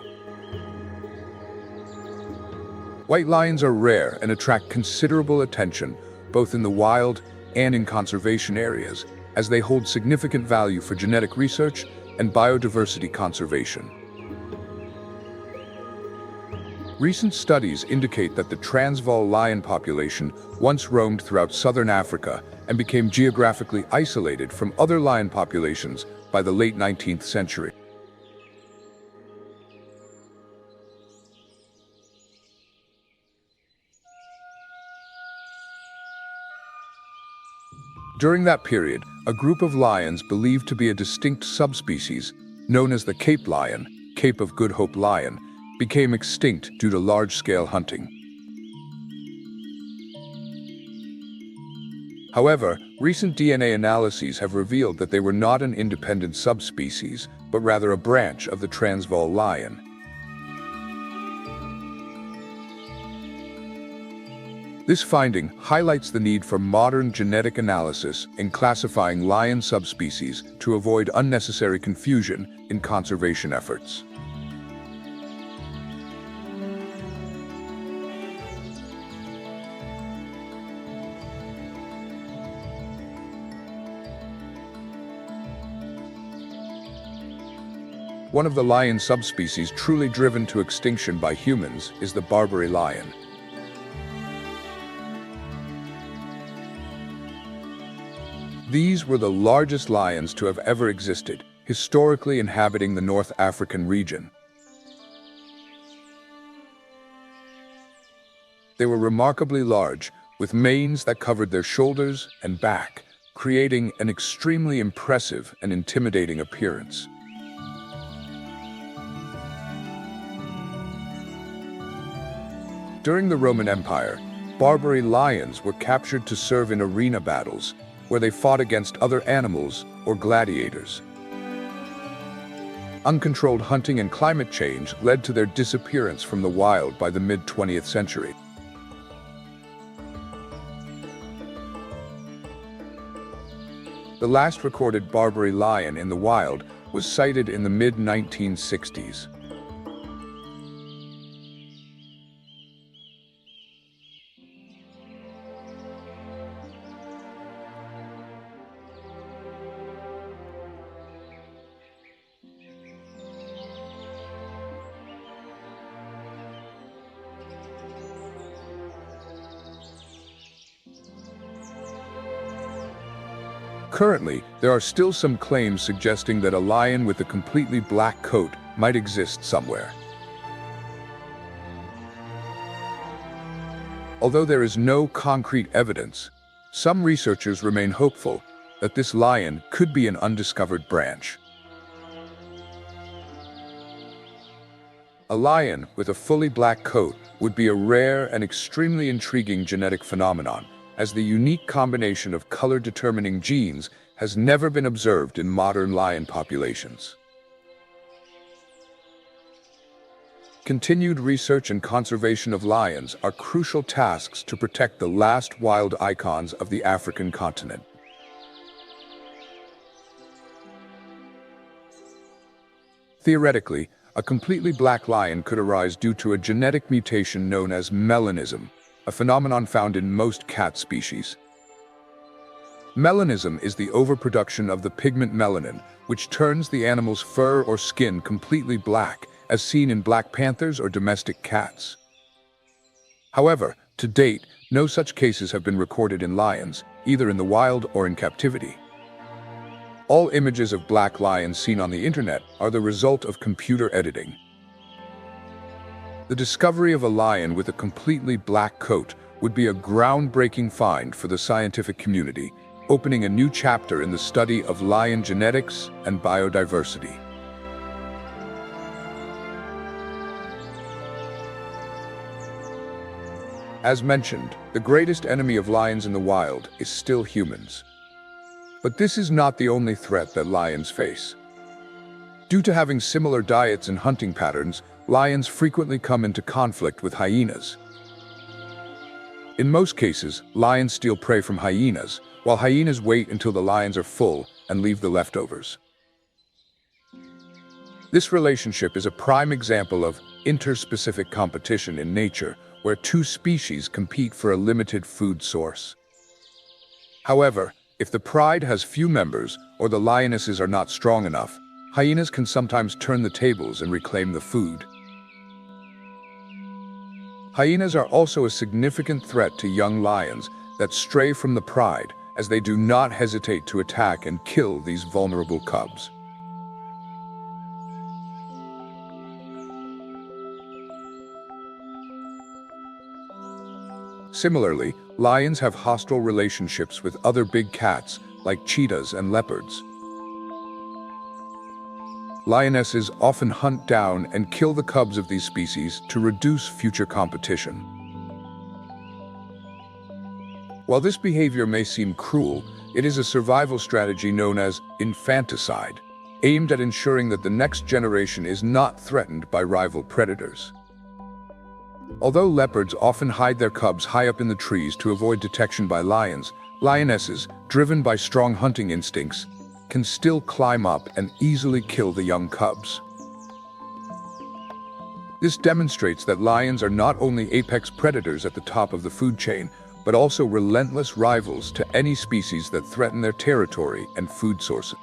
White lions are rare and attract considerable attention, both in the wild and in conservation areas, as they hold significant value for genetic research and biodiversity conservation. Recent studies indicate that the Transvaal lion population once roamed throughout southern Africa and became geographically isolated from other lion populations by the late 19th century. During that period, a group of lions believed to be a distinct subspecies, known as the Cape lion, Cape of Good Hope lion, became extinct due to large-scale hunting. However, recent DNA analyses have revealed that they were not an independent subspecies, but rather a branch of the Transvaal lion. This finding highlights the need for modern genetic analysis in classifying lion subspecies to avoid unnecessary confusion in conservation efforts. One of the lion subspecies truly driven to extinction by humans is the Barbary lion. These were the largest lions to have ever existed, historically inhabiting the North African region. They were remarkably large, with manes that covered their shoulders and back, creating an extremely impressive and intimidating appearance. During the Roman Empire, Barbary lions were captured to serve in arena battles, where they fought against other animals or gladiators. Uncontrolled hunting and climate change led to their disappearance from the wild by the mid-20th century. The last recorded Barbary lion in the wild was sighted in the mid-1960s. Currently, there are still some claims suggesting that a lion with a completely black coat might exist somewhere. Although there is no concrete evidence, some researchers remain hopeful that this lion could be an undiscovered branch. A lion with a fully black coat would be a rare and extremely intriguing genetic phenomenon, as the unique combination of color-determining genes has never been observed in modern lion populations. Continued research and conservation of lions are crucial tasks to protect the last wild icons of the African continent. Theoretically, a completely black lion could arise due to a genetic mutation known as melanism, a phenomenon found in most cat species. Melanism is the overproduction of the pigment melanin, which turns the animal's fur or skin completely black, as seen in black panthers or domestic cats. However, to date, no such cases have been recorded in lions, either in the wild or in captivity. All images of black lions seen on the internet are the result of computer editing. The discovery of a lion with a completely black coat would be a groundbreaking find for the scientific community, opening a new chapter in the study of lion genetics and biodiversity. As mentioned, the greatest enemy of lions in the wild is still humans. But this is not the only threat that lions face. Due to having similar diets and hunting patterns, lions frequently come into conflict with hyenas. In most cases, lions steal prey from hyenas, while hyenas wait until the lions are full and leave the leftovers. This relationship is a prime example of interspecific competition in nature, where two species compete for a limited food source. However, if the pride has few members or the lionesses are not strong enough, hyenas can sometimes turn the tables and reclaim the food. Hyenas are also a significant threat to young lions that stray from the pride, as they do not hesitate to attack and kill these vulnerable cubs. Similarly, lions have hostile relationships with other big cats like cheetahs and leopards. Lionesses often hunt down and kill the cubs of these species to reduce future competition. While this behavior may seem cruel, it is a survival strategy known as infanticide, aimed at ensuring that the next generation is not threatened by rival predators. Although leopards often hide their cubs high up in the trees to avoid detection by lions, lionesses, driven by strong hunting instincts, can still climb up and easily kill the young cubs. This demonstrates that lions are not only apex predators at the top of the food chain, but also relentless rivals to any species that threaten their territory and food sources.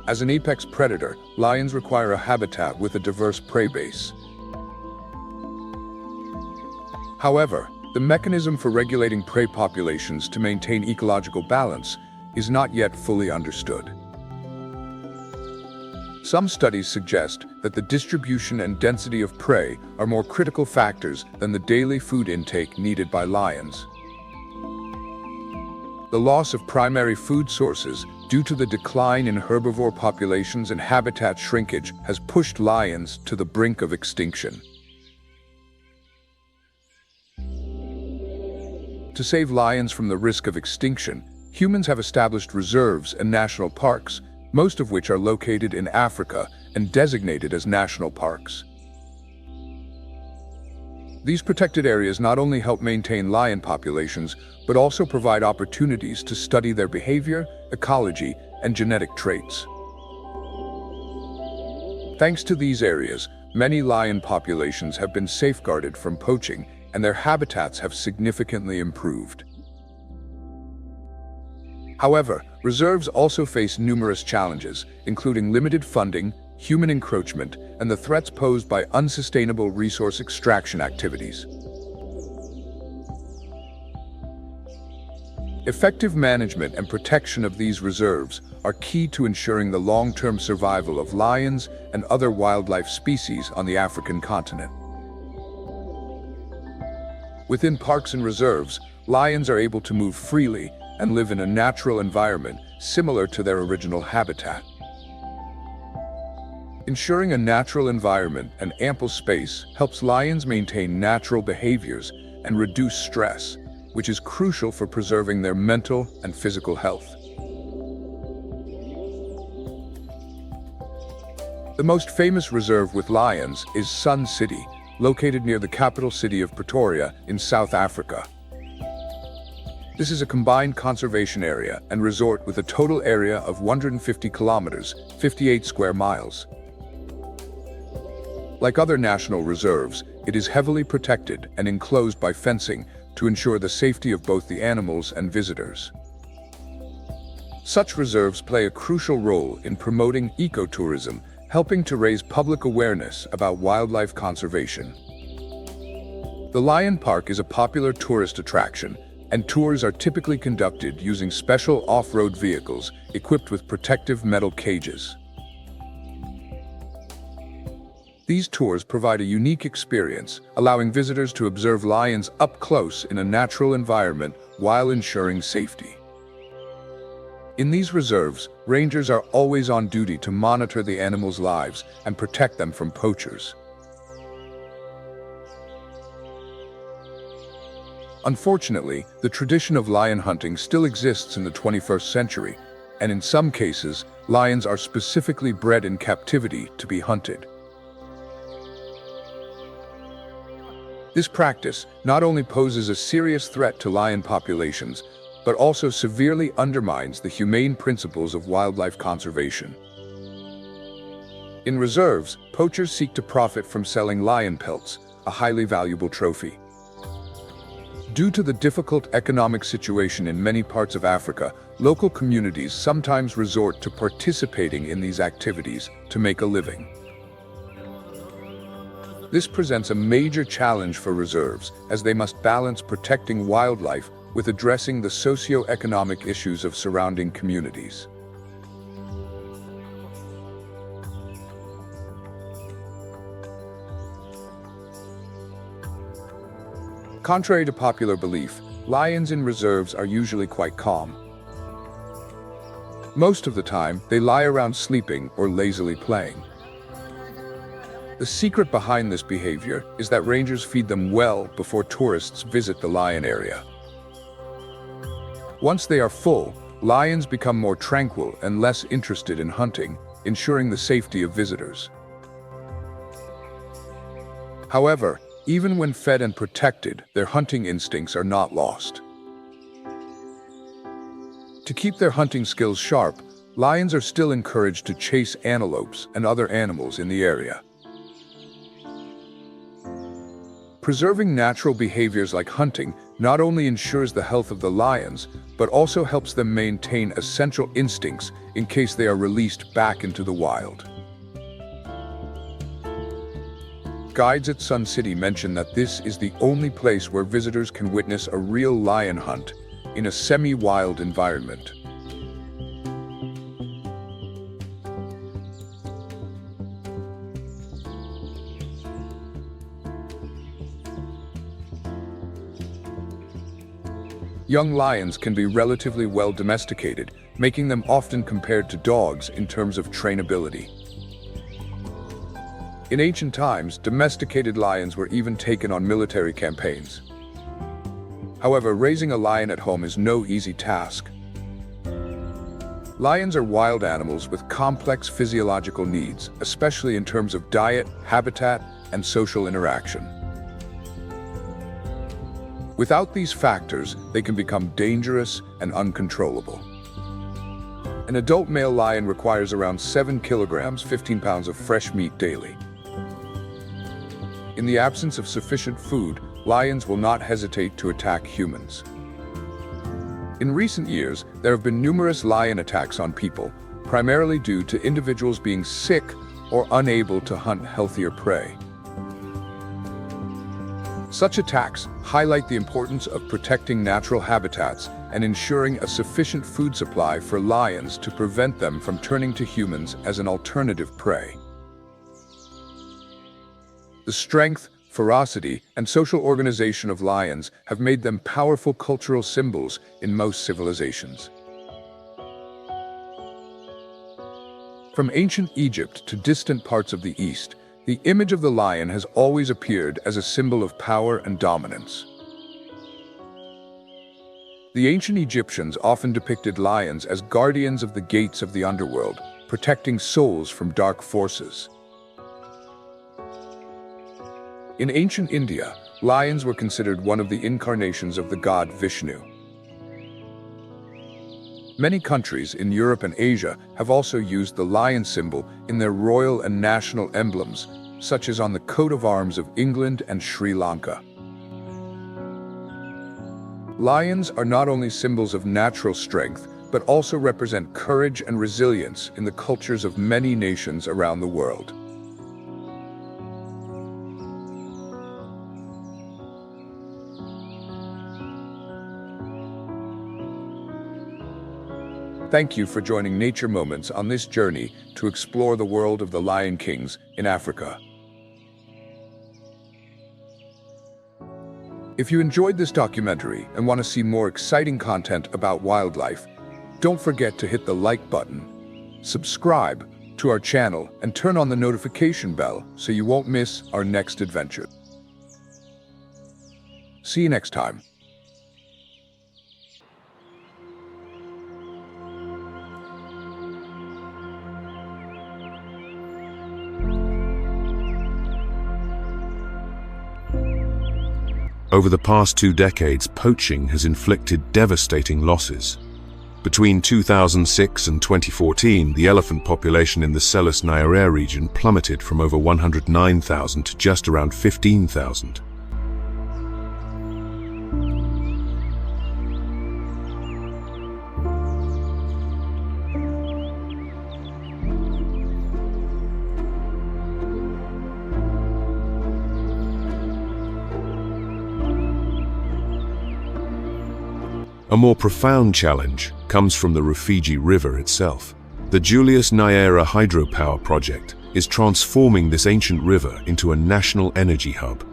As an apex predator, lions require a habitat with a diverse prey base. However, the mechanism for regulating prey populations to maintain ecological balance is not yet fully understood. Some studies suggest that the distribution and density of prey are more critical factors than the daily food intake needed by lions. The loss of primary food sources due to the decline in herbivore populations and habitat shrinkage has pushed lions to the brink of extinction. To save lions from the risk of extinction, humans have established reserves and national parks, most of which are located in Africa and designated as national parks. These protected areas not only help maintain lion populations, but also provide opportunities to study their behavior, ecology, and genetic traits. Thanks to these areas, many lion populations have been safeguarded from poaching, and their habitats have significantly improved. However, reserves also face numerous challenges, including limited funding, human encroachment, and the threats posed by unsustainable resource extraction activities. Effective management and protection of these reserves are key to ensuring the long-term survival of lions and other wildlife species on the African continent. Within parks and reserves, lions are able to move freely and live in a natural environment similar to their original habitat. Ensuring a natural environment and ample space helps lions maintain natural behaviors and reduce stress, which is crucial for preserving their mental and physical health. The most famous reserve with lions is Sun City, located near the capital city of Pretoria in South Africa. This is a combined conservation area and resort with a total area of 150 kilometers, 58 square miles. Like other national reserves, it is heavily protected and enclosed by fencing to ensure the safety of both the animals and visitors. Such reserves play a crucial role in promoting ecotourism, helping to raise public awareness about wildlife conservation. The Lion Park is a popular tourist attraction, and tours are typically conducted using special off-road vehicles equipped with protective metal cages. These tours provide a unique experience, allowing visitors to observe lions up close in a natural environment while ensuring safety. In these reserves, rangers are always on duty to monitor the animals' lives and protect them from poachers. Unfortunately, the tradition of lion hunting still exists in the 21st century, and in some cases, lions are specifically bred in captivity to be hunted. This practice not only poses a serious threat to lion populations, but also severely undermines the humane principles of wildlife conservation. In reserves, poachers seek to profit from selling lion pelts, a highly valuable trophy. Due to the difficult economic situation in many parts of Africa, local communities sometimes resort to participating in these activities to make a living. This presents a major challenge for reserves, as they must balance protecting wildlife with addressing the socio-economic issues of surrounding communities. Contrary to popular belief, lions in reserves are usually quite calm. Most of the time, they lie around sleeping or lazily playing. The secret behind this behavior is that rangers feed them well before tourists visit the lion area. Once they are full, lions become more tranquil and less interested in hunting, ensuring the safety of visitors. However, even when fed and protected, their hunting instincts are not lost. To keep their hunting skills sharp, lions are still encouraged to chase antelopes and other animals in the area. Preserving natural behaviors like hunting not only ensures the health of the lions, but also helps them maintain essential instincts in case they are released back into the wild. Guides at Sun City mention that this is the only place where visitors can witness a real lion hunt in a semi-wild environment. Young lions can be relatively well domesticated, making them often compared to dogs in terms of trainability. In ancient times, domesticated lions were even taken on military campaigns. However, raising a lion at home is no easy task. Lions are wild animals with complex physiological needs, especially in terms of diet, habitat, and social interaction. Without these factors, they can become dangerous and uncontrollable. An adult male lion requires around 7 kilograms, 15 pounds of fresh meat daily. In the absence of sufficient food, lions will not hesitate to attack humans. In recent years, there have been numerous lion attacks on people, primarily due to individuals being sick or unable to hunt healthier prey. Such attacks highlight the importance of protecting natural habitats and ensuring a sufficient food supply for lions to prevent them from turning to humans as an alternative prey. The strength, ferocity, and social organization of lions have made them powerful cultural symbols in most civilizations. From ancient Egypt to distant parts of the East, the image of the lion has always appeared as a symbol of power and dominance. The ancient Egyptians often depicted lions as guardians of the gates of the underworld, protecting souls from dark forces. In ancient India, lions were considered one of the incarnations of the god Vishnu. Many countries in Europe and Asia have also used the lion symbol in their royal and national emblems, such as on the coat of arms of England and Sri Lanka. Lions are not only symbols of natural strength, but also represent courage and resilience in the cultures of many nations around the world. Thank you for joining Nature Moments on this journey to explore the world of the Lion Kings in Africa. If you enjoyed this documentary and want to see more exciting content about wildlife, don't forget to hit the like button, subscribe to our channel, and turn on the notification bell so you won't miss our next adventure. See you next time. Over the past 2 decades, poaching has inflicted devastating losses. Between 2006 and 2014, the elephant population in the Nyerere region plummeted from over 109,000 to just around 15,000. A more profound challenge comes from the Refuge River itself. The Julius Nyerere hydropower project is transforming this ancient river into a national energy hub.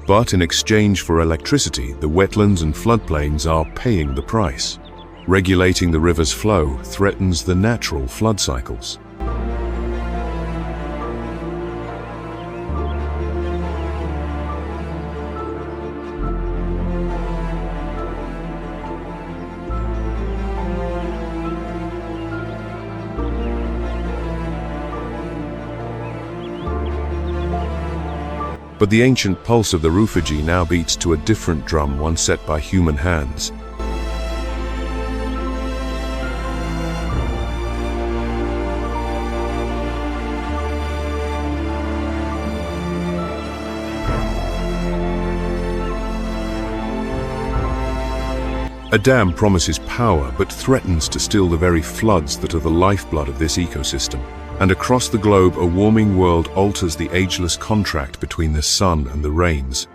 But in exchange for electricity, the wetlands and floodplains are paying the price. Regulating the river's flow threatens the natural flood cycles. But the ancient pulse of the refuge now beats to a different drum, one set by human hands. A dam promises power but threatens to still the very floods that are the lifeblood of this ecosystem. And across the globe, a warming world alters the ageless contract between the sun and the rains.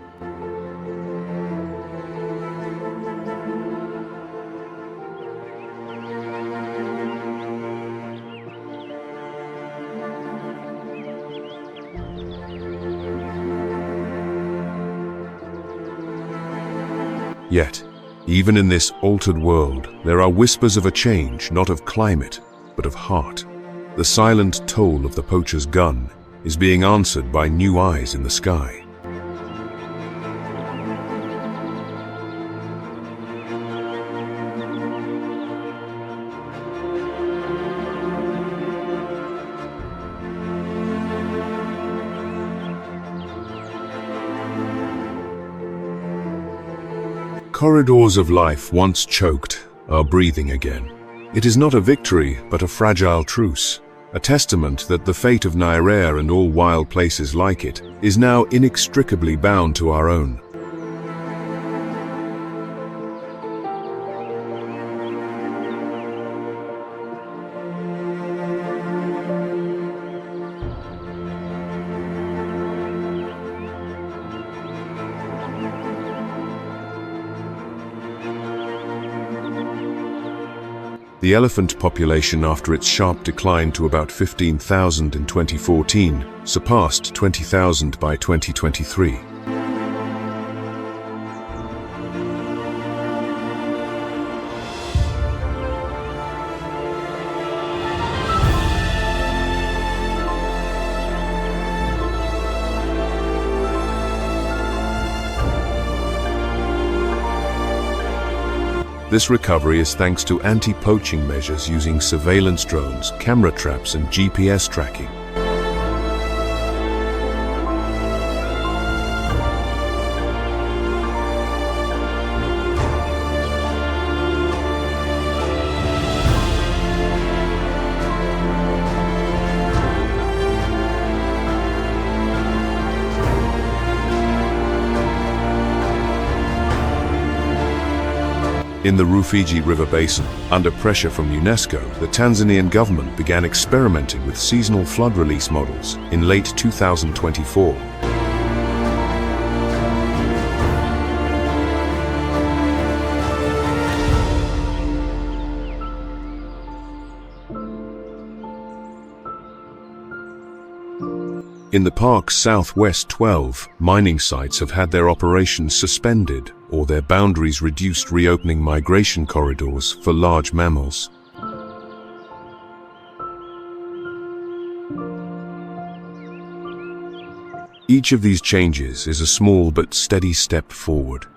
Yet, even in this altered world, there are whispers of a change, not of climate, but of heart. The silent toll of the poacher's gun is being answered by new eyes in the sky. Corridors of life once choked are breathing again. It is not a victory, but a fragile truce. A testament that the fate of Nyerere and all wild places like it is now inextricably bound to our own. The elephant population, after its sharp decline to about 15,000 in 2014, surpassed 20,000 by 2023. This recovery is thanks to anti-poaching measures using surveillance drones, camera traps, and GPS tracking. In the Rufiji River Basin, under pressure from UNESCO, the Tanzanian government began experimenting with seasonal flood release models in late 2024. In the park's southwest 12 mining sites have had their operations suspended or their boundaries reduced, reopening migration corridors for large mammals. Each of these changes is a small but steady step forward.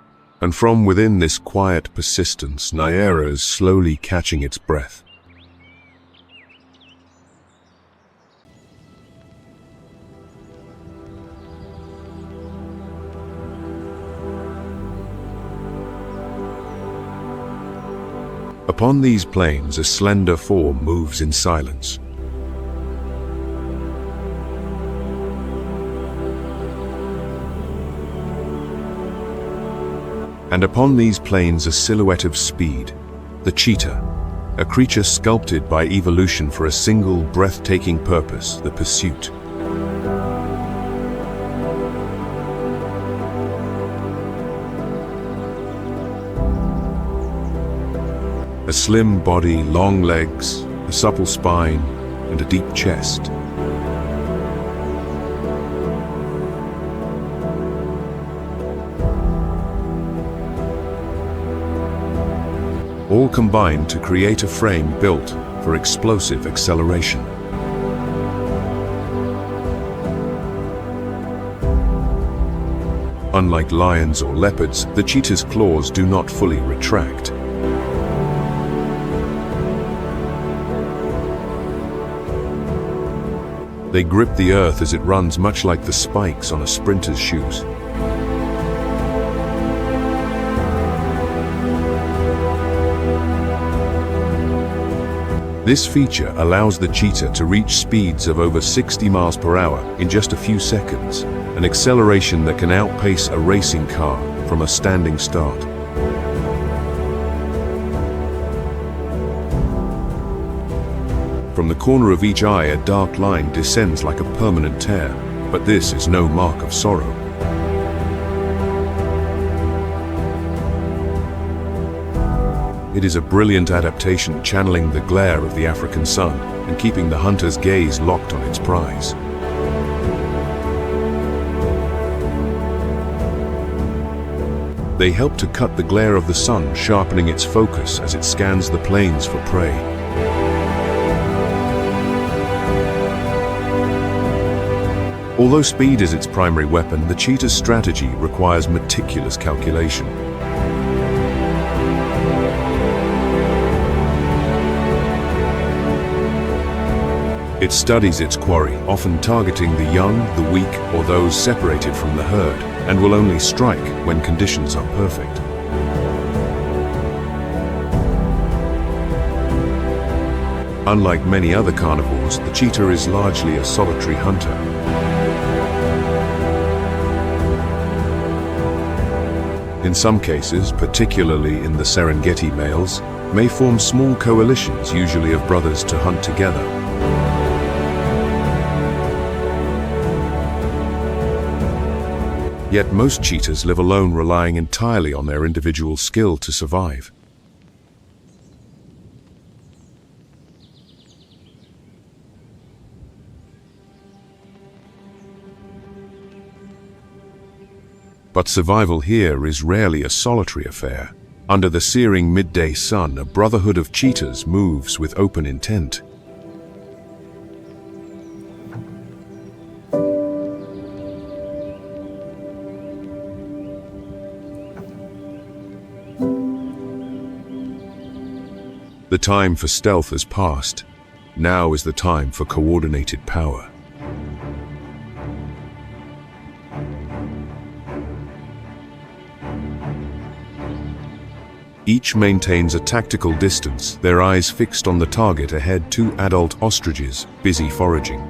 And from within this quiet persistence, Nyerere is slowly catching its breath. Upon these plains, a slender form moves in silence. And upon these plains, a silhouette of speed, the cheetah, a creature sculpted by evolution for a single breathtaking purpose, the pursuit. A slim body, long legs, a supple spine, and a deep chest. All combined to create a frame built for explosive acceleration. Unlike lions or leopards, the cheetah's claws do not fully retract. They grip the earth as it runs, much like the spikes on a sprinter's shoes. This feature allows the cheetah to reach speeds of over 60 miles per hour in just a few seconds, an acceleration that can outpace a racing car from a standing start. From the corner of each eye, a dark line descends like a permanent tear, but this is no mark of sorrow. It is a brilliant adaptation, channeling the glare of the African sun and keeping the hunter's gaze locked on its prize. They help to cut the glare of the sun, sharpening its focus as it scans the plains for prey. Although speed is its primary weapon, the cheetah's strategy requires meticulous calculation. It studies its quarry, often targeting the young, the weak, or those separated from the herd, and will only strike when conditions are perfect. Unlike many other carnivores, the cheetah is largely a solitary hunter. In some cases, particularly in the Serengeti, males may form small coalitions, usually of brothers, to hunt together. Yet most cheetahs live alone, relying entirely on their individual skill to survive. But survival here is rarely a solitary affair. Under the searing midday sun, a brotherhood of cheetahs moves with open intent. The time for stealth has passed. Now is the time for coordinated power. Each maintains a tactical distance, their eyes fixed on the target ahead. Two adult ostriches, busy foraging.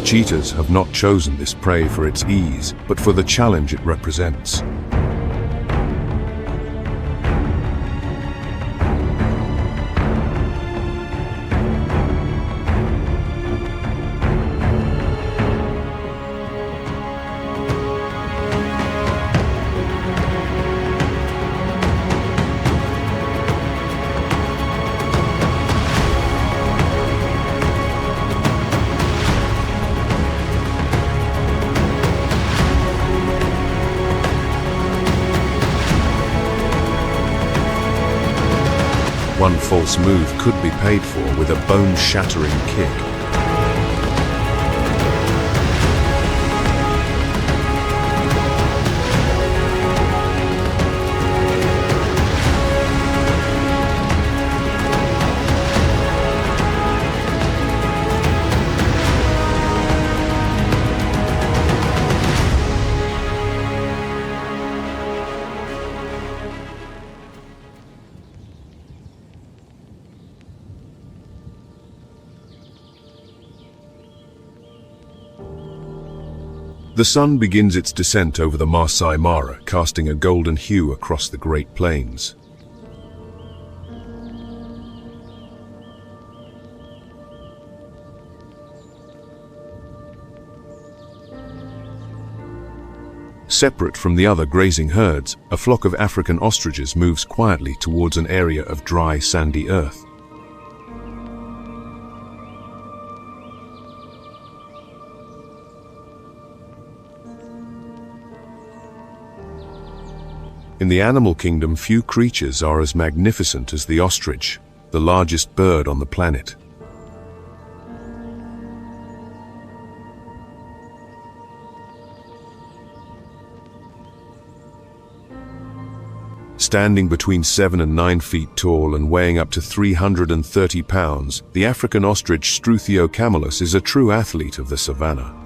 cheetahs have not chosen this prey for its ease, but for the challenge it represents. One false move could be paid for with a bone-shattering kick. The sun begins its descent over the Masai Mara, casting a golden hue across the Great Plains. Separate from the other grazing herds, a flock of African ostriches moves quietly towards an area of dry, sandy earth. In the animal kingdom, few creatures are as magnificent as the ostrich, the largest bird on the planet. Standing between 7 and 9 feet tall and weighing up to 330 pounds, the African ostrich Struthio camelus is a true athlete of the savannah.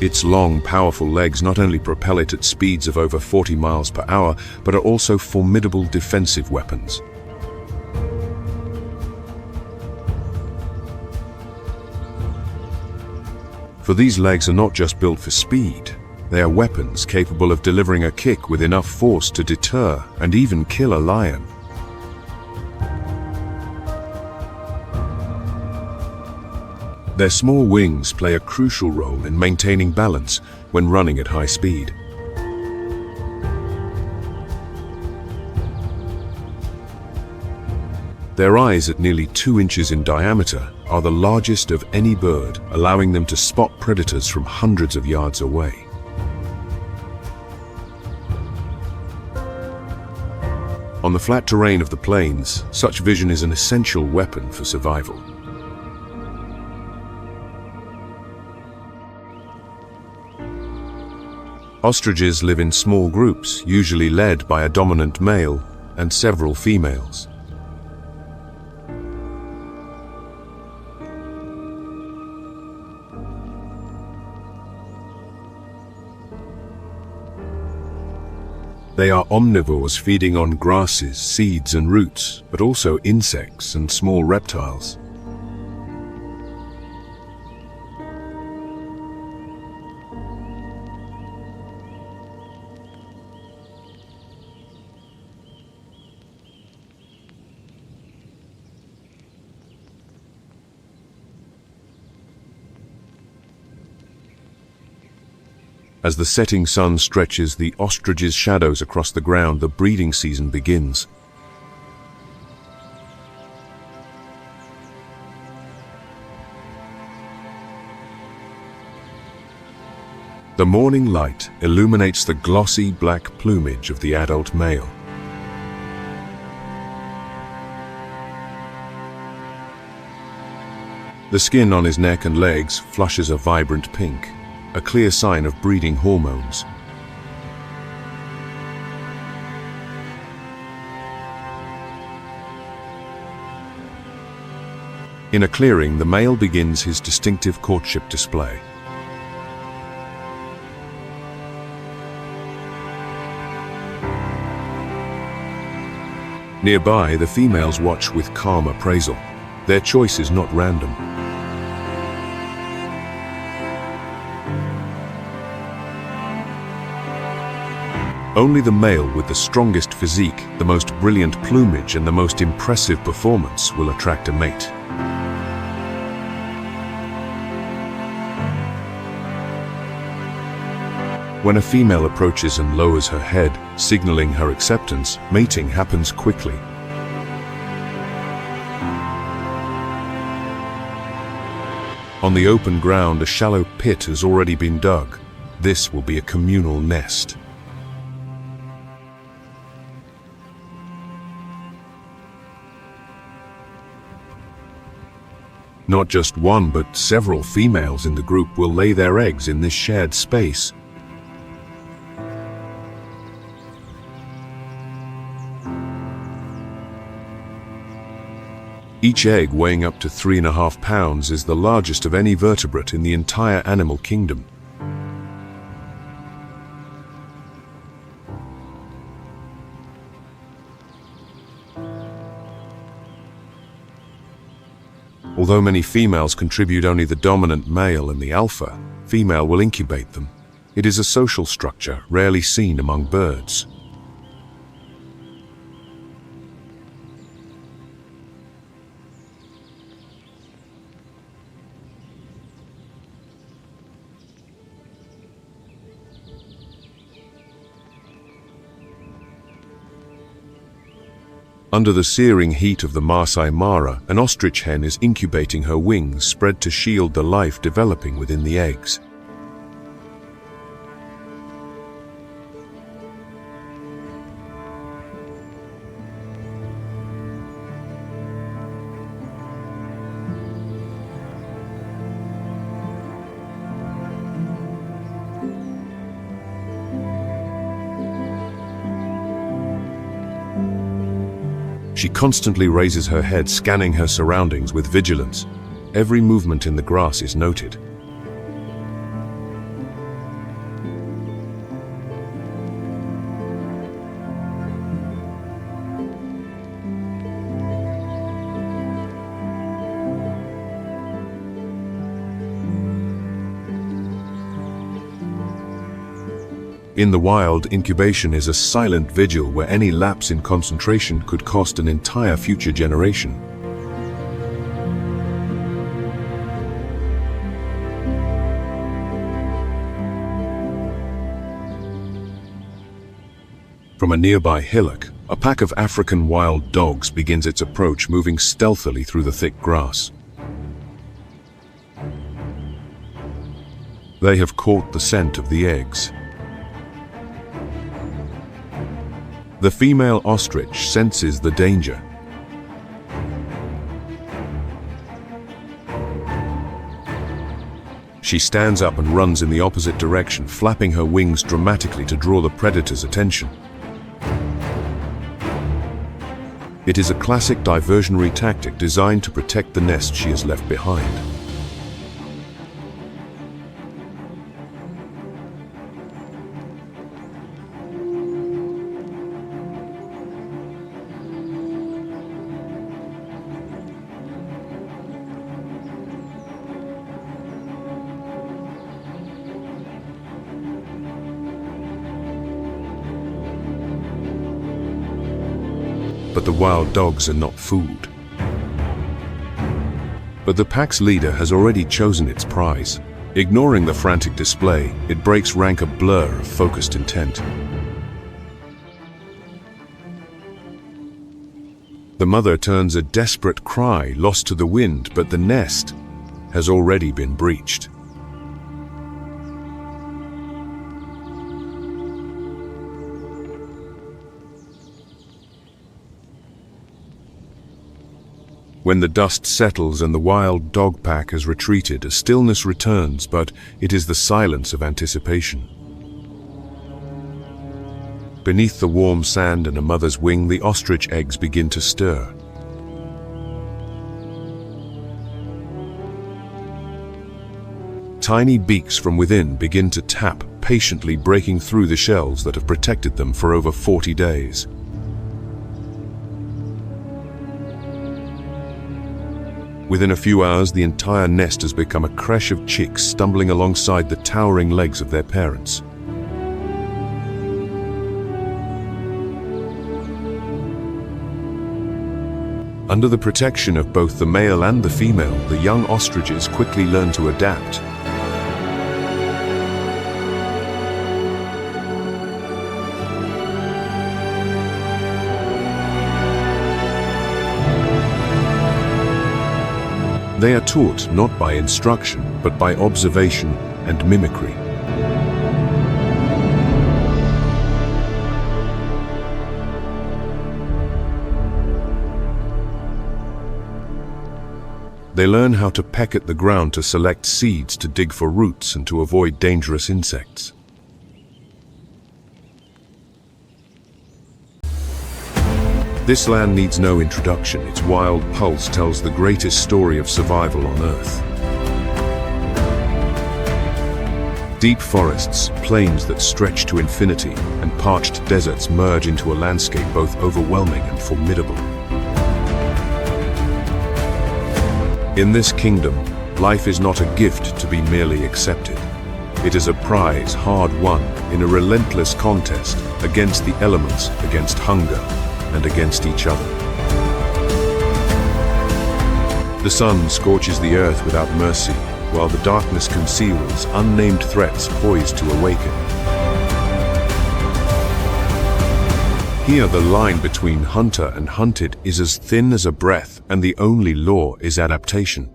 Its long, powerful legs not only propel it at speeds of over 40 miles per hour, but are also formidable defensive weapons. For these legs are not just built for speed, they are weapons capable of delivering a kick with enough force to deter and even kill a lion. Their small wings play a crucial role in maintaining balance when running at high speed. Their eyes, at nearly 2 inches in diameter, are the largest of any bird, allowing them to spot predators from hundreds of yards away. On the flat terrain of the plains, such vision is an essential weapon for survival. Ostriches live in small groups, usually led by a dominant male and several females. They are omnivores, feeding on grasses, seeds and roots, but also insects and small reptiles. As the setting sun stretches the ostrich's shadows across the ground, the breeding season begins. The morning light illuminates the glossy black plumage of the adult male. The skin on his neck and legs flushes a vibrant pink, a clear sign of breeding hormones. In a clearing, the male begins his distinctive courtship display. Nearby, the females watch with calm appraisal. Their choice is not random. Only the male with the strongest physique, the most brilliant plumage, and the most impressive performance will attract a mate. When a female approaches and lowers her head, signaling her acceptance, mating happens quickly. On the open ground, a shallow pit has already been dug. This will be a communal nest. Not just one, but several females in the group will lay their eggs in this shared space. Each egg, weighing up to 3.5 pounds, is the largest of any vertebrate in the entire animal kingdom. Although many females contribute only the dominant male and the alpha, female will incubate them. It is a social structure rarely seen among birds. Under the searing heat of the Masai Mara, an ostrich hen is incubating her wings spread to shield the life developing within the eggs. She constantly raises her head, scanning her surroundings with vigilance. Every movement in the grass is noted. In the wild, incubation is a silent vigil where any lapse in concentration could cost an entire future generation. From a nearby hillock, a pack of African wild dogs begins its approach, moving stealthily through the thick grass. They have caught the scent of the eggs. The female ostrich senses the danger. She stands up and runs in the opposite direction, flapping her wings dramatically to draw the predator's attention. It is a classic diversionary tactic designed to protect the nest she has left behind. But the wild dogs are not fooled. But the pack's leader has already chosen its prize. Ignoring the frantic display, it breaks rank, a blur of focused intent. The mother turns a desperate cry, lost to the wind, but the nest has already been breached. When the dust settles and the wild dog pack has retreated, a stillness returns, but it is the silence of anticipation. Beneath the warm sand and a mother's wing, the ostrich eggs begin to stir. Tiny beaks from within begin to tap, patiently breaking through the shells that have protected them for over 40 days. Within a few hours, the entire nest has become a creche of chicks stumbling alongside the towering legs of their parents. Under the protection of both the male and the female, the young ostriches quickly learn to adapt. They are taught not by instruction, but by observation and mimicry. They learn how to peck at the ground to select seeds, to dig for roots, and to avoid dangerous insects. This land needs no introduction. Its wild pulse tells the greatest story of survival on Earth. Deep forests, plains that stretch to infinity, and parched deserts merge into a landscape both overwhelming and formidable. In this kingdom, life is not a gift to be merely accepted. It is a prize hard won in a relentless contest against the elements, against hunger, and against each other. The sun scorches the earth without mercy, while the darkness conceals unnamed threats poised to awaken. Here the line between hunter and hunted is as thin as a breath, and the only law is adaptation.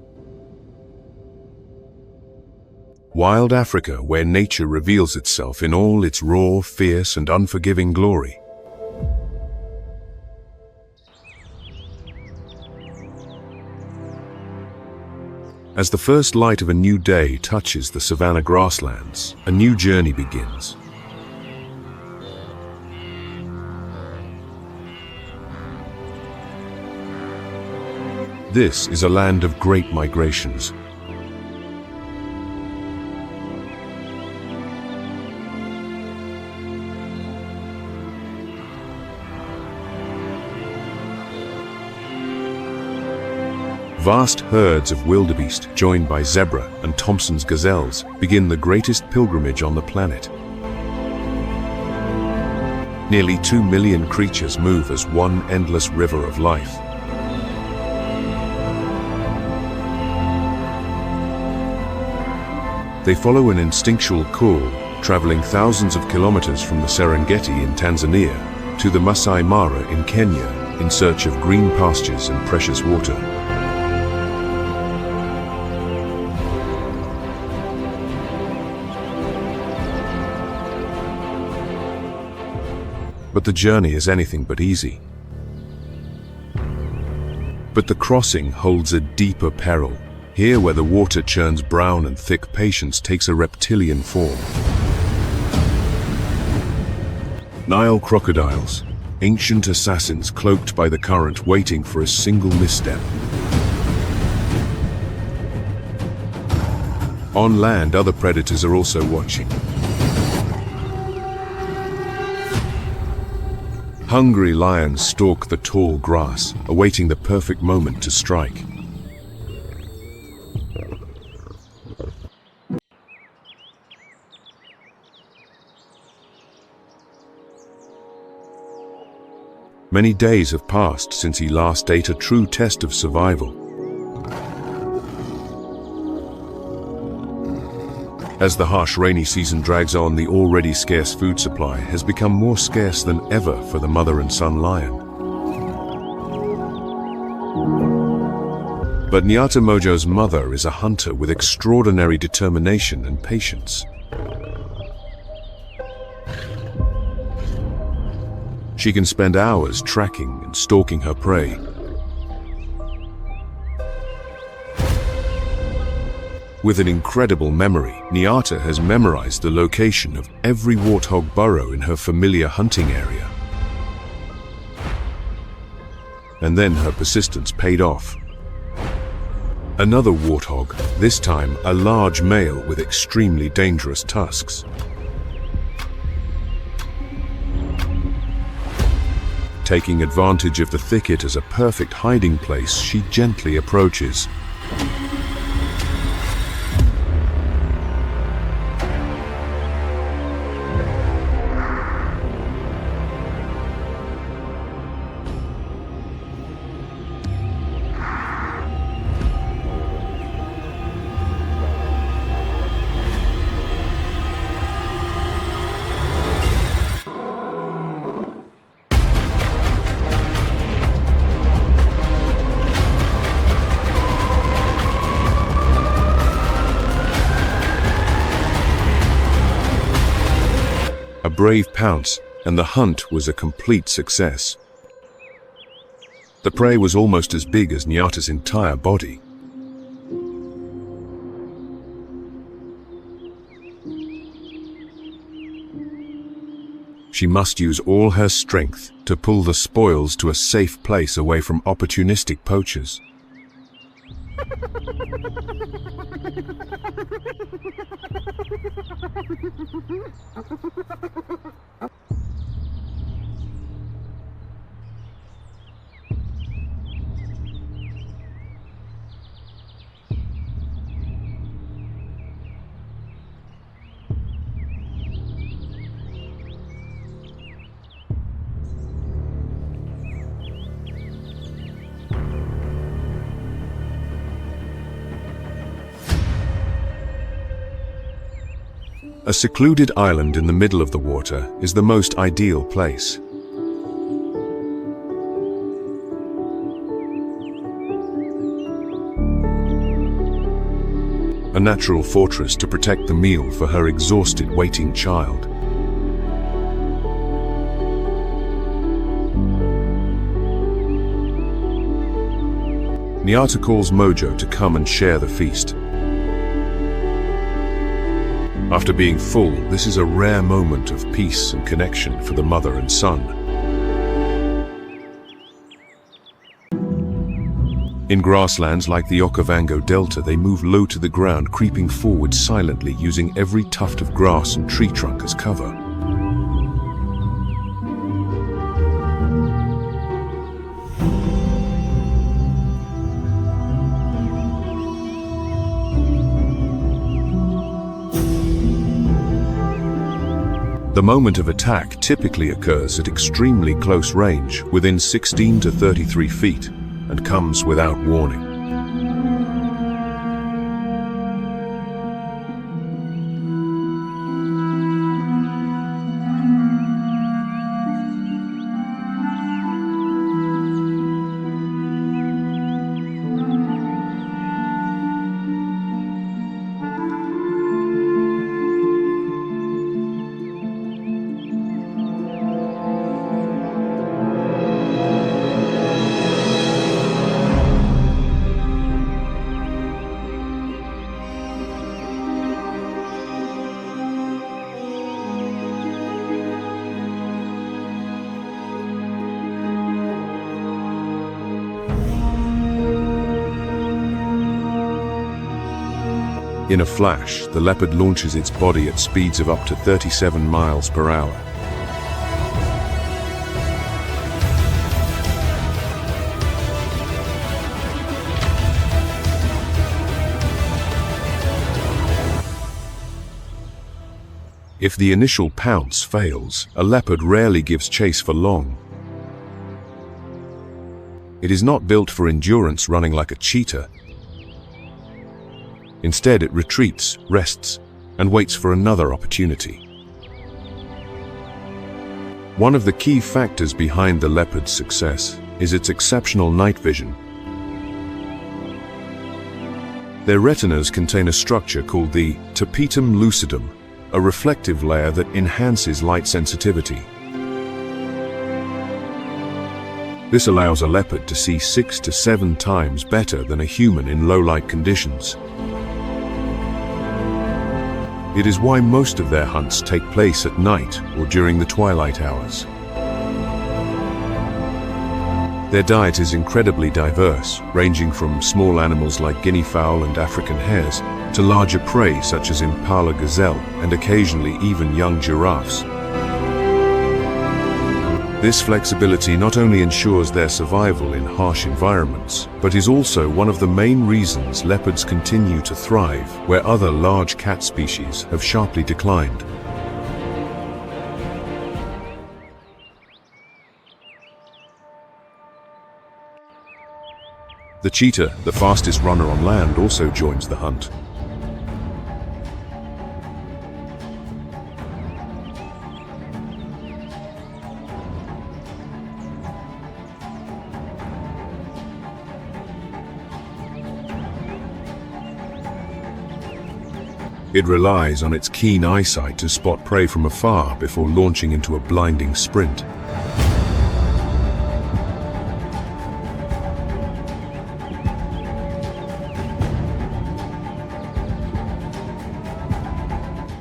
Wild Africa, where nature reveals itself in all its raw, fierce, and unforgiving glory. As the first light of a new day touches the savanna grasslands, a new journey begins. This is a land of great migrations. Vast herds of wildebeest, joined by zebra and Thompson's gazelles, begin the greatest pilgrimage on the planet. Nearly 2 million creatures move as one endless river of life. They follow an instinctual call, traveling thousands of kilometers from the Serengeti in Tanzania to the Masai Mara in Kenya in search of green pastures and precious water. But the journey is anything but easy. But the crossing holds a deeper peril. Here, where the water churns brown and thick, patience takes a reptilian form. Nile crocodiles, ancient assassins cloaked by the current, waiting for a single misstep. On land, other predators are also watching. Hungry lions stalk the tall grass, awaiting the perfect moment to strike. Many days have passed since he last ate a true test of survival. As the harsh rainy season drags on, the already scarce food supply has become more scarce than ever for the mother and son lion. But Nyata Mojo's mother is a hunter with extraordinary determination and patience. She can spend hours tracking and stalking her prey. With an incredible memory, Nyata has memorized the location of every warthog burrow in her familiar hunting area. And then her persistence paid off. Another warthog, this time a large male with extremely dangerous tusks. Taking advantage of the thicket as a perfect hiding place, she gently approaches, A brave pounce, and the hunt was a complete success. The prey was almost as big as Nyarere's entire body. She must use all her strength to pull the spoils to a safe place away from opportunistic poachers. A secluded island in the middle of the water is the most ideal place. A natural fortress to protect the meal for her exhausted waiting child. Nyerere calls Mojo to come and share the feast. After being full, this is a rare moment of peace and connection for the mother and son. In grasslands like the Okavango Delta, they move low to the ground, creeping forward silently, using every tuft of grass and tree trunk as cover. The moment of attack typically occurs at extremely close range, within 16 to 33 feet, and comes without warning. In a flash, the leopard launches its body at speeds of up to 37 miles per hour. If the initial pounce fails, a leopard rarely gives chase for long. It is not built for endurance, running like a cheetah. Instead, it retreats, rests, and waits for another opportunity. One of the key factors behind the leopard's success is its exceptional night vision. Their retinas contain a structure called the tapetum lucidum, a reflective layer that enhances light sensitivity. This allows a leopard to see 6 to 7 times better than a human in low-light conditions. It is why most of their hunts take place at night or during the twilight hours. Their diet is incredibly diverse, ranging from small animals like guinea fowl and African hares to larger prey such as impala gazelle and occasionally even young giraffes. This flexibility not only ensures their survival in harsh environments, but is also one of the main reasons leopards continue to thrive where other large cat species have sharply declined. The cheetah, the fastest runner on land, also joins the hunt. It relies on its keen eyesight to spot prey from afar before launching into a blinding sprint.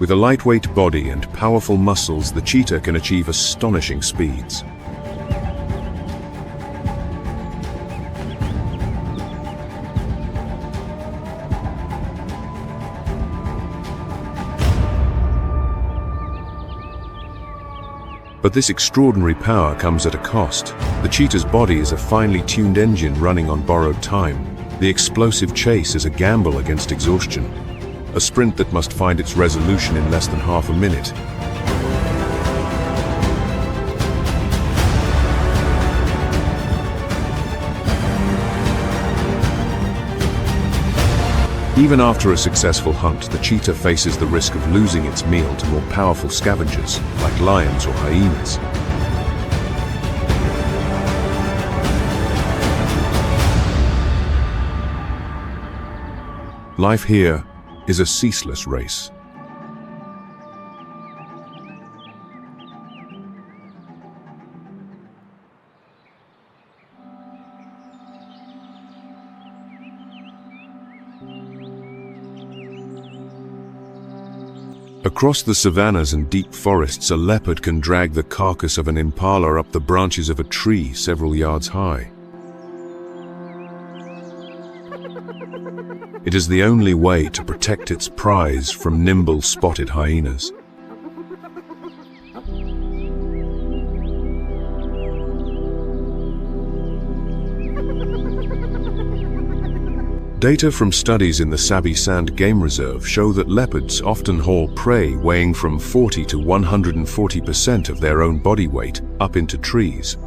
With a lightweight body and powerful muscles, the cheetah can achieve astonishing speeds. But this extraordinary power comes at a cost. The cheetah's body is a finely tuned engine running on borrowed time. The explosive chase is a gamble against exhaustion. A sprint that must find its resolution in less than half a minute. Even after a successful hunt, the cheetah faces the risk of losing its meal to more powerful scavengers, like lions or hyenas. Life here is a ceaseless race. Across the savannas and deep forests, a leopard can drag the carcass of an impala up the branches of a tree several yards high. It is the only way to protect its prize from nimble spotted hyenas. Data from studies in the Sabi Sand Game Reserve show that leopards often haul prey weighing from 40 to 140% of their own body weight up into trees.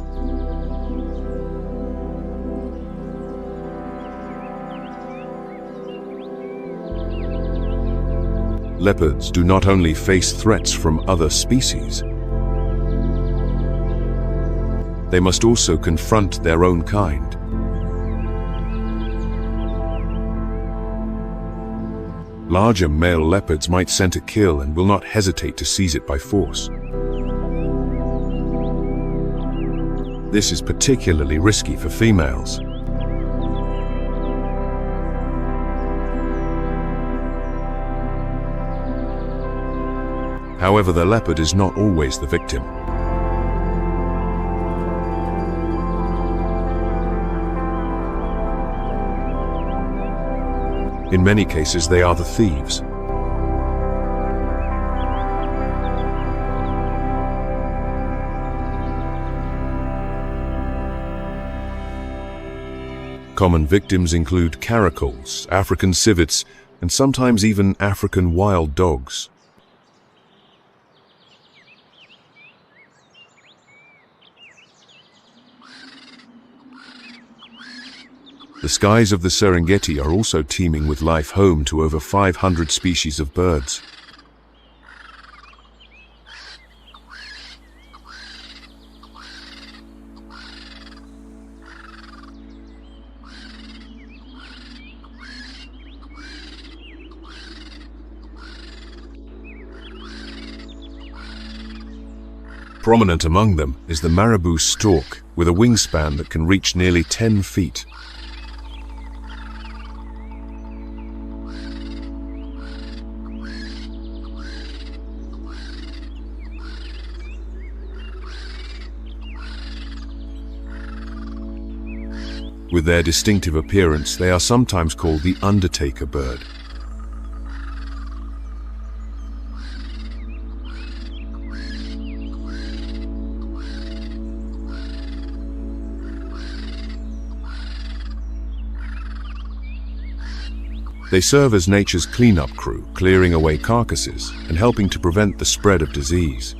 Leopards do not only face threats from other species, they must also confront their own kind. Larger male leopards might scent a kill and will not hesitate to seize it by force. This is particularly risky for females. However, the leopard is not always the victim. In many cases, they are the thieves. Common victims include caracoles, African civets, and sometimes even African wild dogs. The skies of the Serengeti are also teeming with life, home to over 500 species of birds. Prominent among them is the marabou stork, with a wingspan that can reach nearly 10 feet. With their distinctive appearance, they are sometimes called the undertaker bird. They serve as nature's cleanup crew, clearing away carcasses and helping to prevent the spread of disease.